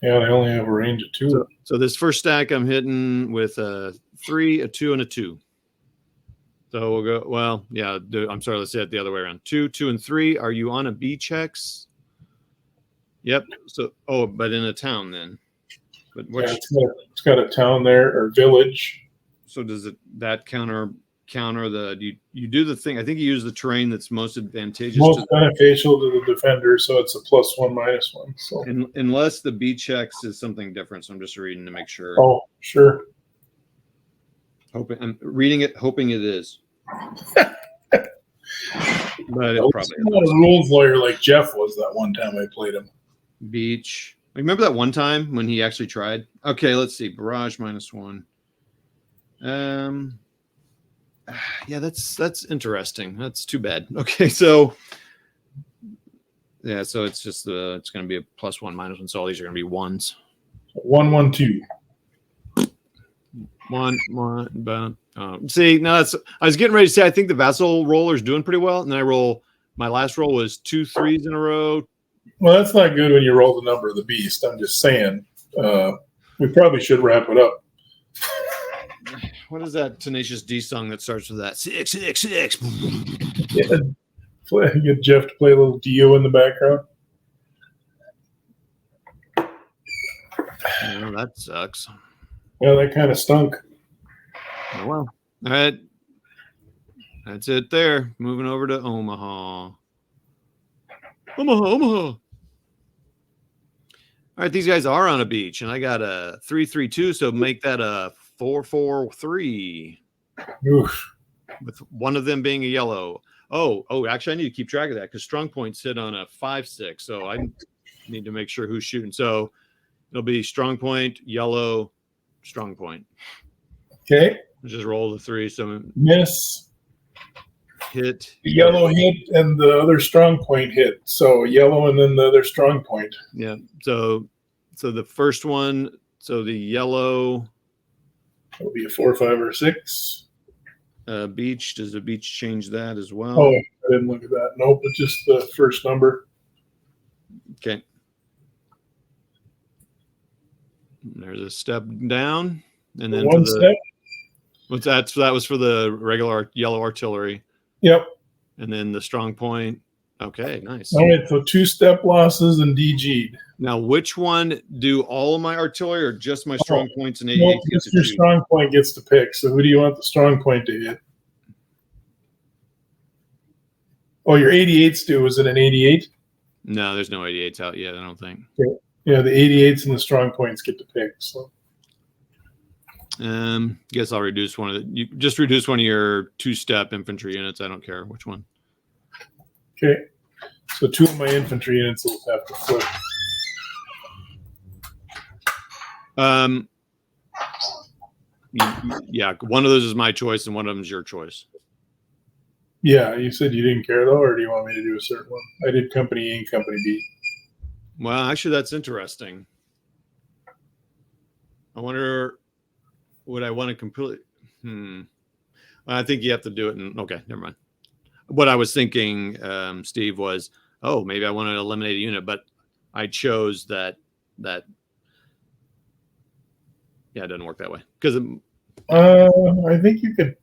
yeah, I only have a range of 2. So this first stack I'm hitting with a 3, a 2, and a 2. So we'll go. Well, yeah. I'm sorry. Let's say it the other way around. 2, 2, and 3. Are you on a beach hex? Yep. So but in a town then. But it's got a town there or village. So does that counter counter the you do the thing. I think you use the terrain that's most advantageous, most beneficial to the defender, so it's a +1, -1. So unless the B checks is something different. So I'm just reading to make sure. oh, sure. I'm reading it, hoping it is. But it probably not a rules lawyer like Jeff was that one time I played him. Beach. Remember that one time when he actually tried? Okay, let's see. Barrage -1. Yeah, that's interesting. That's too bad. Okay, so yeah, so it's just it's going to be a +1, -1. So all these are going to be ones. 1, 1, 2. 1, 1. But see, now I was getting ready to say I think the Vassal roller is doing pretty well, and then my last roll was 2 3s in a row. Well, that's not good when you roll the number of the beast. I'm just saying. We probably should wrap it up. What is that Tenacious D song that starts with that 6 6 6? Yeah. Get Jeff to play a little Dio in the background. Oh, that sucks. Yeah, that kind of stunk. Oh, well. All right. That's it there. Moving over to Omaha. Omaha. All right, these guys are on a beach, and I got a 3-3-2, so make that a 4-4-3. Oof. With one of them being a yellow. Oh, actually, I need to keep track of that because strong points sit on a 5-6, so I need to make sure who's shooting. So it'll be strong point, yellow, strong point. Okay. Just roll the 3. So miss. Hit. The yellow hit and the other strong point hit. So yellow and then the other strong point. Yeah. So the first one, so the yellow. It'll be a 4, 5, or 6. Beach. Does the beach change that as well? Oh, I didn't look at that. Nope, it's just the first number. Okay. There's a step down, and then one step. What's that? So that was for the regular yellow artillery. Yep. And then the strong point. Okay, nice. All right, so 2 step losses and DG'd. Now, which one do all of my artillery or just my strong points and 88s? No, just your strong point gets to pick. So who do you want the strong point to hit? Oh, your 88s do. Was it an 88? No, there's no 88s out yet, I don't think. Okay. Yeah, the 88s and the strong points get to pick. So. Guess I'll reduce one of you just reduce one of your 2-step infantry units. I don't care which one. Okay. So 2 of my infantry units will have to flip. Yeah, one of those is my choice and one of them is your choice. Yeah, you said you didn't care though, or do you want me to do a certain one? I did company A and company B. Well, actually, that's interesting. I wonder, would I want to completely? I think you have to do it. Okay, never mind. What I was thinking, Steve, was, maybe I want to eliminate a unit, but I chose that. Yeah, it doesn't work that way because. I think you could.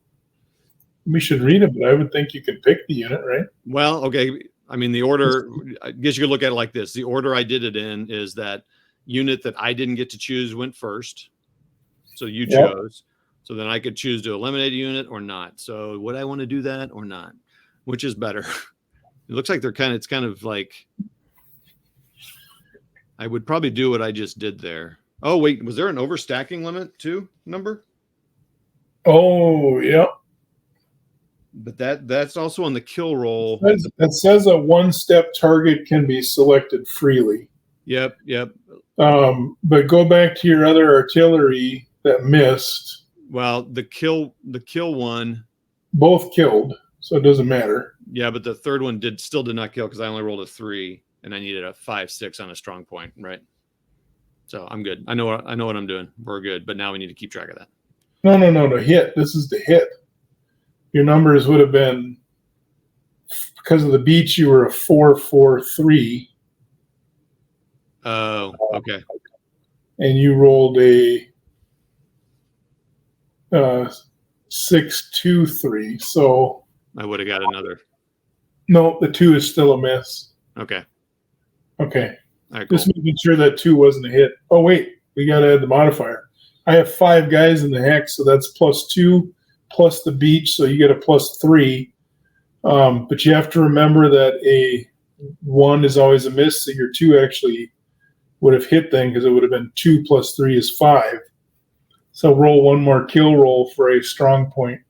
We should read it, but I would think you could pick the unit, right? Well, okay. I mean, the order, I guess you could look at it like this. The order I did it in is that unit that I didn't get to choose went first. So you chose. So then I could choose to eliminate a unit or not. So would I want to do that or not? Which is better? It looks like it's kind of like, I would probably do what I just did there. Oh, wait, was there an overstacking limit too, number? Oh, yeah. But that's also on the kill roll. It says a 1-step target can be selected freely. Yep. But go back to your other artillery that missed. Well, the kill one. Both killed, so it doesn't matter. Yeah, but the third one still did not kill because I only rolled a 3 and I needed a 5-6 on a strong point, right? So I'm good. I know what I'm doing. We're good, but now we need to keep track of that. No, to hit. This is the hit. Your numbers would have been, because of the beach, you were a 4-4-3. Oh, okay. And you rolled a 6-2-3. So I would have got another. No, the 2 is still a miss. Okay. All right, cool. Just making sure that 2 wasn't a hit. Oh, wait, we got to add the modifier. I have 5 guys in the hex, so that's +2. plus the beach, so you get a +3. But you have to remember that a 1 is always a miss, so your 2 actually would have hit then because it would have been 2 + 3 is 5. So roll one more kill roll for a strong point.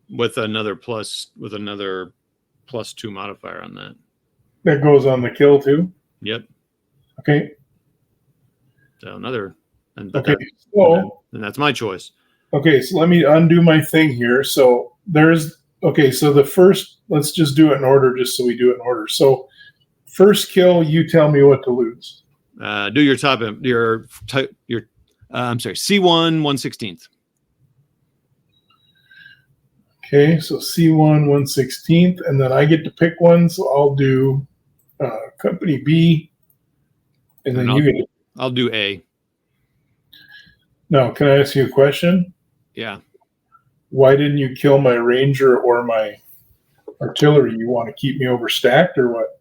With another +2 modifier on that. That goes on the kill too? Yep. Okay. So another. And that's my choice. Okay, so let me undo my thing here. So so the first, let's just do it in order just so we do it in order. So first kill, you tell me what to lose. Do your top, I'm sorry, C1 1/16. Okay, so C1 1/16, and then I get to pick one, so I'll do company B, and then I'll do A. Now, can I ask you a question? Yeah. Why didn't you kill my ranger or my artillery? You want to keep me overstacked or what?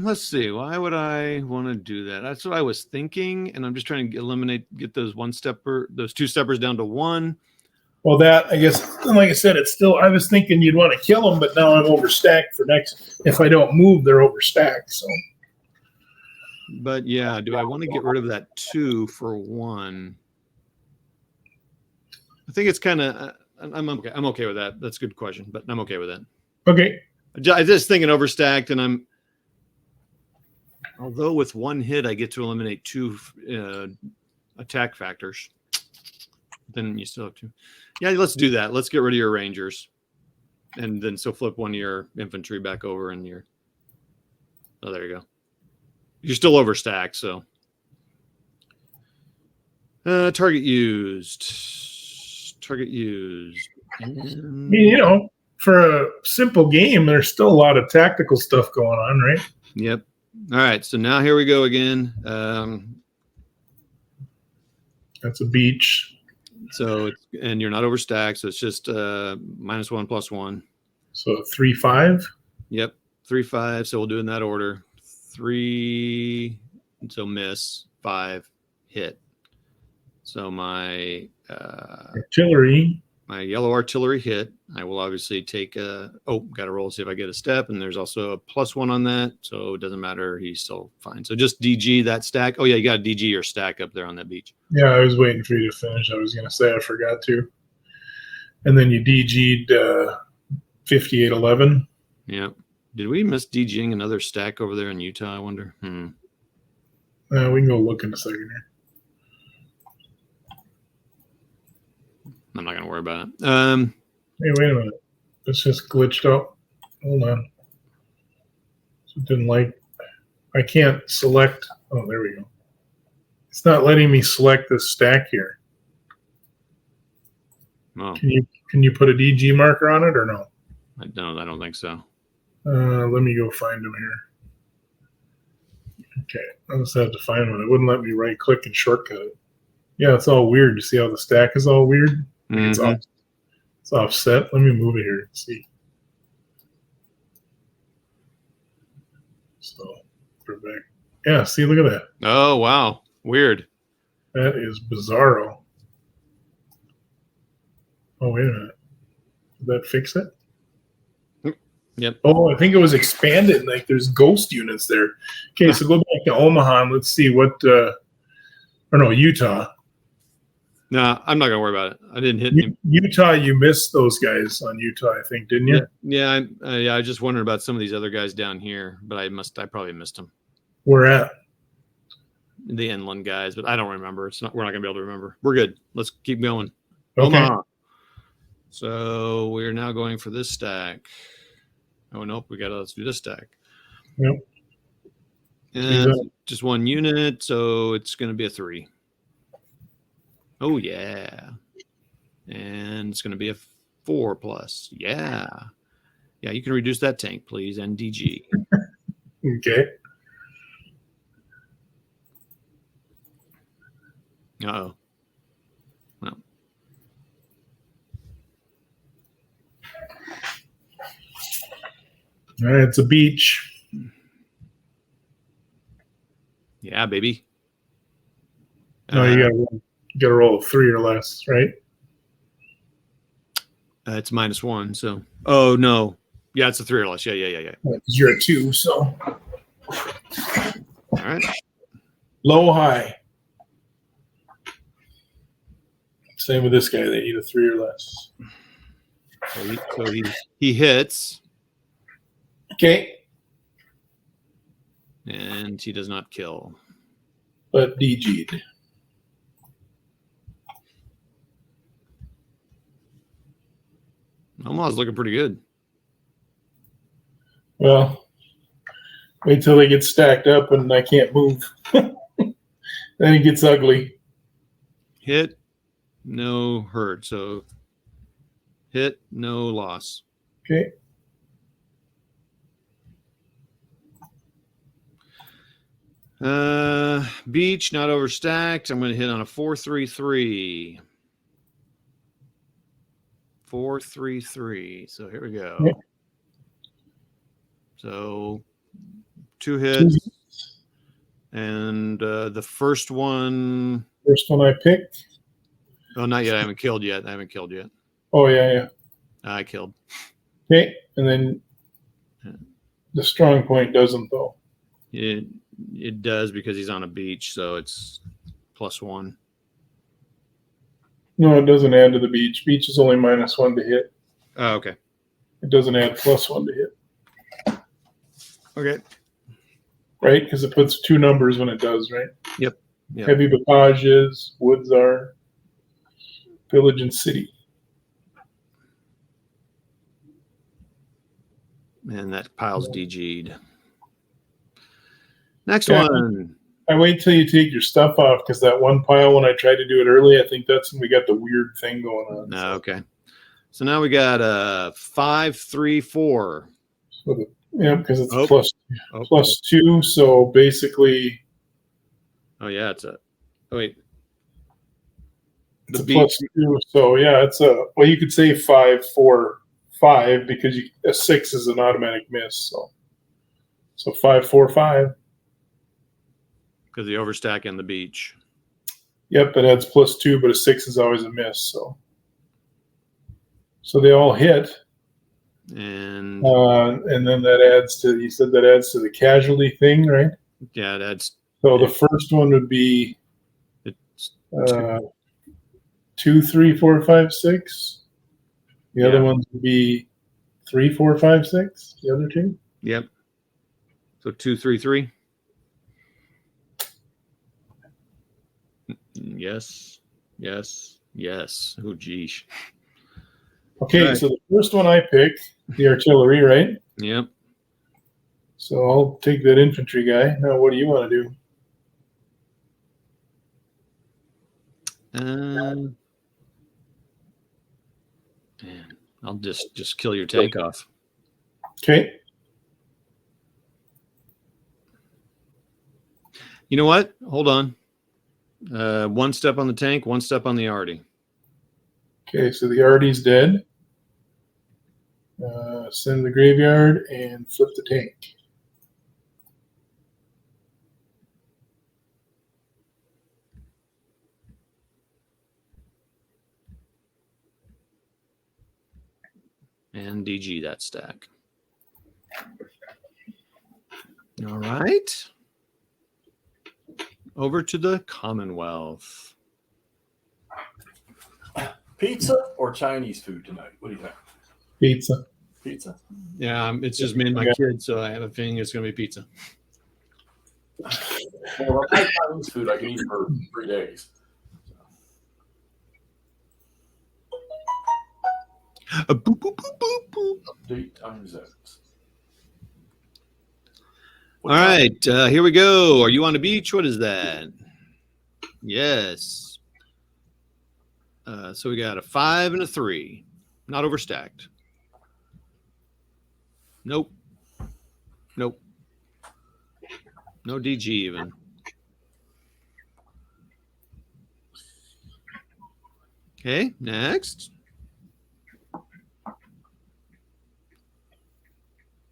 Let's see. Why would I want to do that? That's what I was thinking, and I'm just trying to get those those 2-steppers down to 1. Well, that, I guess, like I said, it's still, I was thinking you'd want to kill them, but now I'm overstacked for next. If I don't move, they're overstacked. So. But yeah, do I want to get rid of that 2 for 1? I think it's kind of, I'm okay with that. That's a good question, but I'm okay with that. Okay. I just thinking overstacked, and although with 1 hit, I get to eliminate 2 attack factors. Then you still have 2. Yeah, let's do that. Let's get rid of your rangers. And then flip one of your infantry back over and oh, there you go. You're still overstacked, so. Target used. And... You know, for a simple game, there's still a lot of tactical stuff going on, right? Yep. All right, so now here we go again. That's a beach. So, and you're not overstacked, so it's just -1 +1. So 3-5? Yep, 3-5. So we'll do it in that order. 3, so miss. 5, hit. So my artillery. My yellow artillery hit. I will obviously take got to roll to see if I get a step, and there's also a +1 on that, so it doesn't matter. He's still fine. So just DG that stack. Oh yeah, you got to DG your stack up there on that beach. Yeah, I was waiting for you to finish. I was going to say I forgot to. And then you DG'd 5811. Yeah. Did we miss DGing another stack over there in Utah, I wonder? We can go look in a second here. I'm not going to worry about it. Hey, wait a minute. It's just glitched out. Hold on. So it didn't I can't select. Oh, there we go. It's not letting me select this stack here. Oh. Can you put a DG marker on it or no? I don't think so. Let me go find them here. Okay, I just had to find one. It wouldn't let me right click and shortcut it. Yeah, it's all weird. You see how the stack is all weird? Mm-hmm. It's offset. Let me move it here and see. So we're back. Yeah, see, look at that. Oh wow, weird. That is bizarro. Oh, wait a minute. Did that fix it? Yep. Oh, I think it was expanded. Like there's ghost units there. Okay, so go back to Omaha and let's see what. Utah. No, I'm not gonna worry about it. I didn't hit him. Utah. You missed those guys on Utah, I think, didn't you? Yeah. I just wondered about some of these other guys down here, but I probably missed them. Where at? The inland guys, but I don't remember. We're not gonna be able to remember. We're good. Let's keep going. Okay. Omaha. So we're now going for this stack. Oh nope, let's do this stack. Yep. And just 1 unit, so it's going to be a 3. Oh yeah, and it's going to be a 4+. Yeah. You can reduce that tank, please, and DG. Okay. Uh-oh. Well. All right, it's a beach. Yeah, baby. No, you got to roll 3 or less, right? It's -1. So, oh no, yeah, it's a 3 or less. Yeah. Because you're at 2, so All right. low, high. Same with this guy. They need a 3 or less. So he hits, Okay, and he does not kill. but DG'd. Omaha's looking pretty good. Well, wait till they get stacked up and I can't move. Then it gets ugly. Hit, no hurt. So hit, no loss. Okay. Beach, not overstacked. I'm going to hit on a 4-3-3. 4-3-3. So here we go. Yep. So 2 hits. And the first one. First one I picked. Oh, not yet. I haven't killed yet. Oh, yeah. I killed. Okay. And then the strong point doesn't, though. It does because he's on a beach, so it's +1. No, it doesn't add to the beach. Beach is only -1 to hit. Oh, okay. It doesn't add +1 to hit. Okay. Right? Because it puts 2 numbers when it does, right? Yep. Heavy boccages, woods are, village and city. And that pile's DG'd. Next Yeah. one. I wait till you take your stuff off because that one pile, when I tried to do it early, I think that's when we got the weird thing going on. Oh, okay. So now we got 5-3-4. Yeah, because it's Oh. +2. So basically, Oh yeah, it's a. Oh wait. it's The a +2. So yeah, it's a, well, you could say 5-4-5 because a 6 is an automatic miss. So 5-4-5. Because the overstack and the beach. Yep, it adds +2, but a 6 is always a miss. So they all hit. And then that adds to, you said that adds to the casualty thing, right? yeah, that's So the first one would be it's 2, 3, 4, 5, 6. The other Yeah. ones would be 3, 4, 5, 6. The other 2. yep. So 2-3-3. Yes. Oh geesh. Okay, Right. so the first one I picked, the artillery, right? Yep. So I'll take that infantry guy. Now, what do you want to do? Man, I'll just kill your takeoff. Okay. You know what? Hold on. 1 step on the tank, 1 step on the arty. Okay, so the arty's dead. Send the graveyard and flip the tank. And DG that stack. All right. Over to the Commonwealth. Pizza or Chinese food tonight? What do you think? Pizza. Pizza. Yeah, it's just me and my kid, so I have a feeling it's going to be pizza. Well, if I like Chinese food, I can eat for 3 days. Boop, boop, boop, boop, boop. Update time zones. All right, here we go. Are you on the beach? What is that? Yes. So we got a 5 and a 3. Not overstacked. Nope. No DG even. Okay, next.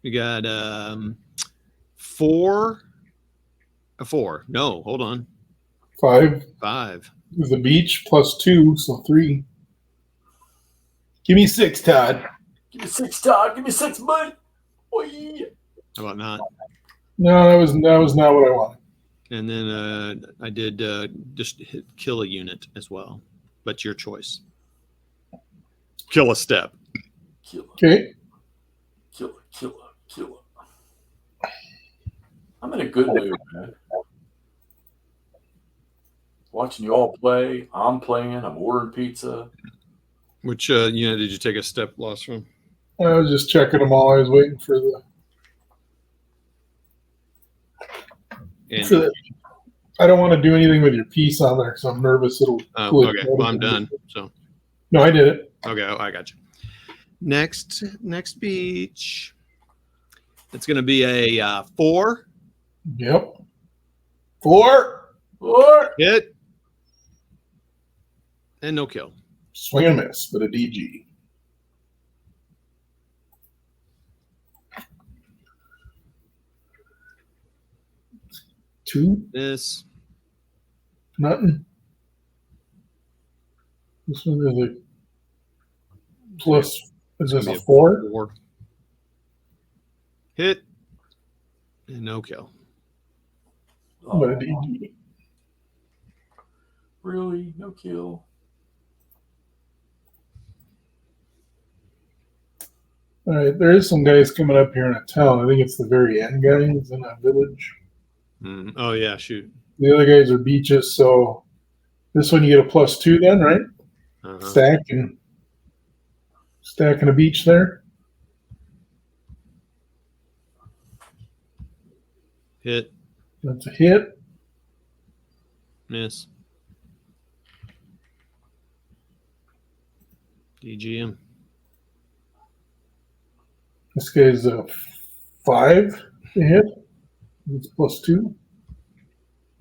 We got 4. A 4. No, hold on. 5. 5. The beach +2, so 3. Give me 6, Todd. Give me 6, Todd. Give me 6, buddy. Oy. How about not? No, that was not what I wanted. And then I did just kill a unit as well, but your choice. Kill a step. Killer. Okay. Killer. I'm in a good mood, man. Watching you all play. I'm playing. I'm ordering pizza. Which unit did you take a step loss from? I was just checking them all. I was waiting for the. And I don't want to do anything with your piece on there because I'm nervous it'll. okay, well, I'm done. So. No, I did it. Okay, I got you. Next beach. It's going to be a 4. Yep. 4. Hit. And no kill. Swing and miss, but a DG. Two. Miss. Nothing. This one is a plus. Is this a 4? Hit. And no kill. But a DG. Really? No kill? All right, there is some guys coming up here in a town. I think it's the very end guys in that village. Oh, yeah, shoot. The other guys are beaches, so this one you get a +2 then, right? Stacking a beach there. Hit. That's a hit. Miss. DGM. This guy's a 5 to hit. It's +2.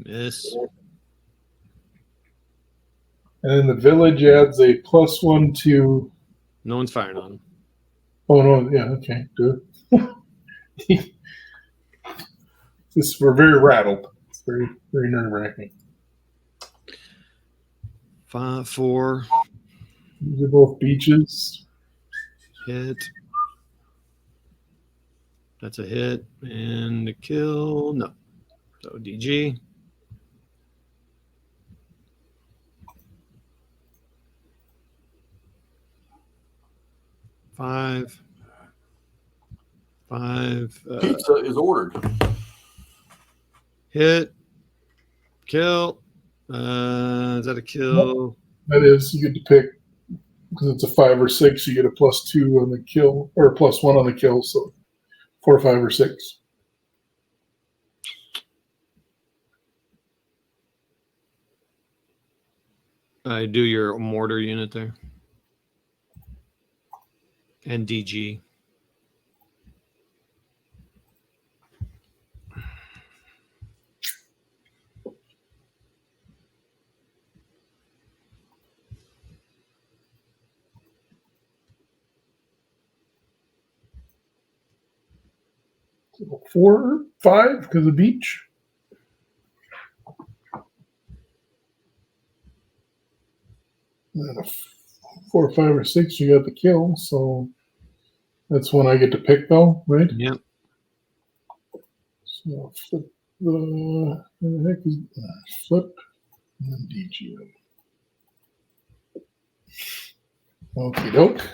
Miss. And then the village adds a +1 to. No one's firing on him. Oh no! Yeah. Okay. Good. We're very rattled. It's very, very nerve-wracking. 5, 4. These are both beaches. Hit. That's a hit. And a kill. No. So DG. Five. Pizza is ordered. Hit. Kill. Is that a kill? That is, you get to pick because it's a 5 or 6. You get a +2 on the kill or a +1 on the kill. So 4, 5, or 6. I do your mortar unit there. And DG. So 4, 5 because of beach. And then a 4, 5, or 6, you got the kill. So that's one I get to pick, though, right? Yep. So flip the heck is flip and then DG. Okie doke.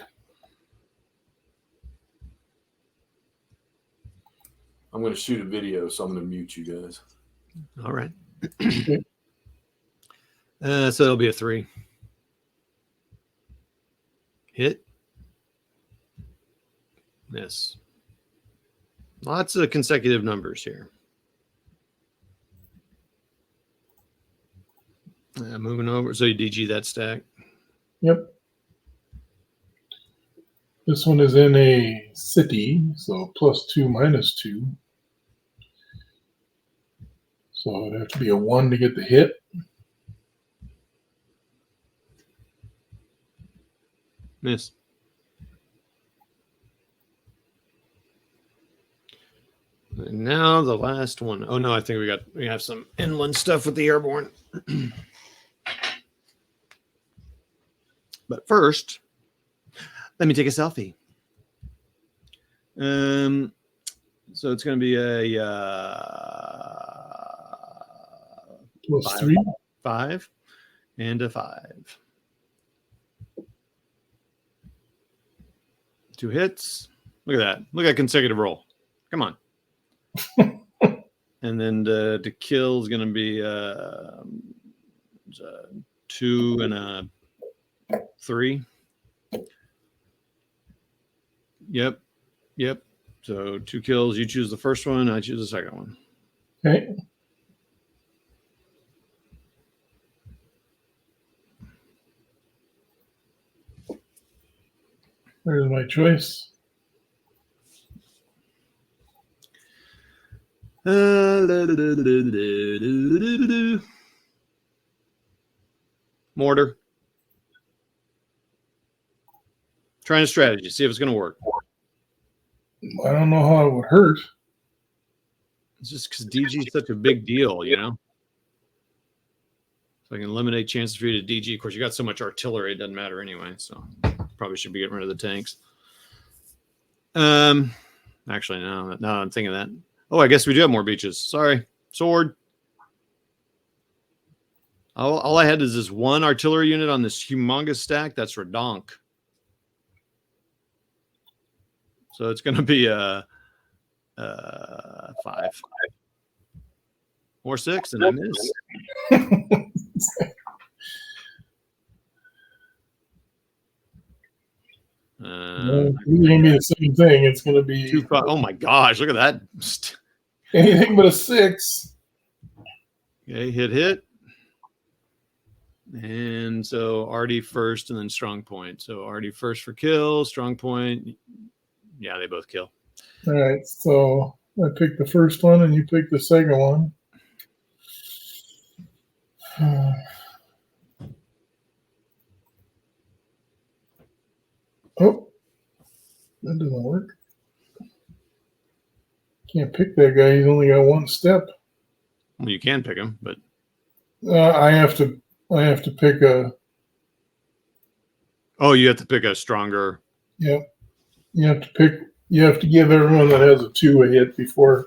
I'm going to shoot a video, so I'm going to mute you guys. All right. Okay. So it'll be a 3. Hit. Miss. Lots of consecutive numbers here. Moving over. So you DG that stack. Yep. This one is in a city, so +2, -2. So it'd have to be a 1 to get the hit. Miss. And now the last one. Oh no, I think we have some inland stuff with the airborne. But first, Let me take a selfie. So it's going to be a Plus 3. 5 and a 5. 2 hits. Look at that. Look at consecutive roll. Come on. And then the kill is going to be 2 and a 3. Yep. So 2 kills. You choose the first one. I choose the second one. Okay. There's my choice. Mortar. Trying a strategy. See if it's going to work. I don't know how it would hurt. It's just because DG is such a big deal, you know? So I can eliminate chances for you to DG. Of course, you got so much artillery, it doesn't matter anyway. So probably should be getting rid of the tanks. Actually, no, I'm thinking that. Oh, I guess we do have more beaches. Sorry. Sword. All I had is this one artillery unit on this humongous stack. That's redonk. So it's going to be a 5. Or 6, and I miss. It's going to be the same thing. It's going to be 2, 5. Oh my gosh, look at that. anything but a 6. Okay, hit. And so Artie first and then strong point. So Artie first for kill, strong point. Yeah, they both kill. All right, so I picked the first one and you picked the second one. Oh, that doesn't work. Can't pick that guy. He's only got 1 step. Well, you can pick him, but I have to pick a. oh, you have to pick a stronger. Yeah, you have to give everyone that has a 2 a hit before,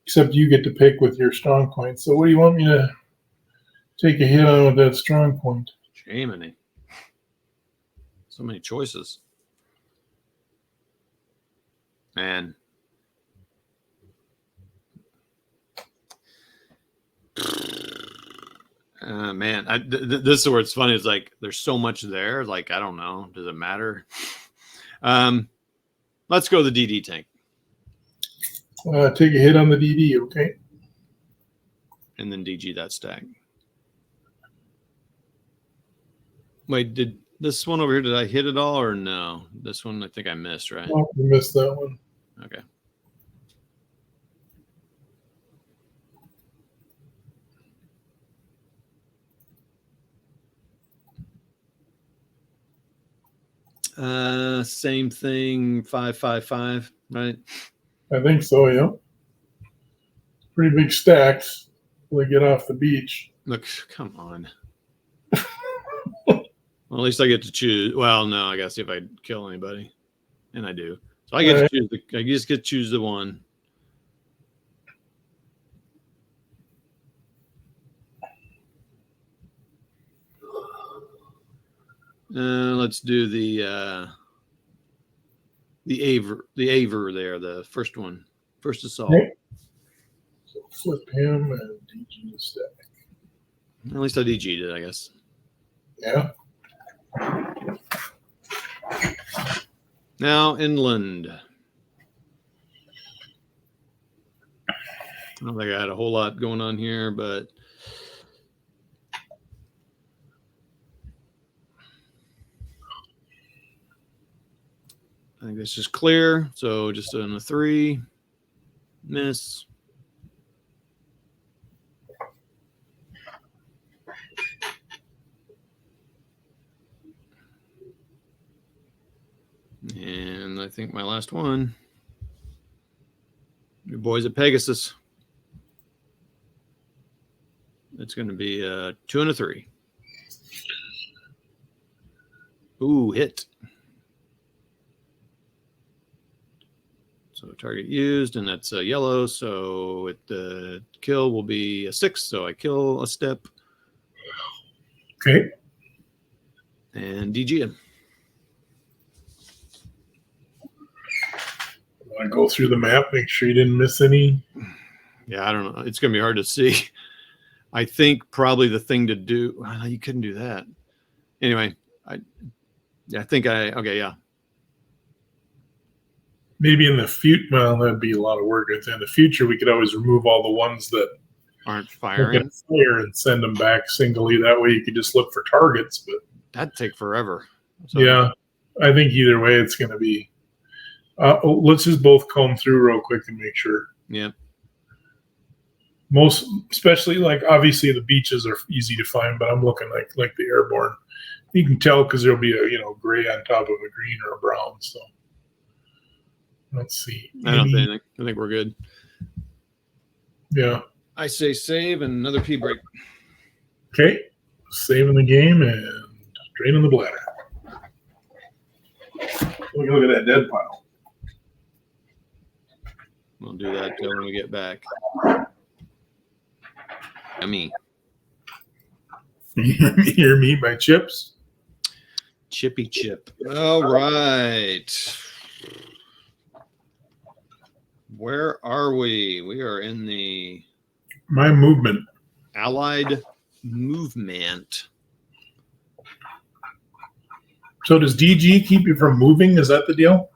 except you get to pick with your strong point. So what do you want me to take a hit on with that strong point? Jiminy. So many choices. Man. This is where it's funny. It's like there's so much there. Like, I don't know. Does it matter? Let's go the DD tank. Take a hit on the DD, okay? And then DG that stack. Wait, did this one over here, did I hit it all or no? This one I think I missed, right? Oh, you missed that one. Okay. Same thing, 5, 5, 5, right? I think so, yeah. Pretty big stacks when they get off the beach. Look, come on. Well, at least I get to choose. Well, no, I gotta see if I kill anybody. And I do. So I get to choose I just get to choose the one. Let's do the Aver there, the first one. First assault. Okay. So flip him and DG the stack. At least I DG'd it, I guess. Yeah. Now inland. I don't think I had a whole lot going on here, but I think this is clear. So just on a 3, miss. And I think my last one. Your boys at Pegasus. It's going to be a 2 and a 3. Ooh, hit. So target used, and that's yellow. So the kill will be a 6. So I kill a step. Okay. And DG him. Want to go through the map, make sure you didn't miss any? Yeah, I don't know. It's going to be hard to see. I think probably the thing to do. Well, you couldn't do that. Anyway, okay, yeah. Maybe in the future, well, that'd be a lot of work. In the future, we could always remove all the ones that aren't firing fire and send them back singly. That way you could just look for targets, but that'd take forever. So, yeah, I think either way it's going to be. Let's just both comb through real quick and make sure. Yeah. Most, especially like obviously the beaches are easy to find, but I'm looking like the airborne. You can tell because there'll be a gray on top of a green or a brown. So let's see. I don't think anything. I think we're good. Yeah. I say save and another pee break. Okay. Saving the game and draining the bladder. Look at that dead pile. We'll do that when we get back. Yummy. Hear me, my chips? Chippy chip. All right. Where are we? We are in the my movement. Allied movement. So does DG keep you from moving? Is that the deal?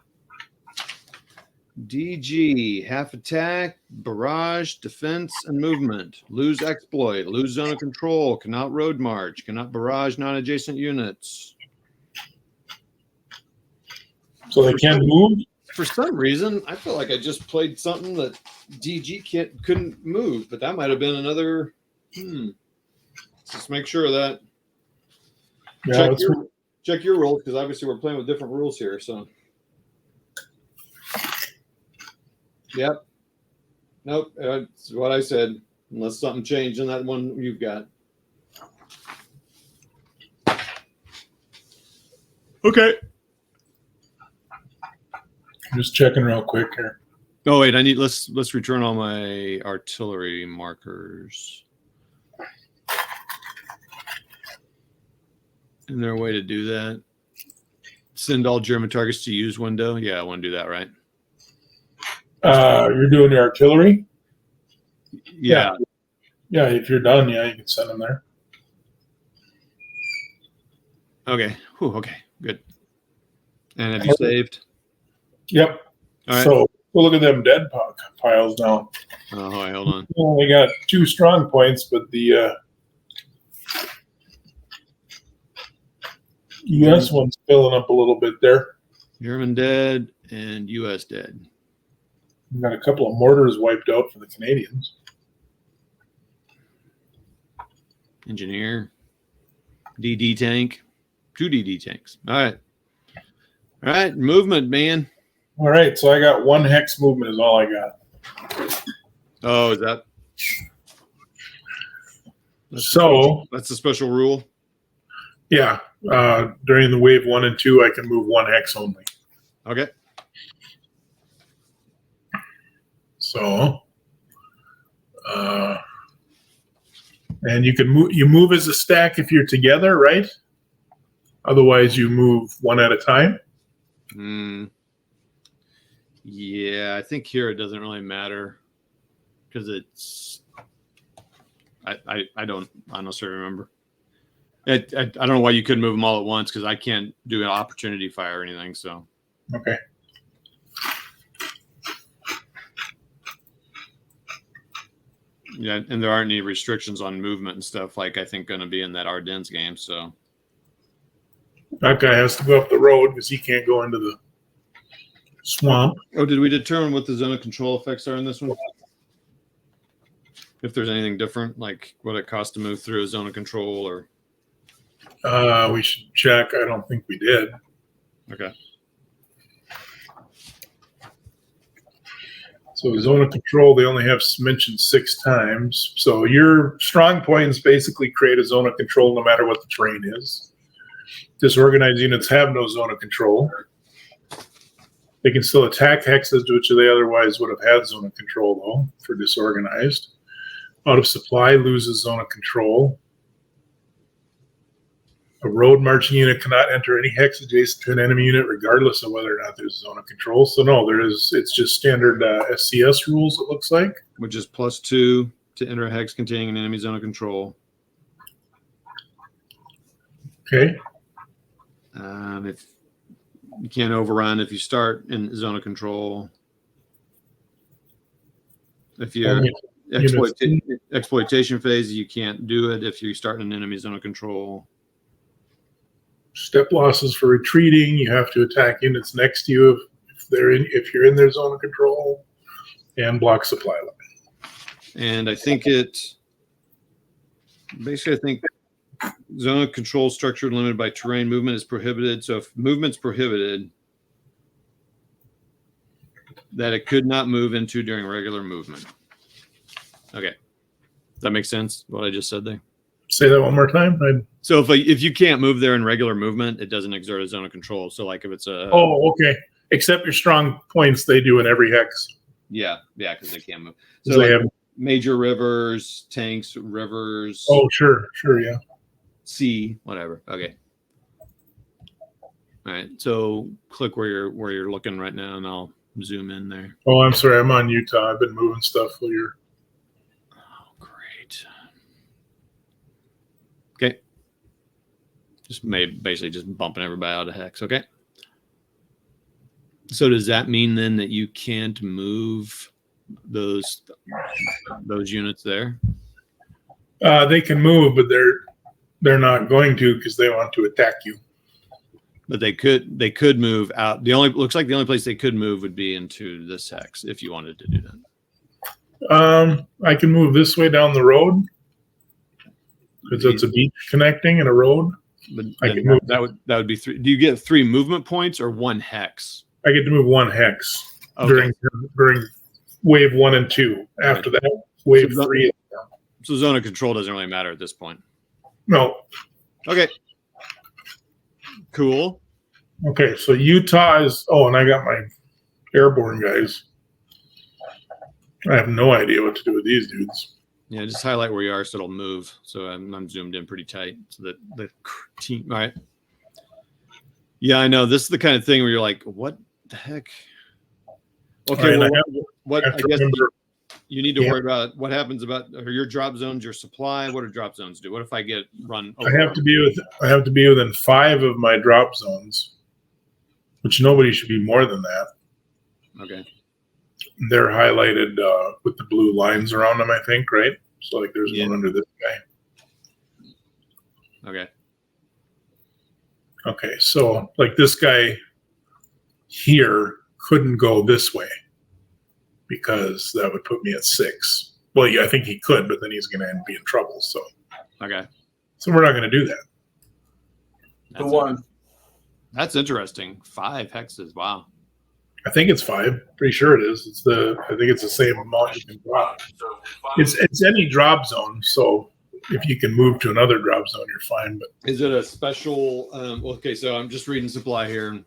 DG, half attack, barrage, defense, and movement. Lose exploit, lose zone of control, cannot road march, cannot barrage non-adjacent units. So they can't move? For some reason, I feel like I just played something that DG couldn't move, but that might have been another. Let's just make sure of that. Yeah, check your rules, because obviously we're playing with different rules here. So. Yep. Nope. That's what I said. Unless something changed in that one you've got. Okay. Just checking real quick here. Oh wait, let's return all my artillery markers. Is there a way to do that? Send all German targets to use window? Yeah, I want to do that, right? You're doing the artillery? Yeah. Yeah, if you're done, yeah, you can send them there. Okay. Whew, okay, good. And have you saved? Yep. All right. So we'll look at them dead piles now. Oh, hold on. We only got 2 strong points, but the U.S. one's filling up a little bit there. German dead and U.S. dead. We've got a couple of mortars wiped out for the Canadians. Engineer. DD tank. 2 DD tanks. All right. All right. Movement, man. All right. So I got 1 hex movement is all I got. Oh, is that? That's a special rule? Yeah. During the wave 1 and 2, I can move 1 hex only. Okay. So, and you can move. You move as a stack if you're together, right? Otherwise, you move 1 at a time. Yeah, I think here it doesn't really matter because it's. I don't honestly remember. I don't know why you couldn't move them all at once because I can't do an opportunity fire or anything. So okay. Yeah, and there aren't any restrictions on movement and stuff like I think going to be in that Ardennes game. So that guy has to go up the road because he can't go into the swamp. Oh, did we determine what the zone of control effects are in this one? If there's anything different, like what it costs to move through a zone of control, or we should check. I don't think we did. Okay. So the zone of control, they only have mentioned 6 times. So your strong points basically create a zone of control no matter what the terrain is. Disorganized units have no zone of control. They can still attack hexes, which they otherwise would have had zone of control, though, for disorganized. Out of supply loses zone of control. A road marching unit cannot enter any hex adjacent to an enemy unit, regardless of whether or not there's a zone of control. So no, it's just standard SCS rules, it looks like. Which is +2 to enter a hex containing an enemy zone of control. Okay. If you can't overrun if you start in zone of control. If you're exploitation phase, you can't do it if you start in an enemy zone of control. Step losses for retreating. You have to attack units next to you if you're in their zone of control, and block supply line. And I think zone of control structure limited by terrain. Movement is prohibited. So if movement's prohibited, that it could not move into during regular movement. Okay, does that make sense? What I just said there. Say that one more time. So if you can't move there in regular movement, it doesn't exert a zone of control. So like if it's a okay. Except your strong points, they do in every hex. Yeah, because they can't move. So they have major rivers, tanks, rivers. Oh, sure, yeah. Sea, whatever. Okay. All right. So click where you're looking right now, and I'll zoom in there. Oh, I'm sorry. I'm on Utah. I've been moving stuff while you're. Oh, great. Okay. Basically just bumping everybody out of hex. Okay. So does that mean then that you can't move those units there? They can move, but they're not going to because they want to attack you. But they could move out. Looks like the only place they could move would be into this hex if you wanted to do that. I can move this way down the road because it's a beach connecting and a road. But I can move. That would be 3. Do you get 3 movement points or 1 hex? I get to move 1 hex during wave 1 and 2. After that, wave 3. So zone of control doesn't really matter at this point. No. Okay. Cool. Okay, so Utah is. Oh, and I got my airborne guys. I have no idea what to do with these dudes. Yeah, just highlight where you are so it'll move. So I'm zoomed in pretty tight so that the team. All right. Yeah, I know. This is the kind of thing where you're like, what the heck? Okay, right, well, I guess you need to worry about what happens about your drop zones, your supply. What do drop zones do? What if I get run over? I have to be within 5 of my drop zones, which nobody should be more than that. Okay. They're highlighted with the blue lines around them, I think, right? So like there's one under this guy. Okay. Okay, so like this guy here couldn't go this way because that would put me at 6. Well, yeah, I think he could, but then he's going to be in trouble. So okay, so we're not going to do that. That's interesting. 5 hexes. Wow. I think it's 5. Pretty sure it is. I think it's the same amount you can drop. It's any drop zone. So if you can move to another drop zone, you're fine. But is it a special? Okay, so I'm just reading supply here.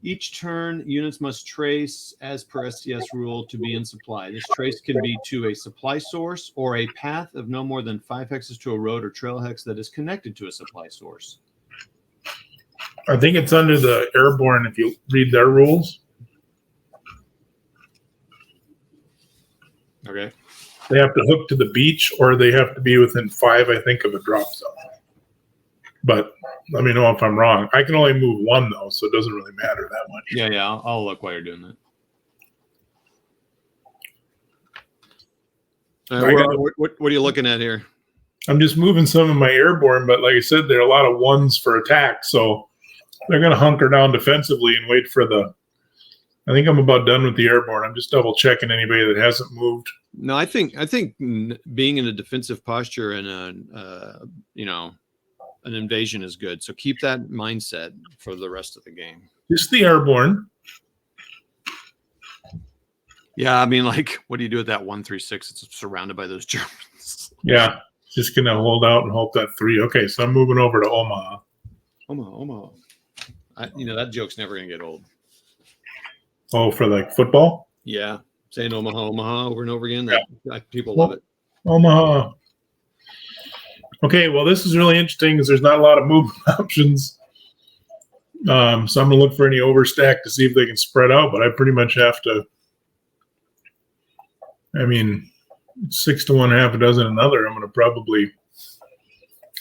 Each turn, units must trace as per STS rule to be in supply. This trace can be to a supply source or a path of no more than 5 hexes to a road or trail hex that is connected to a supply source. I think it's under the airborne if you read their rules. Okay. They have to hook to the beach or they have to be within 5, I think, of a drop zone. But let me know if I'm wrong. I can only move 1, though, so it doesn't really matter that much. Yeah, I'll look while you're doing that. What are you looking at here? I'm just moving some of my airborne, but like I said, there are a lot of 1s for attack, so they're going to hunker down defensively and wait for the. I think I'm about done with the airborne. I'm just double checking anybody that hasn't moved. No, I think being in a defensive posture and an invasion is good. So keep that mindset for the rest of the game. Just the airborne. Yeah, I mean, like, what do you do with that 136? It's surrounded by those Germans. Yeah, just gonna hold out and hope that 3. Okay, so I'm moving over to Omaha. Omaha. That joke's never gonna get old. Oh, for like football? Yeah. Saying Omaha, Omaha over and over again. People Well, love it. Omaha. Okay, well, this is really interesting because there's not a lot of movement options. So I'm going to look for any overstack to see if they can spread out, but I pretty much have to. I mean, 6 to 1, half a dozen another. I'm going to probably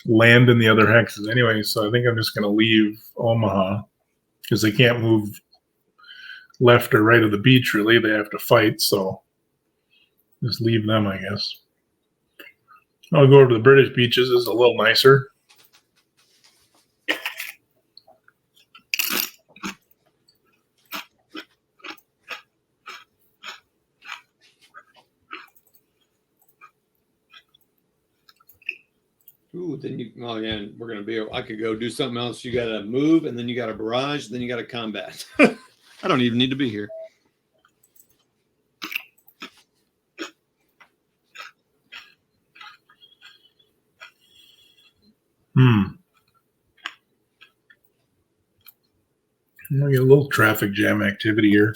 land in the other hexes anyway. So I think I'm just going to leave Omaha because they can't move left or right of the beach, really. They have to fight. So just leave them, I guess. I'll go over to the British beaches. It's a little nicer. Ooh, then yeah, we're gonna be. I could go do something else. You got to move, and then you got a barrage, then you got to combat. I don't even need to be here. I'm gonna get a little traffic jam activity here.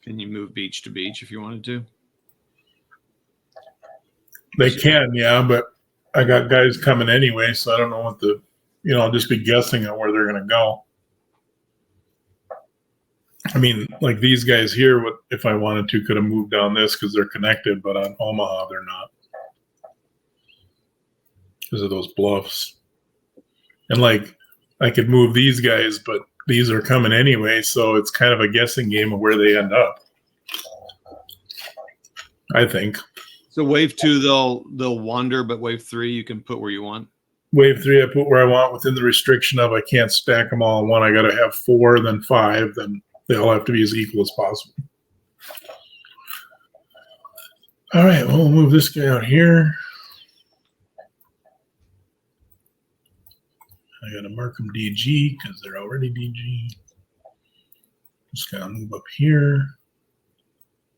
Can you move beach to beach if you wanted to? They can, yeah, but I got guys coming anyway, so I don't know what I'll just be guessing on where they're going to go. I mean, like these guys here, if I wanted to, could have moved down this because they're connected, but on Omaha, they're not because of those bluffs. And like, I could move these guys, but these are coming anyway, so it's kind of a guessing game of where they end up, I think. So wave 2, they'll wander, but wave 3, you can put where you want. Wave 3, I put where I want within the restriction of I can't stack them all in one. I got to have 4, then 5, then they all have to be as equal as possible. All right, well, we'll move this guy out here. I got to mark them DG because they're already DG. Just got to move up here.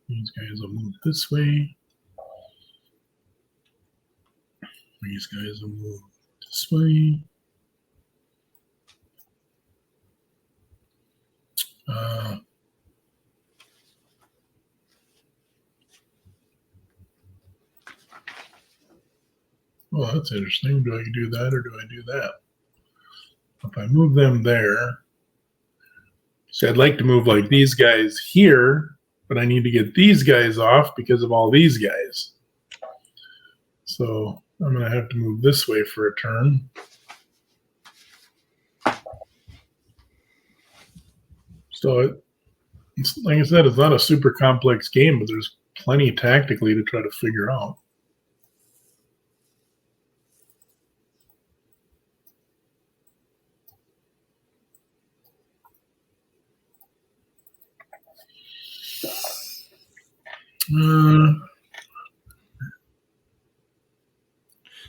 These guys will move this way. These guys will move this way. Well, that's interesting. Do I do that or do I do that? If I move them there, so I'd like to move like these guys here, but I need to get these guys off because of all these guys. So I'm going to have to move this way for a turn. So, like I said, it's not a super complex game, but there's plenty tactically to try to figure out.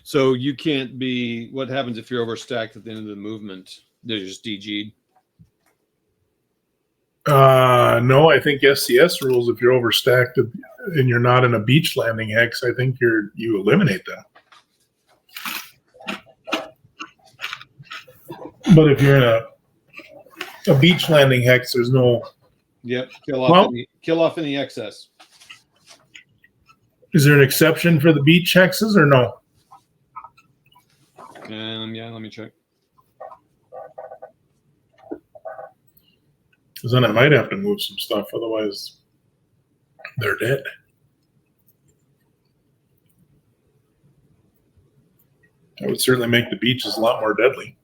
So you can't be. What happens if you're overstacked at the end of the movement? They're just DG'd. No, I think SCS rules. If you're overstacked and you're not in a beach landing hex, I think you eliminate them. But if you're in a beach landing hex, there's no. Yep, kill off any excess. Is there an exception for the beach hexes or no? Yeah, let me check. Because then I might have to move some stuff, otherwise they're dead. That would certainly make the beaches a lot more deadly.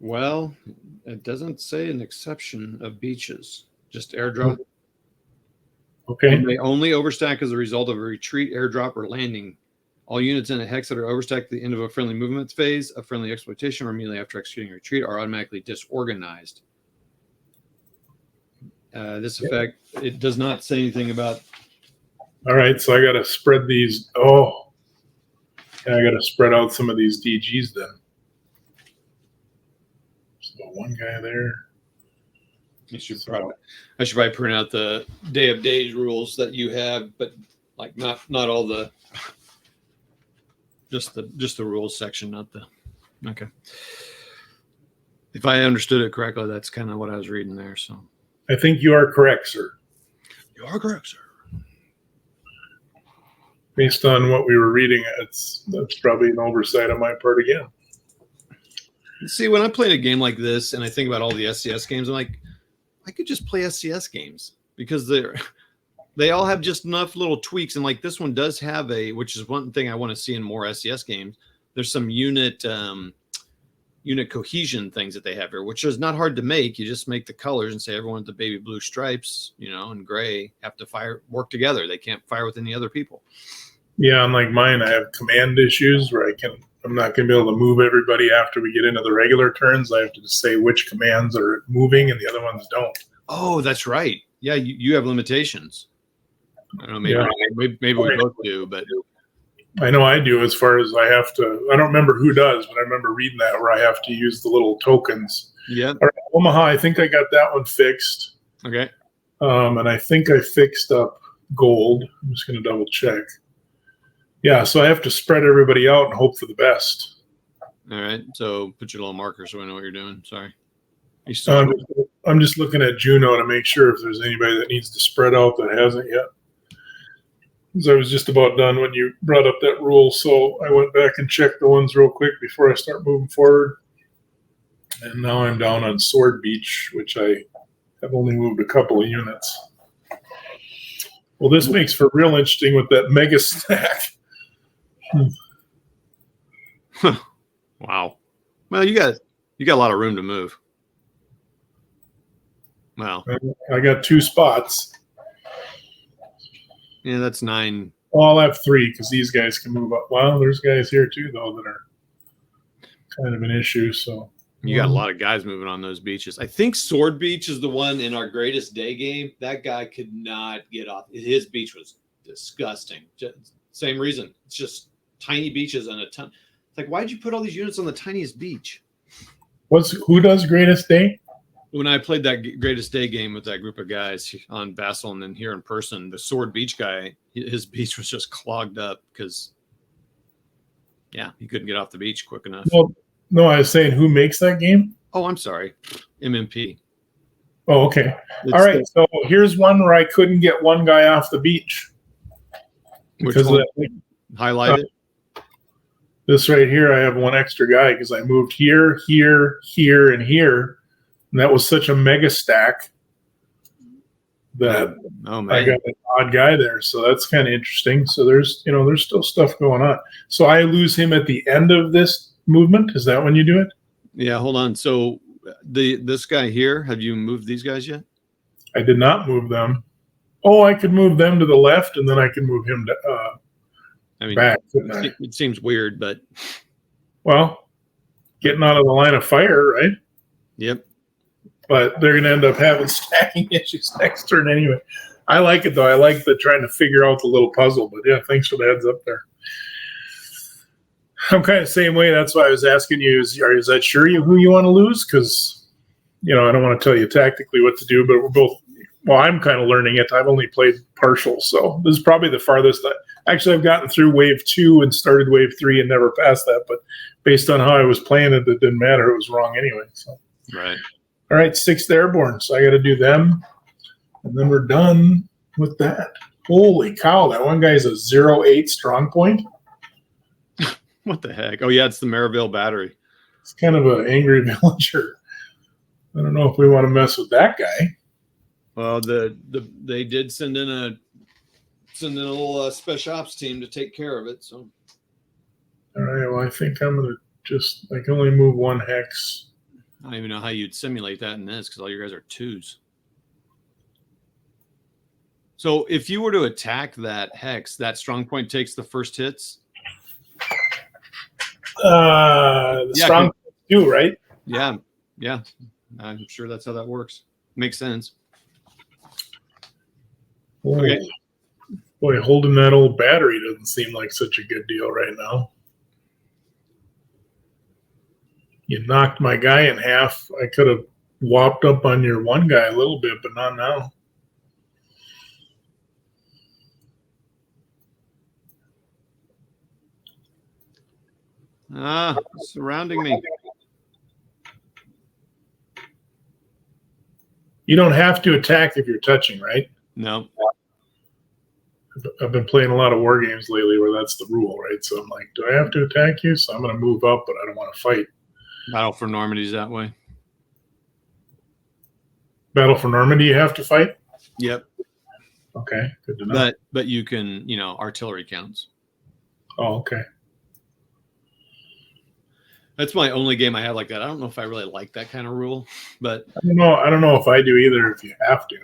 Well, it doesn't say an exception of beaches, just airdrop. Okay. And they only overstack as a result of a retreat, airdrop, or landing. All units in a hex that are overstacked at the end of a friendly movement phase, a friendly exploitation, or immediately after executing a retreat are automatically disorganized. This effect, it does not say anything about All right, so I got to spread these. Oh, yeah, I got to spread out some of these DGs then. So one guy there. I should probably print out the day of days rules that you have, but like not all the just the rules section, not the okay. If I understood it correctly, that's kind of what I was reading there. So I think you are correct, sir. You are correct, sir. Based on what we were reading, that's probably an oversight on my part again. See, when I play a game like this and I think about all the SCS games, I'm like, I could just play SCS games because they all have just enough little tweaks. And like this one does have which is one thing I want to see in more SCS games. There's some unit cohesion things that they have here, which is not hard to make. You just make the colors and say everyone with the baby blue stripes, and gray have to work together. They can't fire with any other people. Yeah, unlike mine, I have command issues where I'm not going to be able to move everybody after we get into the regular turns. I have to just say which commands are moving and the other ones don't. Oh, that's right. Yeah, you have limitations. I don't know, maybe we both do, but I know I do as far as I have to. I don't remember who does, but I remember reading that where I have to use the little tokens. Yeah. All right, Omaha, I think I got that one fixed. Okay. And I think I fixed up gold. I'm just going to double check. Yeah, so I have to spread everybody out and hope for the best. All right. So put your little marker so I know what you're doing. Sorry. I'm just looking at Juno to make sure if there's anybody that needs to spread out that hasn't yet. Because I was just about done when you brought up that rule, so I went back and checked the ones real quick before I start moving forward. And now I'm down on Sword Beach, which I have only moved a couple of units. Well, this makes for real interesting with that mega stack. Wow. Well, you got a lot of room to move. Wow. I got 2 spots. Yeah, that's 9. Well, I'll have 3 because these guys can move up. Well, there's guys here too, though, that are kind of an issue. So you got a lot of guys moving on those beaches. I think Sword Beach is the one in our greatest day game. That guy could not get off. His beach was disgusting. Same reason. It's just tiny beaches and a ton. It's like, why'd you put all these units on the tiniest beach? Who does greatest day? When I played that greatest day game with that group of guys on Vassal and then here in person, the Sword Beach guy, his beach was just clogged up because, he couldn't get off the beach quick enough. Well, no, I was saying who makes that game? Oh, I'm sorry. MMP. Oh, okay. All right. So here's one where I couldn't get one guy off the beach. Because of that. Highlight it. This right here, I have one extra guy because I moved here, here, here, and here. And that was such a mega stack that I got an odd guy there. So that's kind of interesting. So there's still stuff going on. So I lose him at the end of this movement. Is that when you do it? Yeah, hold on. So this guy here, have you moved these guys yet? I did not move them. Oh, I could move them to the left, and then I can move him back. It seems weird, but getting out of the line of fire, right? Yep. But they're going to end up having stacking issues next turn anyway. I like it, though. I like trying to figure out the little puzzle. But, yeah, thanks for the heads up there. I'm kind of the same way. That's why I was asking you, is that sure who you want to lose? Because, I don't want to tell you tactically what to do, but we're both – I'm kind of learning it. I've only played partial, so this is probably the farthest actually, I've gotten through wave 2 and started wave 3 and never passed that. But based on how I was playing it didn't matter. It was wrong anyway. So. Right. All right, 6th Airborne. So I got to do them, and then we're done with that. Holy cow! That one guy's a 0.8 strong point. What the heck? Oh yeah, it's the Maryville battery. It's kind of an angry villager. I don't know if we want to mess with that guy. Well, they did send in a little special ops team to take care of it. So. All right. Well, I think I'm gonna I can only move 1 hex. I don't even know how you'd simulate that in this because all your guys are 2s. So if you were to attack that hex, that strong point takes the first hits? Strong point 2, right? Yeah. Yeah. I'm sure that's how that works. Makes sense. Ooh. Okay. Boy, holding that old battery doesn't seem like such a good deal right now. You knocked my guy in half. I could have whopped up on your one guy a little bit, but not now. Surrounding me. You don't have to attack if you're touching, right? No. I've been playing a lot of war games lately where that's the rule, right? So I'm like, do I have to attack you? So I'm going to move up, but I don't want to fight. Battle for Normandy's that way. Battle for Normandy, you have to fight? Yep. Okay, good to know. But you can, artillery counts. Oh, okay. That's my only game I have like that. I don't know if I really like that kind of rule, but I don't know if I do either. If you have to.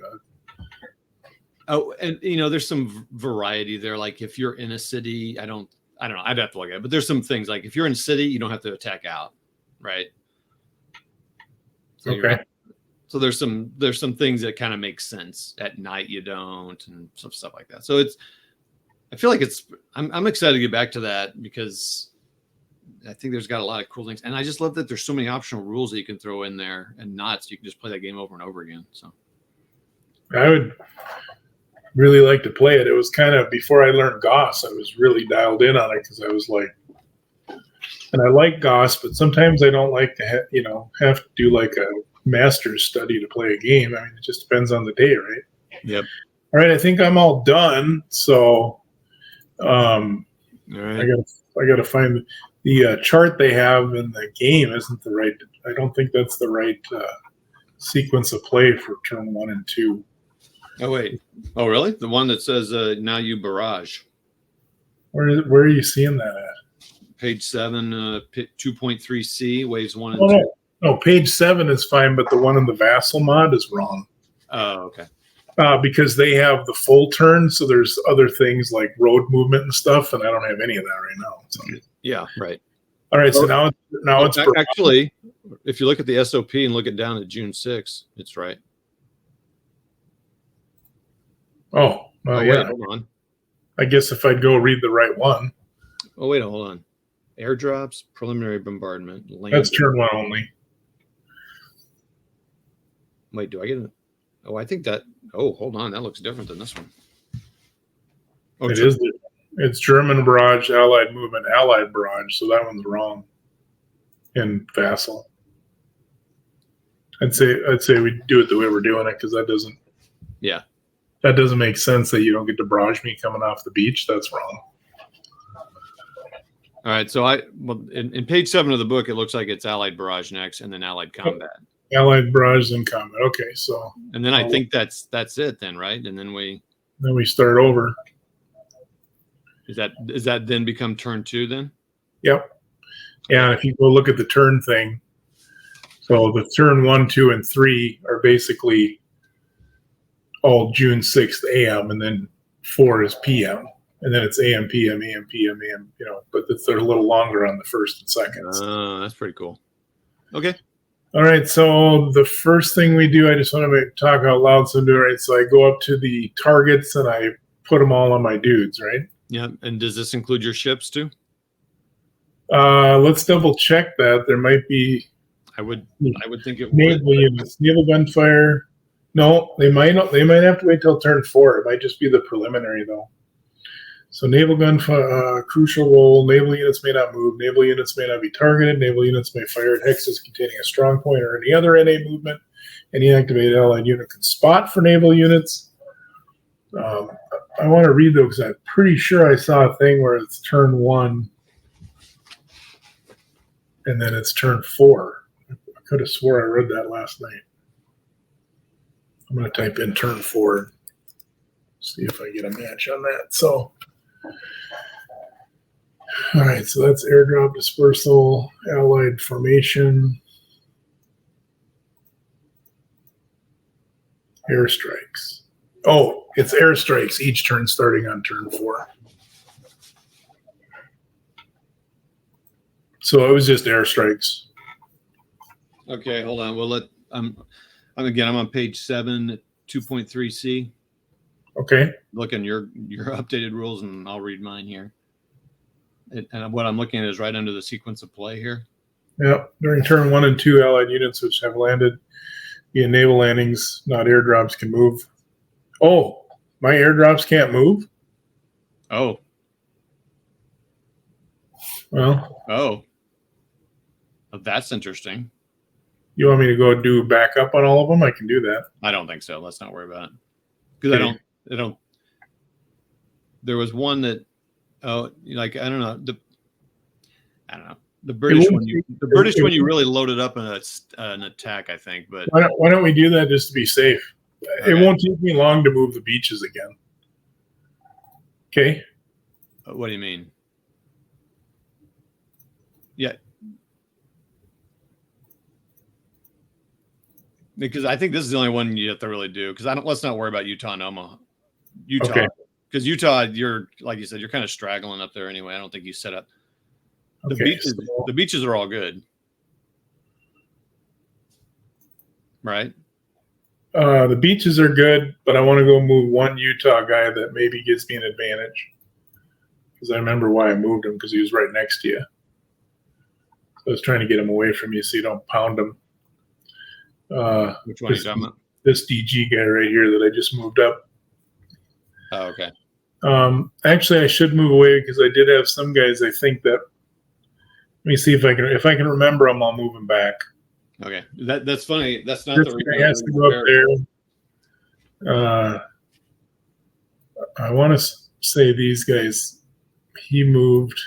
Oh, and there's some variety there. Like if you're in a city, I don't know. I'd have to look at it, but there's some things like if you're in a city, you don't have to attack out, right? So okay. So there's some things that kind of make sense. At night you don't, and some stuff like that. So I feel like I'm excited to get back to that because I think there's got a lot of cool things, and I just love that there's so many optional rules that you can throw in there, and so you can just play that game over and over again. So I would really like to play it. It was kind of before I learned Goss, I was really dialed in on it because I was like, and I like Goss, but sometimes I don't like to have to do like a master's study to play a game. I mean, it just depends on the day, right? Yep. All right, I think I'm all done. So, all right. I got to find the chart they have in the game isn't the right. I don't think that's the right sequence of play for turn 1 and 2. Oh wait. Oh really? The one that says now you barrage. Where are you seeing that at? Page 7, 2.3C, waves 1 and 2. No, page 7 is fine, but the one in the Vassal mod is wrong. Oh, okay. Because they have the full turn, so there's other things like road movement and stuff, and I don't have any of that right now. So. Yeah, right. All right, so now it's actually, if you look at the SOP and look it down at June 6th, it's right. Oh, well, wait, yeah. hold on. I guess if I'd go read the right one. Oh, wait, hold on. Airdrops, preliminary bombardment. That's turn 1 only. Wait, do I get it? Oh, I think that. Oh, hold on. That looks different than this one. Oh, it is. It's German barrage, Allied movement, Allied barrage. So that one's wrong. In Vassal. I'd say we do it the way we're doing it because that doesn't. Yeah. That doesn't make sense that you don't get to barrage me coming off the beach. That's wrong. All right. So in page 7 of the book, it looks like it's Allied barrage next, and then Allied combat. Allied barrage and combat. Okay, so. And then I think that's it then, right? And then we start over. Is that then become turn 2 then? Yep. Yeah, if you go look at the turn thing, so the turn 1, 2, and 3 are basically all June 6th AM, and then 4 is PM, and then it's AM, PM, AM, PM, AM. But they're a little longer on the first and second. Oh, that's pretty cool. Okay. All right, so the first thing we do, I just want to talk out loud. So I go up to the targets and I put them all on my dudes, right? Yeah, and does this include your ships too? Let's double check that. There might be. I would think it naval would. Units, naval gunfire. No, they might not. They might have to wait till turn 4. It might just be the preliminary though. So naval gunfire, crucial role. Naval units may not move. Naval units may not be targeted. Naval units may fire at hexes containing a strong point or any other NA movement. Any activated Allied unit can spot for naval units. I want to read those because I'm pretty sure I saw a thing where it's turn 1 and then it's turn 4. I could have swore I read that last night. I'm going to type in turn 4, see if I get a match on that. So, all right, so that's airdrop dispersal, Allied formation, airstrikes. Oh, it's airstrikes each turn starting on turn 4. So it was just airstrikes. Okay, hold on. We'll let I'm on page 7, 2.3C. Okay. Look in your updated rules, and I'll read mine here. And what I'm looking at is right under the sequence of play here. Yeah. During turn 1 and 2, allied units which have landed via naval landings, not airdrops, can move. Oh, my airdrops can't move? Oh. Well. Oh, that's interesting. You want me to go do backup on all of them? I can do that. I don't think so. Let's not worry about it. Because I don't. There was one that, like I don't know the British one. The British one you really loaded up in an attack, I think. But why don't we do that just to be safe? Okay. It won't take me long to move the beaches again. Okay. What do you mean? Yeah. Because I think this is the only one you have to really do. Because let's not worry about Utah and Omaha. Utah, because Utah, you're like you said, you're kind of straggling up there anyway. I don't think you set up the beaches. The beaches are all good, right? The beaches are good, but I want to go move one Utah guy that maybe gives me an advantage. Because I remember why I moved him, because he was right next to you. So I was trying to get him away from you so you don't pound him. Which one are you talking about? This DG guy right here that I just moved up. Oh, okay. Actually, I should move away because I did have some guys. I think that. Let me see if I can remember them. I'll move them back. Okay, that's funny. That's not this the guy has to go up there. I want to say these guys. He moved.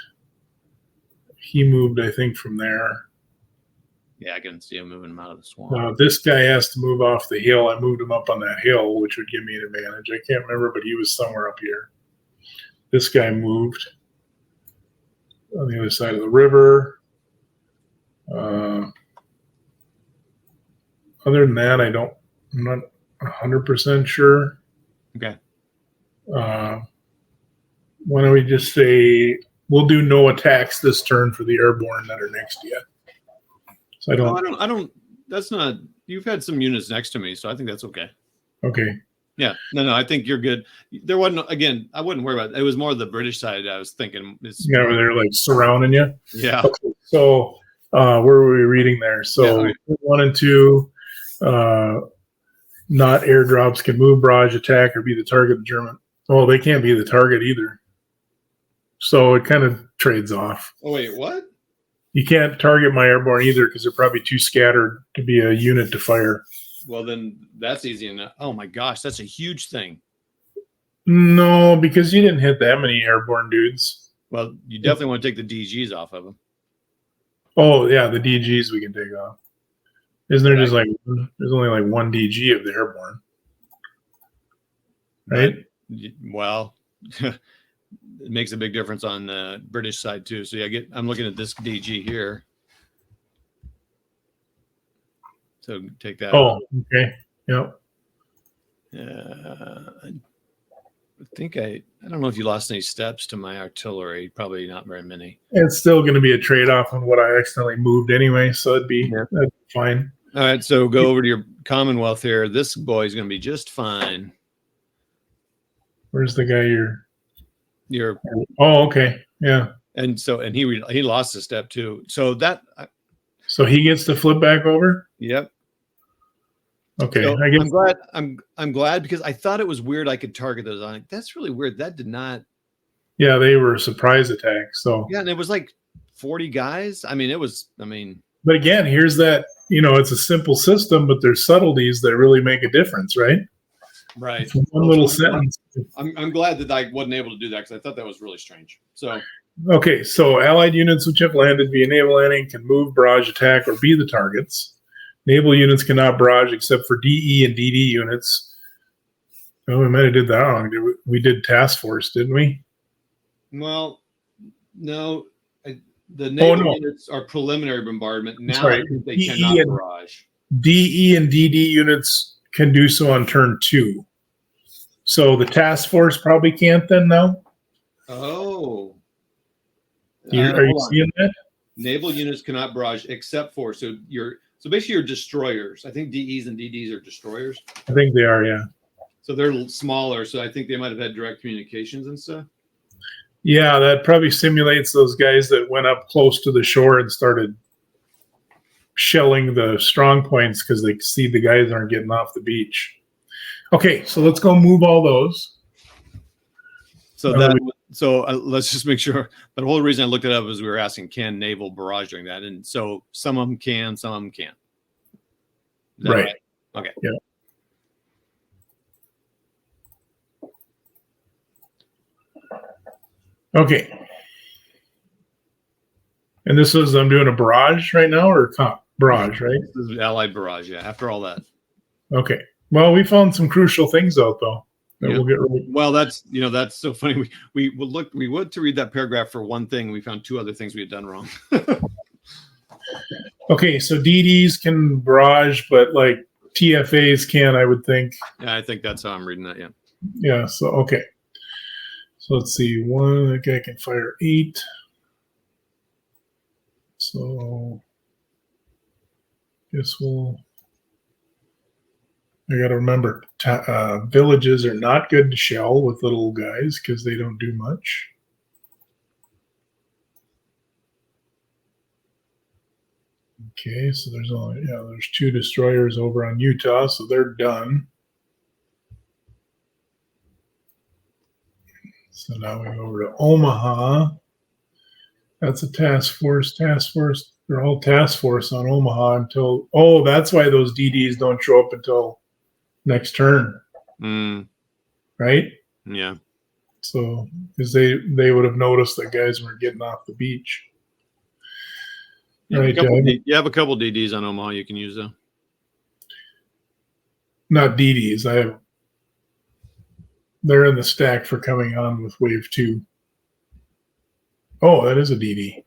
I think from there. Yeah, I can see him moving him out of the swamp. This guy has to move off the hill. I moved him up on that hill, which would give me an advantage. I can't remember, but he was somewhere up here. This guy moved on the other side of the river. Other than that, I'm not 100% sure. Okay. Why don't we just say we'll do no attacks this turn for the airborne that are next to you? So I don't. That's not. You've had some units next to me, so I think that's okay. Okay. Yeah. No. I think you're good. There wasn't. Again, I wouldn't worry about it. It was more the British side. I was thinking. Where they're like surrounding you. Yeah. Okay. So where were we reading there? So 1 and 2, not airdrops can move, barrage, attack, or be the target of German. Oh, they can't be the target either. So it kind of trades off. Oh wait, what? You can't target my airborne either because they're probably too scattered to be a unit to fire. Well, then that's easy enough. Oh my gosh, that's a huge thing. No, because you didn't hit that many airborne dudes. Well, you definitely want to take the DGs off of them. Oh yeah, the DGs we can take off. Isn't there just like there's only like one DG of the airborne, right? Well, it makes a big difference on the British side too. So yeah, I'm looking at this DG here. So take that. Oh, okay. Yep. I think I don't know if you lost any steps to my artillery. Probably not very many. It's still going to be a trade-off on what I accidentally moved anyway, so that'd be fine. All right, so go over to your Commonwealth here. This boy's going to be just fine. Where's the guy You're. Oh, okay, yeah. And he lost a step too. So he gets to flip back over. Yep. Okay, so I guess I'm glad because I thought it was weird I could target those. I'm like, that's really weird. That did not. Yeah, they were a surprise attack. So yeah, and it was like 40 guys. But again, here's that. It's a simple system, but there's subtleties that really make a difference, right? Right. One little sentence. I'm glad that I wasn't able to do that because I thought that was really strange. So. Okay, so allied units which have landed via naval landing can move, barrage, attack, or be the targets. Naval units cannot barrage except for DE and DD units. Oh, we might have did that wrong. We did task force, didn't we? Well, no. The naval units are preliminary bombardment. Now they cannot barrage. DE and DD units can do so on turn 2. So the task force probably can't then now? Oh. Are you seeing that? Naval units cannot barrage except for so basically your destroyers. I think DEs and DDs are destroyers. I think they are, yeah. So they're smaller. So I think they might have had direct communications and stuff. Yeah, that probably simulates those guys that went up close to the shore and started shelling the strong points because they see the guys aren't getting off the beach. Okay, so let's go move all those. So let's just make sure. The whole reason I looked it up was we were asking, can naval barrage doing that? And so some of them can, some of them can't. Right. Okay. Yeah. Okay. And this is, I'm doing a barrage right now, or barrage, right? This is Allied barrage, yeah. After all that. Okay. Well, we found some crucial things out, though. That we'll get rid of. Well, that's so funny. We would to read that paragraph for one thing. We found two other things we had done wrong. Okay, so DDs can barrage, but like TFAs can, I would think. Yeah, I think that's how I'm reading that. Yeah. Yeah. So okay. So let's see. One guy can fire 8. So guess I got to remember, villages are not good to shell with little guys because they don't do much. Okay, so there's 2 destroyers over on Utah, so they're done. So now we go over to Omaha. That's a task force. They're all task force on Omaha until, that's why those DDs don't show up until next turn. Right? Yeah. So, because they would have noticed that guys weren't getting off the beach. You Right. You have a couple DDs on Omaha you can use, though. Not DDs. They're in the stack for coming on with wave 2. Oh, that is a DD.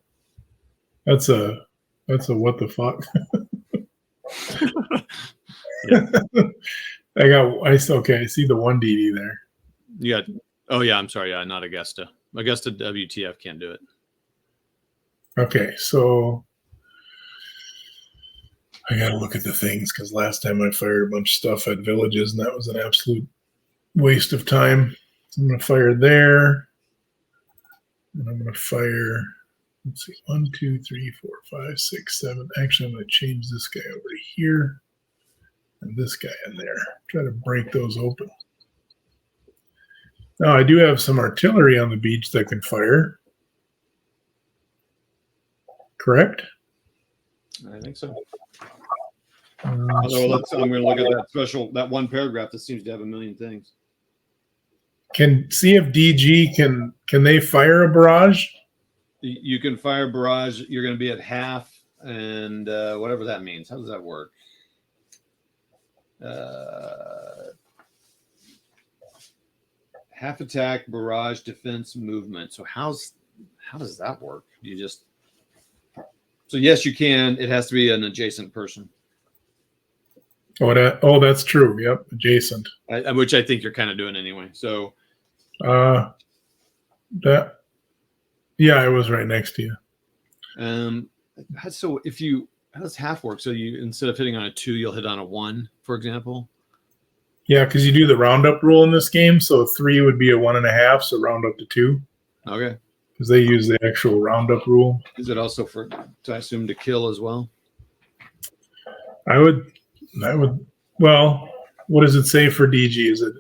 That's a what the fuck? I see the 1 DD there. You got, oh yeah, I'm sorry, yeah, not Augusta. Augusta WTF can't do it. Okay, so I gotta look at the things because last time I fired a bunch of stuff at villages and that was an absolute waste of time. So I'm gonna fire there. And I'm gonna fire, let's see, 1, 2, 3, 4, 5, 6, 7. Actually, I'm gonna change this guy over to here and this guy in there. Try to break those open. Now I do have some artillery on the beach that can fire. Correct? I think so. Although I'm going to look at that one paragraph that seems to have a million things. Can see if DG can they fire a barrage? You can fire barrage. You're going to be at half and whatever that means. How does that work? Half attack, barrage, defense, movement. So how does that work? So yes, you can. It has to be an adjacent person. That's true. Yep, adjacent. Which I think you're kind of doing anyway. So I was right next to you. So how does half work? So you, instead of hitting on a 2, you'll hit on a 1, for example. Yeah, because you do the roundup rule in this game, so 3 would be a 1.5, so round up to 2. Okay. Because they use the actual roundup rule. Is it also I assume to kill as well? I would. Well, what does it say for DG? Is it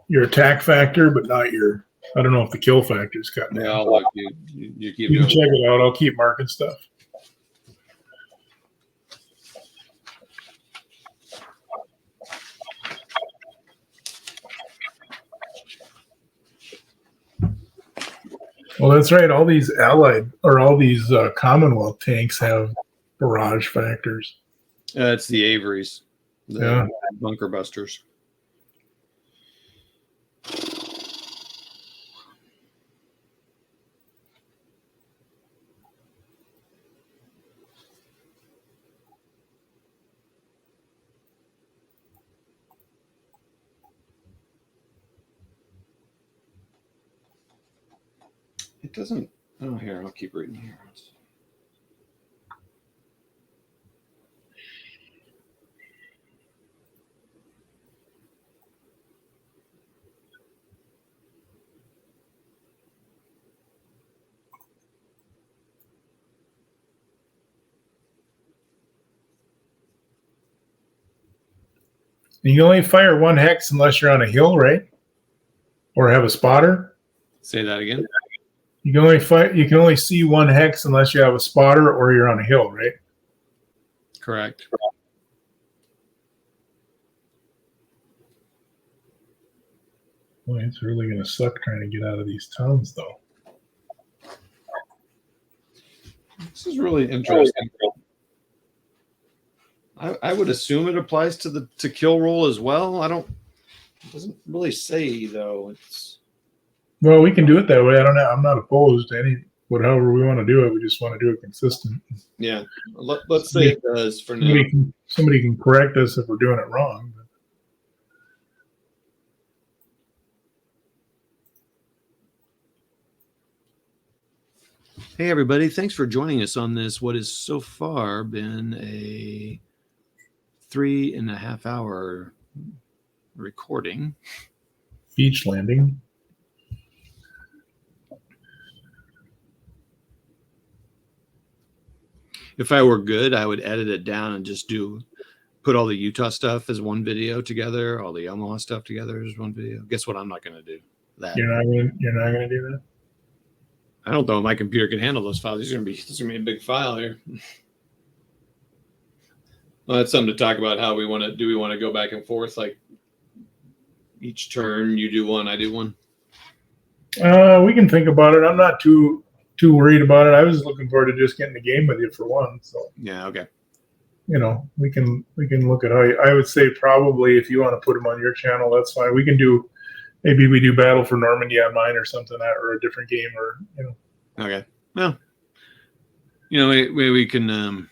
your attack factor, but not your? I don't know if the kill factor is cut. Yeah, I'll look. You keep. You can check it out. I'll keep marking stuff. Well, that's right. All these Allied or all these Commonwealth tanks have barrage factors. It's the Averys, the bunker busters. It doesn't. Oh, here, I'll keep reading here. You can only fire 1 hex unless you're on a hill, right? Or have a spotter. Say that again. You can only fire. You can only see 1 hex unless you have a spotter or you're on a hill, right? Correct. Boy, it's really going to suck trying to get out of these towns, though. This is really interesting. I would assume it applies to the kill roll as well. It doesn't really say though. Well, we can do it that way. I'm not opposed to however we want to do it. We just want to do it consistent. Yeah. Let's say it does for now. Somebody can correct us if we're doing it wrong. Hey everybody, thanks for joining us on this, what has so far been a 3.5 hour recording. Beach landing. If I were good, I would edit it down and just put all the Utah stuff as one video together, all the Omaha stuff together as one video. Guess what? I'm not going to do that. You're not going to do that? I don't know if my computer can handle those files. This is gonna be a big file here. Well, that's something to talk about. How we want to do. We want to go back and forth, like each turn you do one, I do one. We can think about it. I'm not too worried about it. I was looking forward to just getting the game with you for one. So yeah, okay. We can look at how I would say probably if you want to put them on your channel, that's fine. We can do. Maybe we do Battle for Normandy on mine or something, or a different game, or Okay. Well, we can.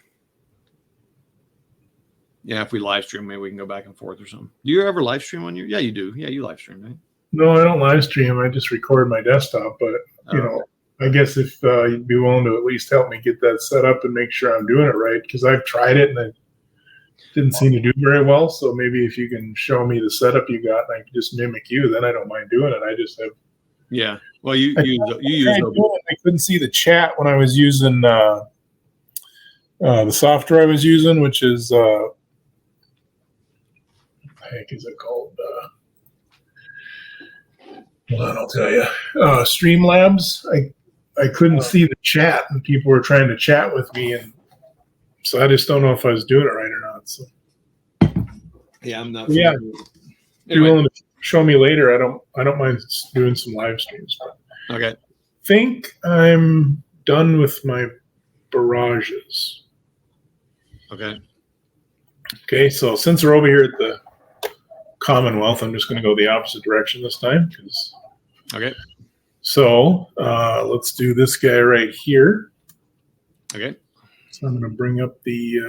Yeah, if we live stream, maybe we can go back and forth or something. Do you ever live stream on your? Yeah, you do. Yeah, you live stream, right? No, I don't live stream. I just record my desktop. But I guess if you'd be willing to at least help me get that set up and make sure I'm doing it right, because I've tried it and I didn't seem to do very well. So maybe if you can show me the setup you got and I can just mimic you, then I don't mind doing it. I just have. Yeah. Well, you use. I couldn't see the chat when I was using the software I was using, which is what the heck is it called? Hold on, I'll tell you. Streamlabs. I couldn't see the chat, and people were trying to chat with me, and so I just don't know if I was doing it right or not. So yeah, I'm not. Yeah, if you're willing to show me later, I don't mind doing some live streams. But okay. I think I'm done with my barrages. Okay. Okay, so since we're over here at the Commonwealth, I'm just going to go the opposite direction this time. Okay. So let's do this guy right here. Okay. So I'm going to bring up the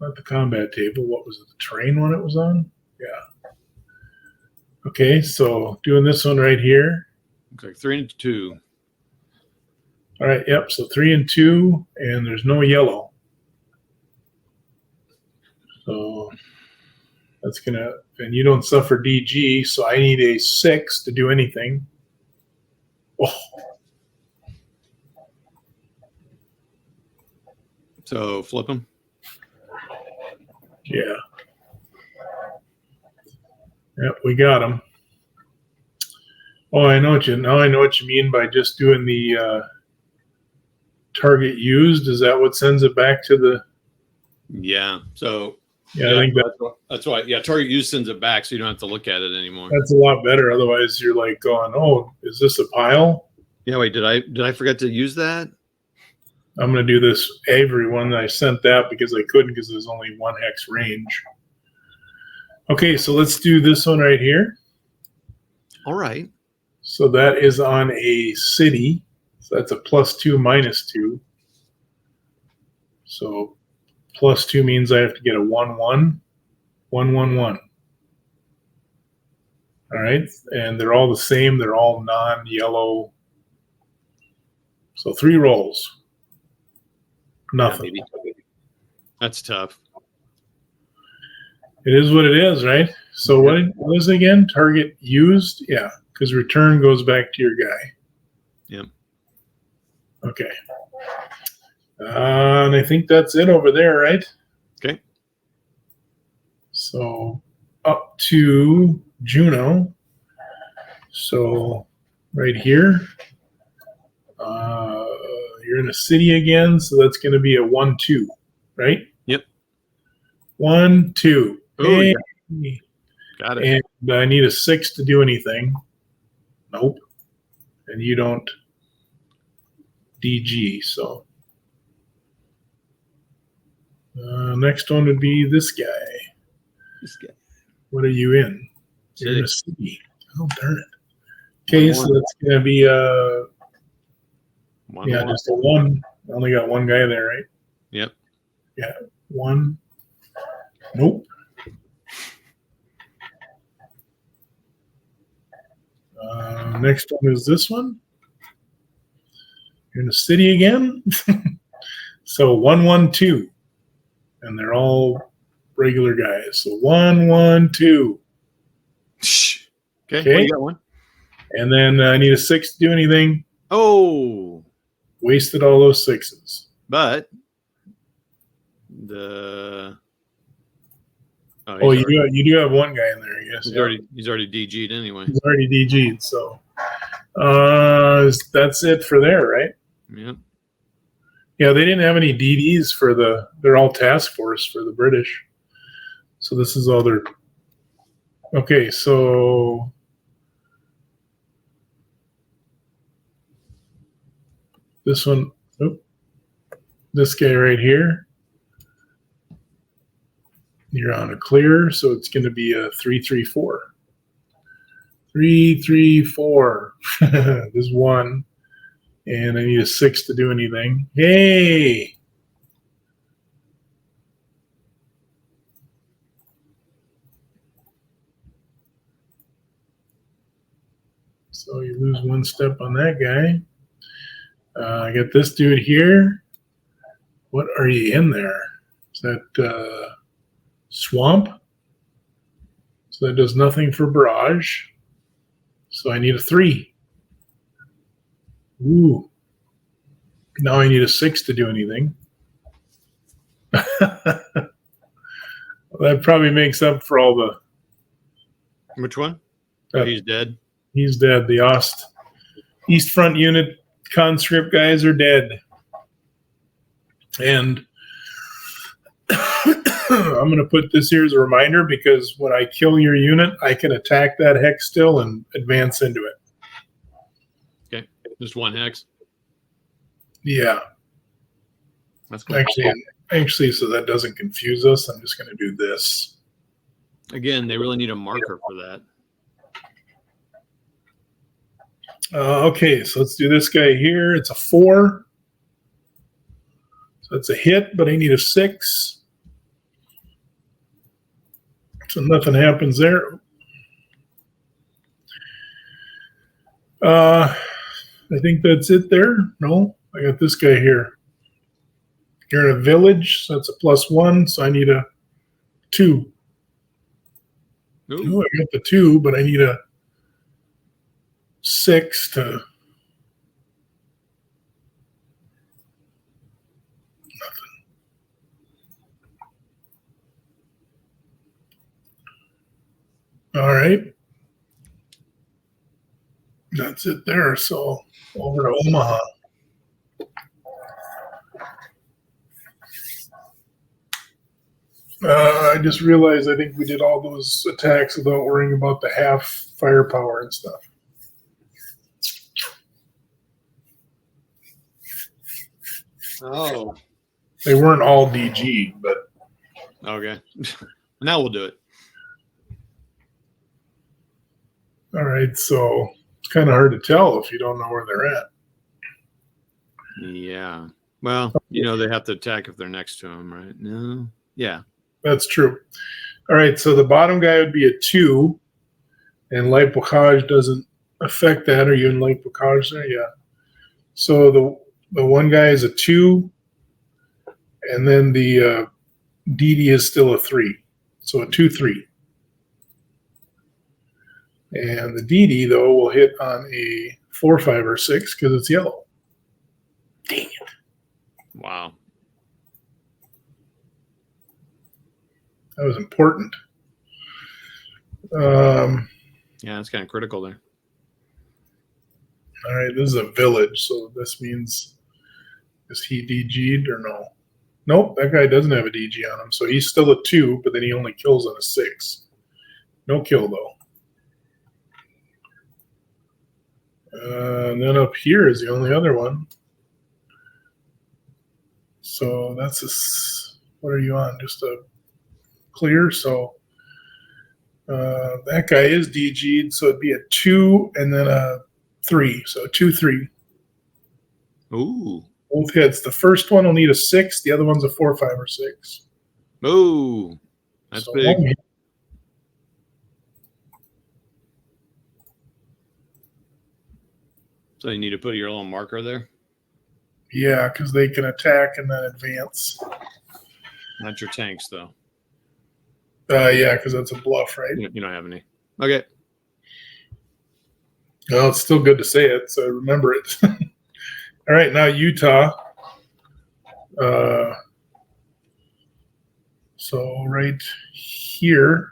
not the combat table. What was it? The terrain one it was on? Yeah. Okay, so doing this one right here. Looks like 3 and 2. All right, yep. So 3 and 2, and there's no yellow. So that's gonna, and you don't suffer DG, so I need a 6 to do anything. Oh. So flip them. Yeah. Yep, we got them. Oh, I know what you mean by just doing the target used. Is that what sends it back to the? Yeah. So yeah, I think that's why. Yeah, target used sends it back, so you don't have to look at it anymore. That's a lot better. Otherwise, you're like going, "Oh, is this a pile?" Yeah. Wait, did I forget to use that? I'm going to do this Avery one. I sent that because I couldn't because there's only 1 hex range. Okay, so let's do this one right here. All right. So that is on a city. So that's a +2, -2. So +2 means I have to get a 1-1, 1-1-1. All right, and they're all the same. They're all non-yellow. So 3 rolls. Nothing. Yeah, that's tough. It is what it is, right? So what is it again? Target used? Yeah, because return goes back to your guy. Yep. Okay. And I think that's it over there, right? Okay. So up to Juno. So right here, you're in a city again. So that's going to be a 1-2, right? Yep. 1-2. Oh, Hey. yeah. Got it. And I need a 6 to do anything. Nope. And you don't DG. So next one would be this guy. This guy. What are you in? You're in a City. city. Oh, darn it. Okay, so that's going to be just a 1. I only got one guy there, right? Yep. Yeah, 1. Nope. Next one is this one. You're in the city again. So 1-1-2. And they're all regular guys. So 1-1-2. Okay. Well, you got one. And then I need a 6 to do anything. Oh. Wasted all those 6s. But the you do have one guy in there, I guess. He's already DG'd anyway. He's already DG'd, so that's it for there, right? Yep. Yeah, they didn't have any DDs they're all task force for the British. So this is all their okay, so this one, this guy right here. You're on a clear, so it's going to be a 3-3-4. 3-3-4. There's 1. And I need a 6 to do anything. Hey! So you lose 1 step on that guy. I got this dude here. What are you in there? Is that swamp? So that does nothing for barrage. So I need a 3. Ooh. Now I need a 6 to do anything. That probably makes up for all the... Which one? He's dead. He's dead. The East Front unit conscript guys are dead. And I'm going to put this here as a reminder because when I kill your unit, I can attack that hex still and advance into it. Okay. Just 1 hex. Yeah. That's cool. Actually, so that doesn't confuse us, I'm just going to do this. Again, they really need a marker for that. Okay, so let's do this guy here. It's a 4. So it's a hit, but I need a 6. So nothing happens there. I think that's it there. No, I got this guy here. You're in a village, so that's a +1, so I need a 2. Oh, I got the 2, but I need a 6 to nothing. All right. That's it there. So over to Omaha. I just realized I think we did all those attacks without worrying about the half firepower and stuff. Oh. They weren't all DG, but. Okay. Now we'll do it. All right. So it's kind of hard to tell if you don't know where they're at. Yeah. Well, you know, they have to attack if they're next to them, right? No. Yeah. That's true. All right. So the bottom guy would be a 2, and light bocage doesn't affect that. Are you in light bocage there? Yeah. So the one guy is a 2, and then the DD is still a 3. So a 2-3. And the DD, though, will hit on a 4, 5, or 6 because it's yellow. Dang it. Wow. That was important. Yeah, it's kind of critical there. All right, this is a village, so this means, is he DG'd or no? Nope, that guy doesn't have a DG on him, so he's still a 2, but then he only kills on a 6. No kill, though. And then up here is the only other one. So that's what are you on? Just a clear, so that guy is DG'd, so it'd be a 2 and then a 3, so 2, 3. Ooh. Both hits. The first one will need a 6. The other one's a 4, 5, or 6. Ooh, that's So big. So you need to put your little marker there? Yeah, because they can attack and then advance. Not your tanks, though. Yeah, because that's a bluff, right? You don't have any. Okay. Well, it's still good to say it, so remember it. All right, now Utah. So right here.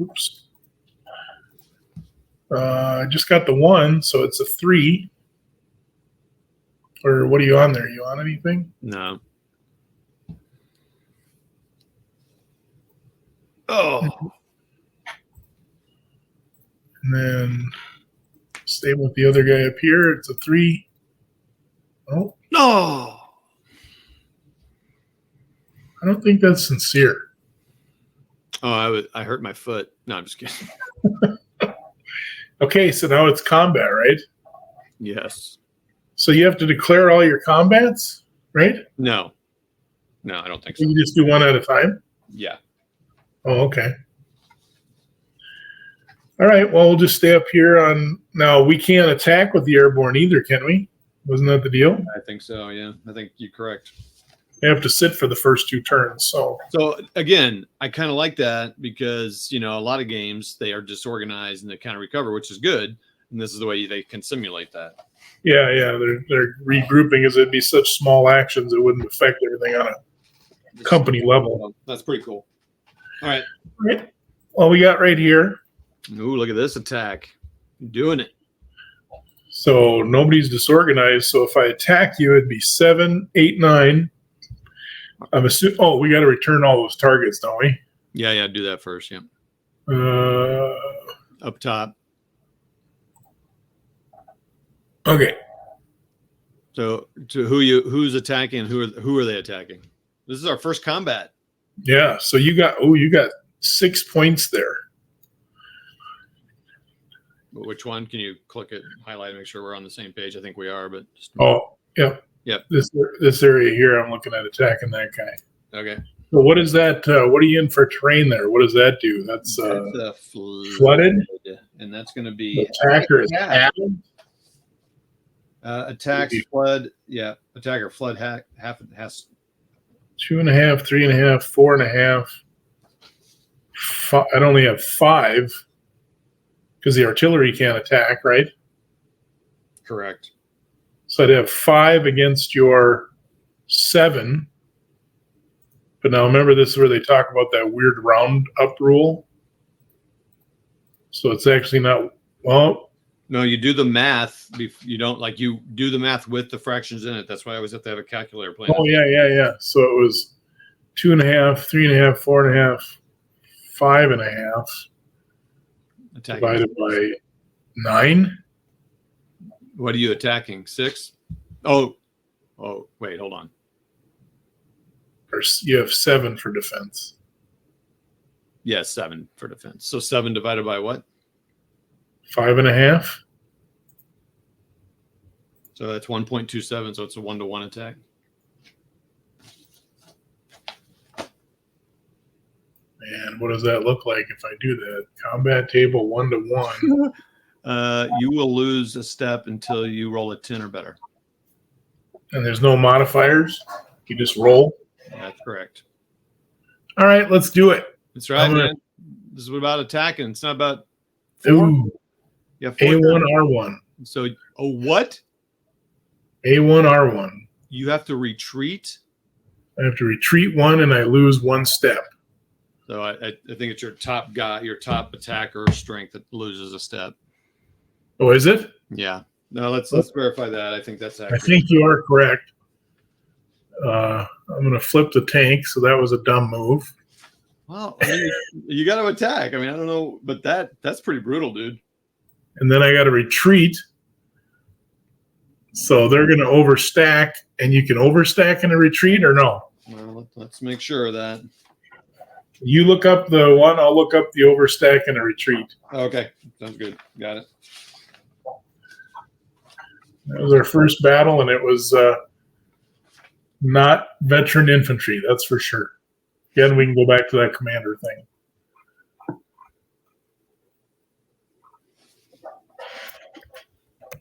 Oops. I just got the 1, so it's a 3. Or what are you on there? Are you on anything? No. Oh. And then stay with the other guy up here. It's a 3. Oh, No. I don't think that's sincere. Oh, I hurt my foot. No, I'm just kidding. Okay, so now it's combat, right? Yes. So you have to declare all your combats, right? No. No, I don't think so. You just do one at a time? Yeah. Oh, okay. All right, well, we'll just stay up here on... Now, we can't attack with the airborne either, can we? Wasn't that the deal? I think so, yeah. I think you're correct. You have to sit for the first 2 turns, so... So, again, I kind of like that because, a lot of games, they are disorganized and they kind of recover, which is good. And this is the way they can simulate that. Yeah, they're regrouping as it'd be such small actions it wouldn't affect everything on a company level. That's pretty cool. All right. All right. Well, we got right here. Ooh, look at this attack. You're doing it. So nobody's disorganized. So if I attack you, it'd be 7, 8, 9. I'm assuming. Oh, we got to return all those targets, don't we? Yeah. Do that first. Yeah. Up top. Okay. So who's attacking? Who are they attacking? This is our first combat. Yeah. So you got 6 points there. Which one? Can you click it, highlight, make sure we're on the same page? I think we are, but just... Yep. This area here, I'm looking at attacking that guy. Okay. So what is that? What are you in for terrain there? What does that do? That's flooded, and that's going to be attacker is added. Attacks, flood. Yeah, attacker, flood, half has 2.5, 3.5, 4.5. I'd only have 5 because the artillery can't attack, right? Correct. So I'd have 5 against your 7. But now remember, this is where they talk about that weird round up rule. So it's actually not, well. No, you do the math. You don't you do the math with the fractions in it. That's why I always have to have a calculator playing. Oh, yeah. So it was 2.5, 3.5, 4.5, 5.5 divided by 9. What are you attacking? 6? Oh, wait, hold on. Or you have 7 for defense. Yeah, 7 for defense. So 7 divided by what? 5.5. So that's 1.27. So it's a 1-to-1 attack. And what does that look like if I do that? Combat table 1-to-1. You will lose a step until you roll a 10 or better. And there's no modifiers. You just roll. That's correct. All right, let's do it. That's right, man. This is about attacking. It's not about 4. Ooh. Yeah, A1, R1. So, what? A1, R1. You have to retreat. I have to retreat 1, and I lose 1 step. So I think it's your top guy, your top attacker strength that loses a step. Oh, is it? Yeah. No, let's verify that. I think that's accurate. I think you are correct. I'm going to flip the tank, so that was a dumb move. Well, I mean, you got to attack. I mean, I don't know, but that's pretty brutal, dude. And then I got to retreat. So they're going to overstack, and you can overstack in a retreat or no? Well, let's make sure of that. You look up the one, I'll look up the overstack in a retreat. Okay, sounds good. Got it. That was our first battle, and it was not veteran infantry, that's for sure. Again, we can go back to that commander thing.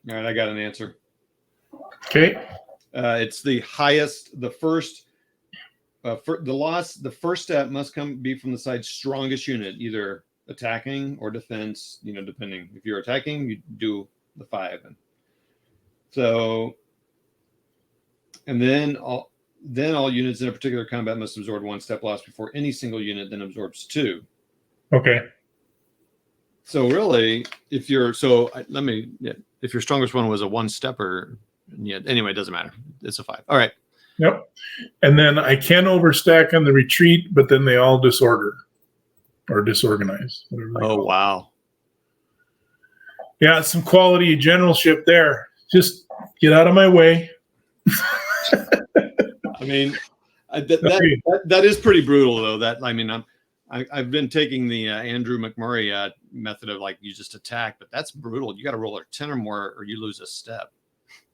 All right, I got an answer. Okay. It's the highest, the first, for the loss, the first step must be from the side's strongest unit, either attacking or defense, depending. If you're attacking, you do the 5. And so, and then all units in a particular combat must absorb 1 step loss before any single unit then absorbs 2. Okay. So really, if your strongest one was a 1-stepper, anyway, it doesn't matter. It's a 5. All right. Yep. And then I can overstack on the retreat, but then they all disorder or disorganize. Oh, wow. Yeah, some quality generalship there. Just get out of my way. I mean, that is pretty brutal, though. I've been taking the Andrew McMurray method of you just attack, but that's brutal. You got to roll a 10 or more, or you lose a step.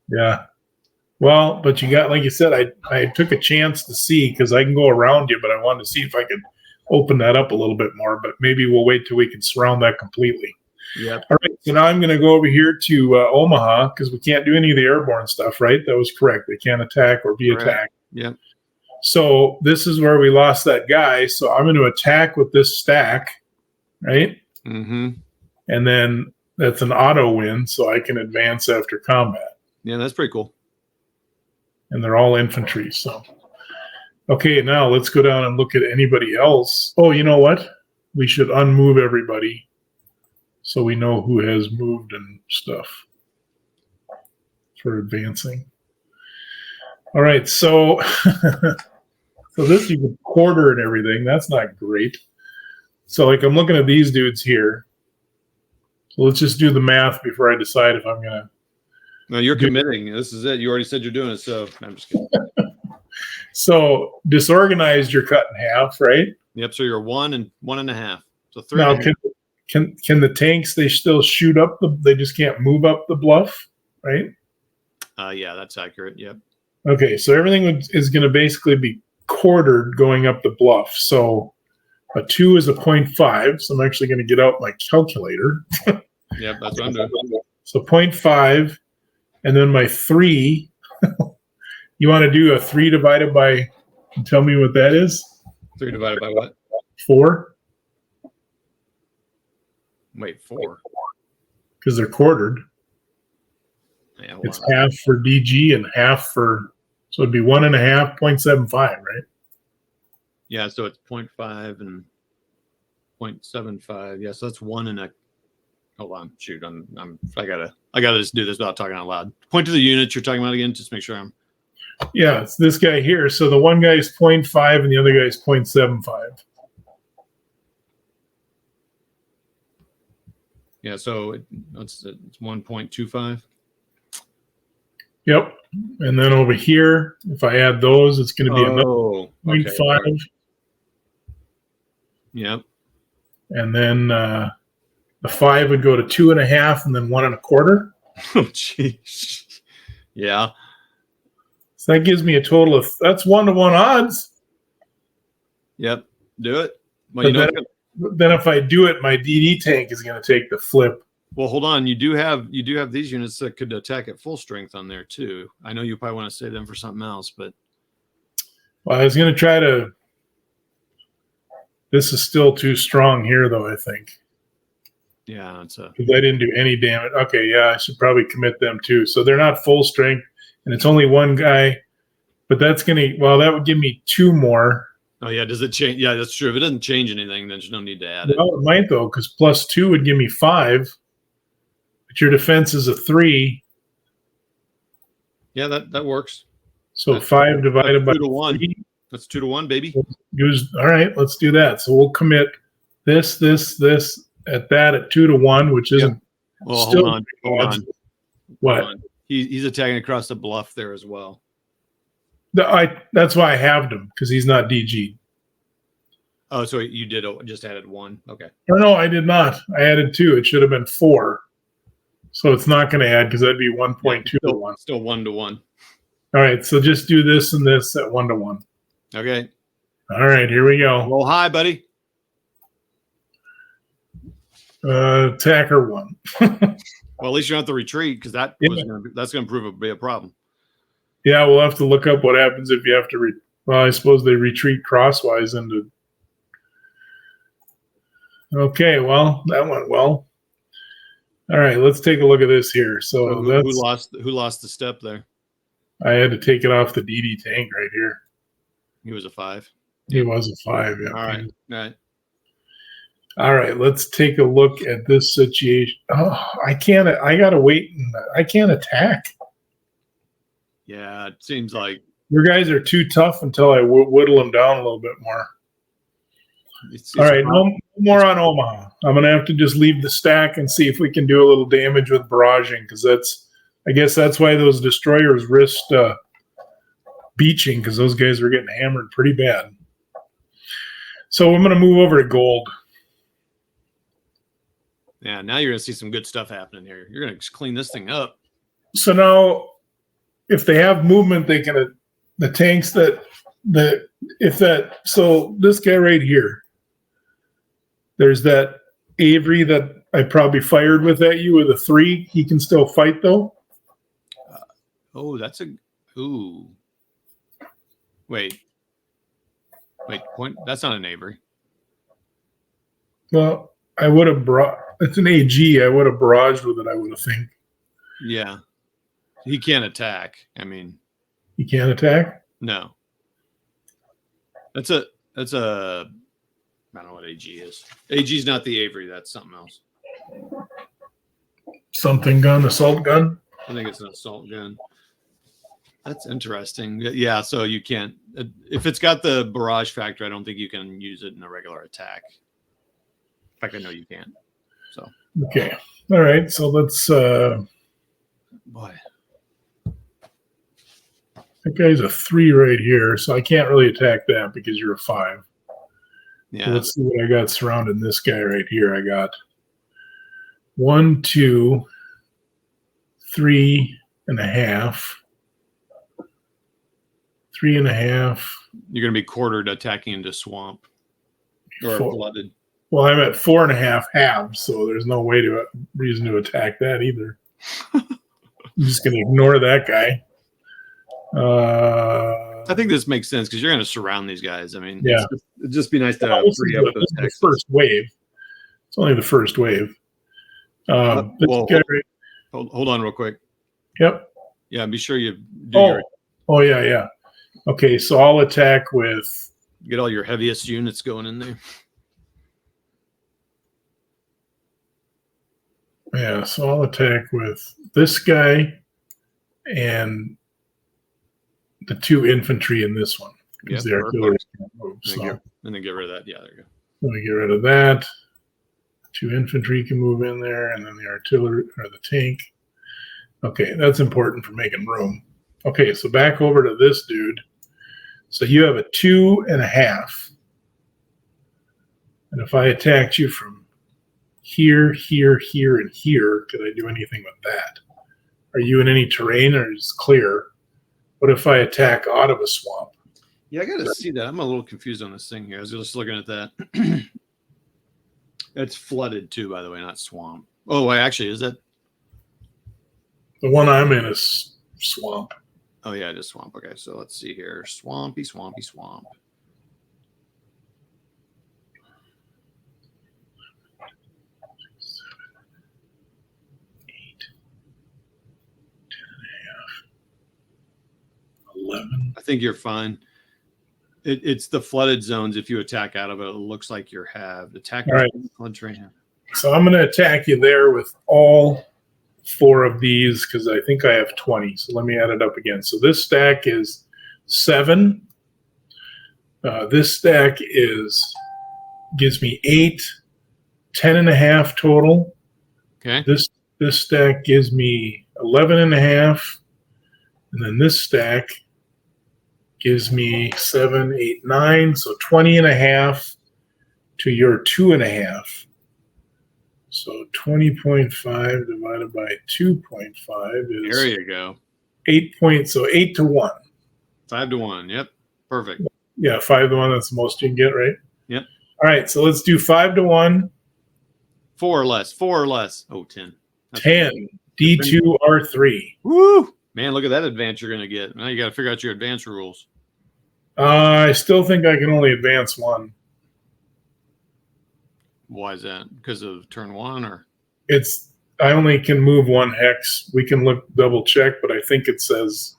Yeah. Well, but you got, like you said, I took a chance to see, because I can go around you, but I wanted to see if I could open that up a little bit more. But maybe we'll wait till we can surround that completely. Yeah. All right. So now I'm going to go over here to Omaha, because we can't do any of the airborne stuff, right? That was correct. They can't attack or be attacked. Yeah. So this is where we lost that guy. So I'm going to attack with this stack, right? Mm-hmm. And then that's an auto win, so I can advance after combat. Yeah, that's pretty cool. And they're all infantry. So, okay, now let's go down and look at anybody else. Oh, you know what? We should unmove everybody so we know who has moved and stuff for advancing. All right, so so this you can quarter and everything. That's not great. So I'm looking at these dudes here. So let's just do the math before I decide if I'm going to. No, you're committing. This is it. You already said you're doing it, so I'm just kidding. So disorganized, you're cut in half, right? Yep. So you're 1 and 1.5. So 3. Now, can the tanks? They still shoot up they just can't move up the bluff, right? Yeah, that's accurate. Yep. Okay, so everything is going to basically be quartered going up the bluff. So a 2 is a 0.5. So I'm actually going to get out my calculator. Yep, that's what I'm doing. So 0.5. And then my 3, you want to do a 3 divided by, tell me what that is? 3 divided by what? 4. Wait, 4. Because they're quartered. Yeah, well, it's half for DG and half for, so it'd be 1.5, 0.75, right? Yeah, so it's 0.5 and 0.75. Yeah, so that's 1 and a. Hold on, shoot! I gotta just do this without talking out loud. Point to the units you're talking about again, just make sure I'm. Yeah, it's this guy here. So the one guy is 0.5 and the other guy is 0.75. Yeah, so it's 1.25. Yep, and then over here, if I add those, it's going to be another 0.5. Okay. Yep. And then the 5 would go to 2.5, and then 1.25. Oh, jeez. Yeah. So that gives me a total of, that's 1-to-1 odds. Yep. Do it. Well, then if I do it, my DD tank is going to take the flip. Well, hold on. You do have these units that could attack at full strength on there too. I know you probably want to save them for something else, but. Well, I was going to try to. This is still too strong here, though, I think. Yeah, it's a. Because I didn't do any damage. Okay, yeah, I should probably commit them too. So they're not full strength, and it's only one guy. But that's going to, well, that would give me 2 more. Oh yeah, does it change? Yeah, that's true. If it doesn't change anything, then there's no need to add it. Well, it might though, because +2 would give me 5, but your defense is a 3. Yeah, that works. So That's 5 divided by 2 to 1. 3. That's 2 to 1, baby. All right, let's do that. So we'll commit this at 2 to 1, which isn't. Well, still hold on. What? Hold on. He's attacking across the bluff there as well. That's why I halved him, because he's not DG. Oh, so you did just added 1. Okay. No, I did not. I added 2. It should have been 4. So it's not going to add because that'd be 1.2 to 1. Still 1 to 1. All right, so just do this and this at 1 to 1. Okay. All right, here we go. Roll high, buddy. Attacker 1. Well, at least you don't have to retreat because that's going to prove to be a problem. Yeah, we'll have to look up what happens if you have to. Well, I suppose they retreat crosswise into. Okay, well, that went well. All right, let's take a look at this here. So who lost the step there? I had to take it off the DD tank right here. He was a 5. He was a 5. Yeah. All right. All right, let's take a look at this situation. Oh, I can't. I gotta wait. I can't attack. Yeah, it seems like your guys are too tough until I whittle them down a little bit more. All right, no more on Omaha. I'm gonna have to just leave the stack and see if we can do a little damage with barraging, because I guess that's why those destroyers risked beaching, because those guys were getting hammered pretty bad. So I'm gonna move over to gold. Yeah, now you're gonna see some good stuff happening here. You're gonna clean this thing up. So now, if they have movement, they can the tanks so this guy right here. There's that Avery that I probably fired with at you with a 3. He can still fight though. Wait, point. That's not an Avery. Well, I would have brought. It's an AG. I would have barraged with it, I would have think. Yeah. He can't attack. I mean, he can't attack? No. That's a I don't know what AG is. AG is not the Avery, that's something else. Something gun, assault gun? I think it's an assault gun. That's interesting. Yeah, so you can't if it's got the barrage factor, I don't think you can use it in a regular attack. In fact, I know you can't. So okay. All right. So let's boy. That guy's a 3 right here, so I can't really attack that because you're a 5. Yeah. So let's see what I got surrounding this guy right here. I got 1, 2, 3.5. 3.5. You're gonna be quartered attacking into swamp. Or flooded. Well, I'm at 4.5 halves, so there's no reason to attack that either. I'm just gonna ignore that guy. I think this makes sense because you're going to surround these guys. I mean, yeah, it'd just be nice to free up those the first wave. It's only the first wave. Hold on real quick. Yep. Yeah, be sure you do yeah. Okay, so I'll attack with... Get all your heaviest units going in there. Yeah, so I'll attack with this guy and the 2 infantry in this one. Because the artillery can't move. And then get rid of that. Yeah, there you go. Let me get rid of that. 2 infantry can move in there, and then the artillery or the tank. Okay, that's important for making room. Okay, so back over to this dude. So you have a 2.5. And if I attacked you from here, here, here, and here, could I do anything with that? Are you in any terrain or is it clear? What if I attack out of a swamp? Yeah, I got to see that. I'm a little confused on this thing here. I was just looking at that. It's flooded too, by the way, not swamp. Oh, actually, is that? The one I'm in is swamp. Oh, yeah, it is swamp. Okay, so let's see here. Swampy, swampy, swamp. I think you're fine. It's the flooded zones. If you attack out of it, it looks like you're halved. Attack All right. flood terrain. So I'm going to attack you there with all 4 of these because I think I have 20. So let me add it up again. So this stack is 7. This stack gives me 8, 10.5 total. Okay. This stack gives me 11.5, and then this stack gives me 7, 8, 9. So 20.5 to your 2.5. So 20.5 divided by 2.5 is There you go. 8 points. So 8 to 1. 5 to 1. Yep. Perfect. Yeah, 5 to 1. That's the most you can get, right? Yep. All right. So let's do 5 to 1. 4 or less. 4 or less. Oh, 10. That's 10. D2 R3. Woo! Man, look at that advance you're going to get. Now you got to figure out your advance rules. I still think I can only advance 1. Why is that? Because of turn 1 or? I only can move 1 hex. We can double check, but I think it says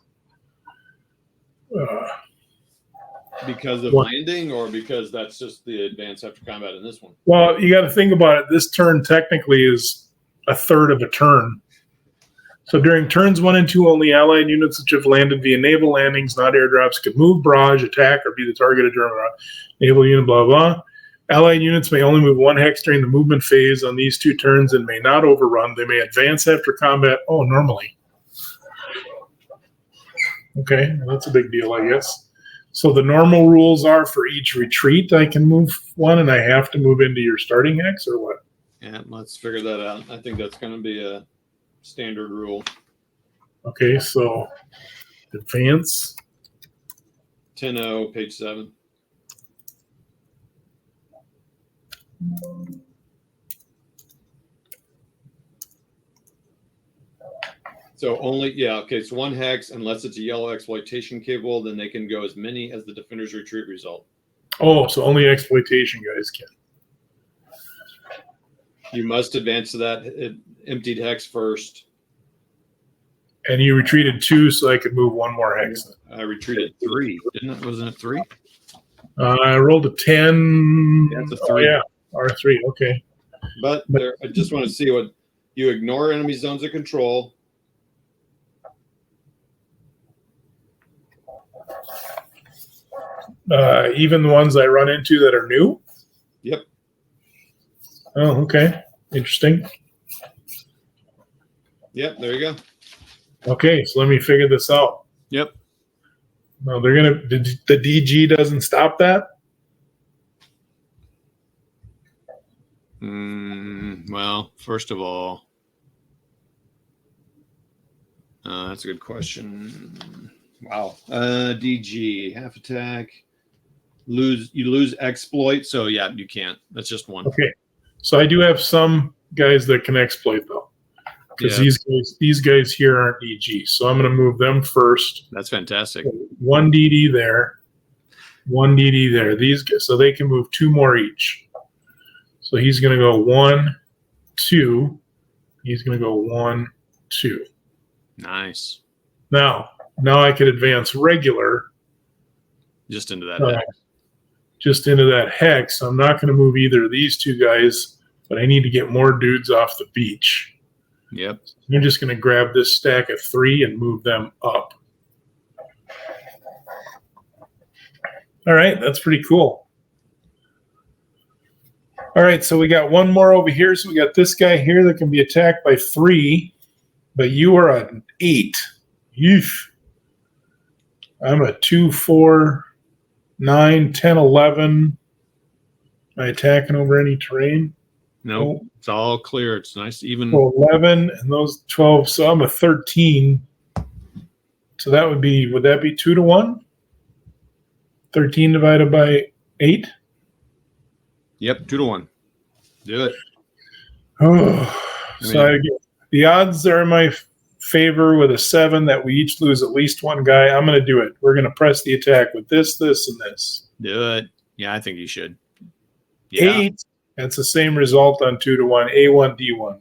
Because of landing or because that's just the advance after combat in this one? Well, you got to think about it. This turn technically is a third of a turn. So during turns 1 and 2, only allied units which have landed via naval landings, not airdrops, could move, barrage, attack, or be the target of German naval unit, blah, blah. Allied units may only move 1 hex during the movement phase on these 2 turns and may not overrun. They may advance after combat. Oh, normally. Okay, well, that's a big deal, I guess. So the normal rules are for each retreat, I can move 1, and I have to move into your starting hex, or what? Yeah, let's figure that out. I think that's going to be a standard rule. Okay, so advance. 10-0, page 7. So only, yeah, okay, it's 1 hex, unless it's a yellow exploitation cable, then they can go as many as the defender's retreat result. Oh, so only exploitation guys can. You must advance to that emptied hex first. And you retreated 2, so I could move 1 more hex. I retreated 3, didn't it? Wasn't it 3? I rolled a 10. Yeah, it's a 3. Oh, yeah, R3, okay. But there, I just want to see what you ignore enemy zones of control. Even the ones I run into that are new? Yep. Oh, okay. Interesting. Yep, there you go. Okay, so let me figure this out. Yep. No, they're gonna. The DG doesn't stop that. Well, first of all, that's a good question. Wow. DG half attack. You lose exploit, so yeah, you can't. That's just 1. Okay, so I do have some guys that can exploit though, because these guys here aren't DG. So I'm going to move them first. That's fantastic. 1 DD there, 1 DD there. These guys, so they can move 2 more each. So he's going to go 1, 2. He's going to go 1, 2. Nice. Now I could advance regular. Just into that hex. Just into that hex. I'm not going to move either of these 2 guys, but I need to get more dudes off the beach. Yep. I'm just going to grab this stack of 3 and move them up. All right, that's pretty cool. All right, so we got 1 more over here. So we got this guy here that can be attacked by 3, but you are an 8. Yeesh. I'm a 2, 4, 9, 10, 11. Am I attacking over any terrain? No, it's all clear. It's nice, even. So 11 and those 12. So I'm a 13. So that would that be 2 to 1? 13 divided by 8? Yep, 2 to 1. Do it. Oh, the odds are in my favor with a 7 that we each lose at least 1 guy. I'm going to do it. We're going to press the attack with this, this, and this. Do it. Yeah, I think you should. Yeah. 8. That's the same result on 2 to 1. A1, D1.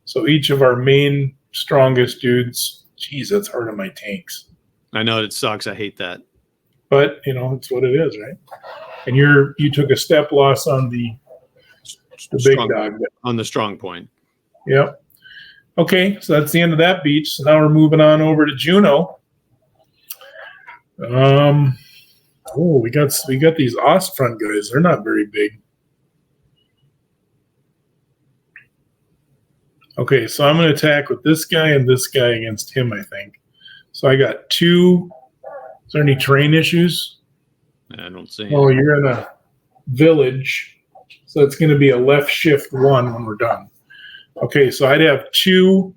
So each of our main strongest dudes. Geez, that's hard on my tanks. I know it sucks. I hate that. But it's what it is, right? And you took a step loss on the big dog on the strong point. Yep. Okay, so that's the end of that beach. So now we're moving on over to Juneau. We got these Ostfront guys. They're not very big. Okay, so I'm going to attack with this guy and this guy against him, I think. So I got 2. Is there any terrain issues? I don't see. Oh, you're in a village. So it's going to be a left shift 1 when we're done. Okay, so I'd have 2,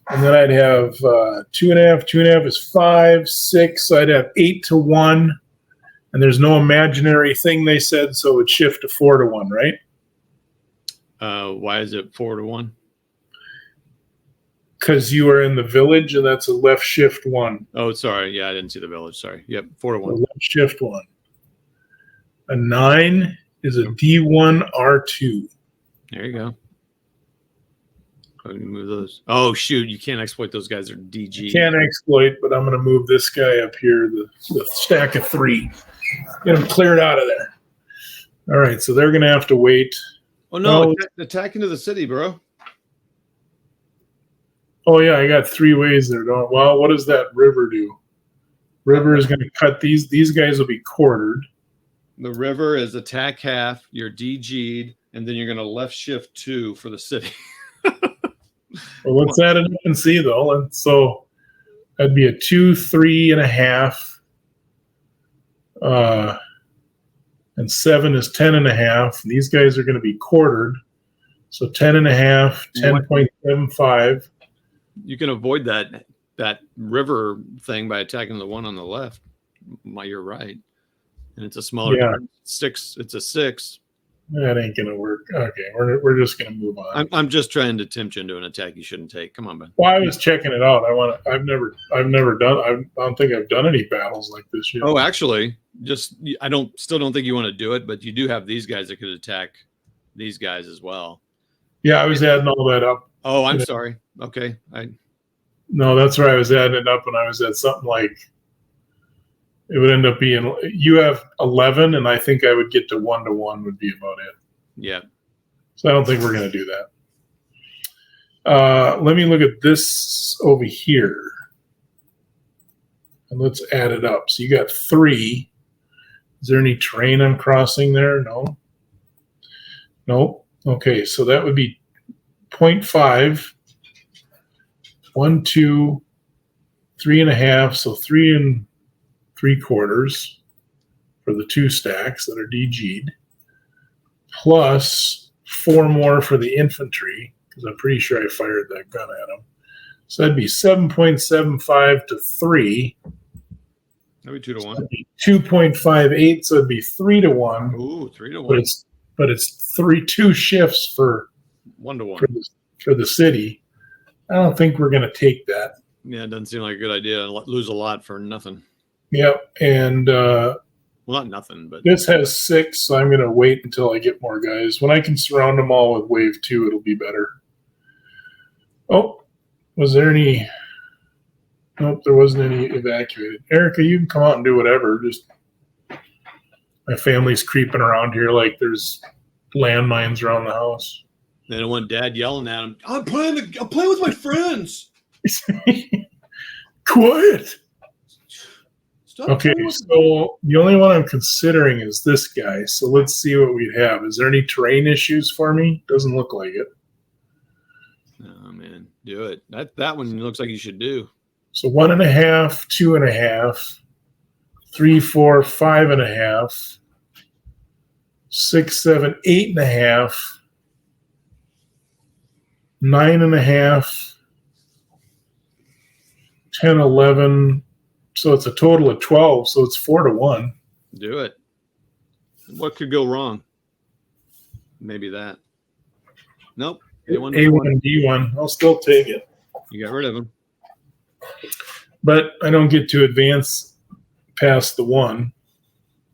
and then I'd have 2.5. 2.5 is 5, 6. So I'd have 8 to 1, and there's no imaginary thing they said, so it'd shift to 4 to 1, right? Why is it 4 to 1? Because you are in the village, and that's a left shift 1. Oh, sorry. Yeah, I didn't see the village. Sorry. Yep, 4 to 1. A left shift 1. A 9 is a D1 R2. There you go. Go ahead and move those. Oh, shoot. You can't exploit those guys. They're DG. Can't exploit, but I'm going to move this guy up here, the stack of 3. Get him cleared out of there. All right, so they're going to have to wait. Oh, no. Attack into the city, bro. Oh, yeah, I got 3 ways there. Well, what does that river do? River is going to cut these. These guys will be quartered. The river is attack half. You're DG'd, and then you're going to left shift 2 for the city. Well, let's add it up and see, though. And so that'd be a 2, 3.5. And 7 is 10.5. These guys are going to be quartered. So 10.5, 10.75. You can avoid that river thing by attacking the one on the left. You're right. And it's a smaller 6. It's a 6. That ain't gonna work. Okay, we're just gonna move on. I'm just trying to tempt you into an attack you shouldn't take. Come on, man. Well, I was checking it out. I've never done. I don't think I've done any battles like this yet. Oh, actually, still don't think you want to do it, but you do have these guys that could attack these guys as well. Yeah, I was adding all that up. Oh, I'm sorry. Okay, No, that's where I was adding it up, and I was at something like. It would end up being you have 11, and I think I would get to 1-to-1 would be about it. Yeah. So I don't think we're going to do that. Let me look at this over here, and let's add it up. So you got 3. Is there any terrain I'm crossing there? No. Nope. Okay, so that would be 0.5, 1, 2, 3.5. So 3 3/4 for the 2 stacks that are DG'd, plus 4 more for the infantry, because I'm pretty sure I fired that gun at them. So that'd be 7.75 to 3. That'd be 2 to 1. So 2.58, so it'd be 3 to 1. Ooh, 3 to 1. But it's 2 shifts for 1 to 1 for the city. I don't think we're going to take that. Yeah, it doesn't seem like a good idea. Lose a lot for nothing. Yep, and well, not nothing, but this has 6, so I'm going to wait until I get more guys. When I can surround them all with wave 2, it'll be better. Oh, was there any? Nope, there wasn't any evacuated. Erica, you can come out and do whatever. Just my family's creeping around here like there's landmines around the house. They don't want Dad yelling at him. I'm playing with my friends. Quiet. Stop. Okay, so the only one I'm considering is this guy. So let's see what we'd have. Is there any terrain issues for me? Doesn't look like it. Oh man, do it. That one looks like you should do. So 1.5, 2.5, 3, 4, 5.5, 6, 7, 8.5, 9.5, 10, 11. So it's a total of 12. So it's 4 to 1. Do it. What could go wrong? Maybe that. Nope. A1 and D1. I'll still take it. You got rid of him. But I don't get to advance past the 1.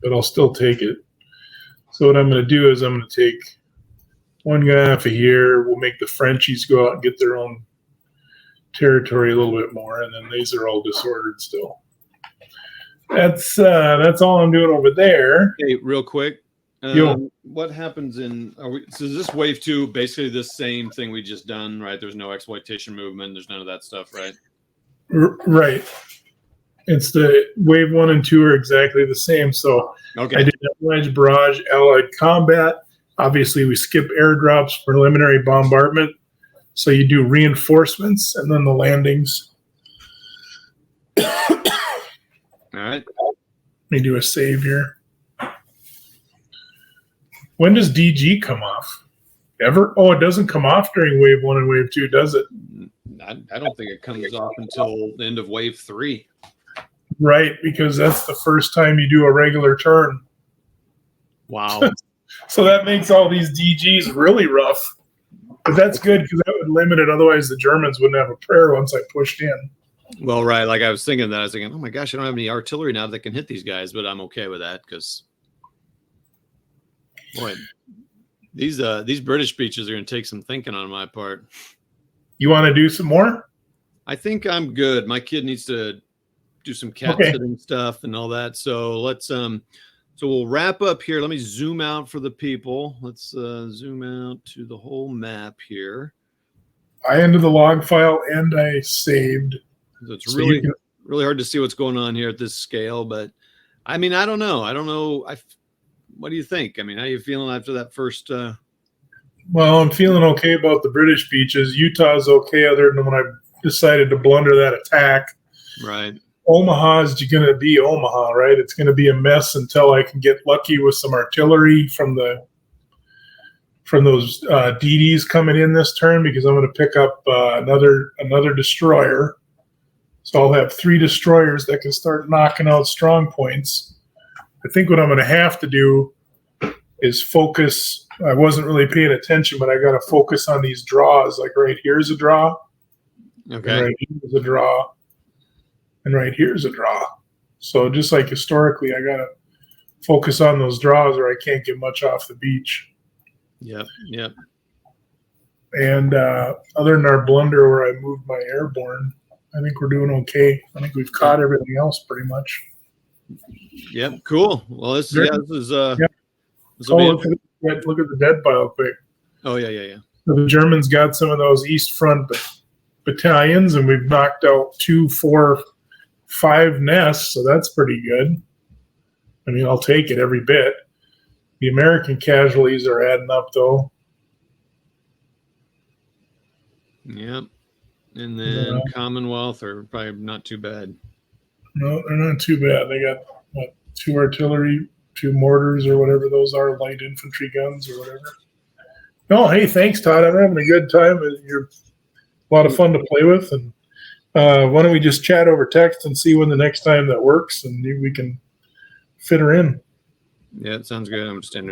But I'll still take it. So what I'm going to do is I'm going to take one guy off of here. We'll make the Frenchies go out and get their own territory a little bit more. And then these are all disordered still. That's all I'm doing over there. Hey, real quick. Yo. What happens in? So is this wave 2 basically the same thing we just done, right? There's no exploitation movement. There's none of that stuff, right? Right. It's the wave 1 and 2 are exactly the same. So Okay. I did Avalanche, Barrage, Allied Combat. Obviously, we skip airdrops, preliminary bombardment. So you do reinforcements and then the landings. All right. Let me do a save here. When does DG come off? Ever? Oh, it doesn't come off during wave 1 and wave 2, does it? I don't think it comes off until the end of wave 3. Right, because that's the first time you do a regular turn. Wow. So that makes all these DGs really rough. But that's good because that would limit it. Otherwise, the Germans wouldn't have a prayer once I pushed in. Well, right. Like I was thinking that. I was thinking, oh my gosh, I don't have any artillery now that can hit these guys, but I'm okay with that because, boy, these British speeches are going to take some thinking on my part. You want to do some more? I think I'm good. My kid needs to do some cat sitting stuff and all that. So let's so we'll wrap up here. Let me zoom out for the people. Let's zoom out to the whole map here. I ended the log file and I saved. So it's really hard to see what's going on here at this scale, but I mean, I don't know. What do you think? I mean, how are you feeling after that first? Well, I'm feeling okay about the British beaches. Utah's okay, other than when I decided to blunder that attack. Right. Omaha's going to be Omaha, right? It's going to be a mess until I can get lucky with some artillery from those DDs coming in this turn, because I'm going to pick up another destroyer. So I'll have 3 destroyers that can start knocking out strong points. I think what I'm going to have to do is focus. I wasn't really paying attention, but I got to focus on these draws. Like right here's a draw. Okay. And right here's a draw. And right here's a draw. So just like historically, I got to focus on those draws or I can't get much off the beach. Yep. Yep. And other than our blunder where I moved my airborne, I think we're doing okay. I think we've caught everything else pretty much. Yep. Cool. Well, this is look at the dead pile quick. Oh yeah. So the Germans got some of those East Front battalions, and we've knocked out 2, 4, 5 nests, so that's pretty good. I mean, I'll take it every bit. The American casualties are adding up, though. Yep. And then Commonwealth are probably not too bad. No, they're not too bad. They got, 2 artillery, 2 mortars or whatever those are, light infantry guns or whatever. No, hey, thanks, Todd. I'm having a good time. You're a lot of fun to play with. And why don't we just chat over text and see when the next time that works, and maybe we can fit her in. Yeah, it sounds good. I'm just entering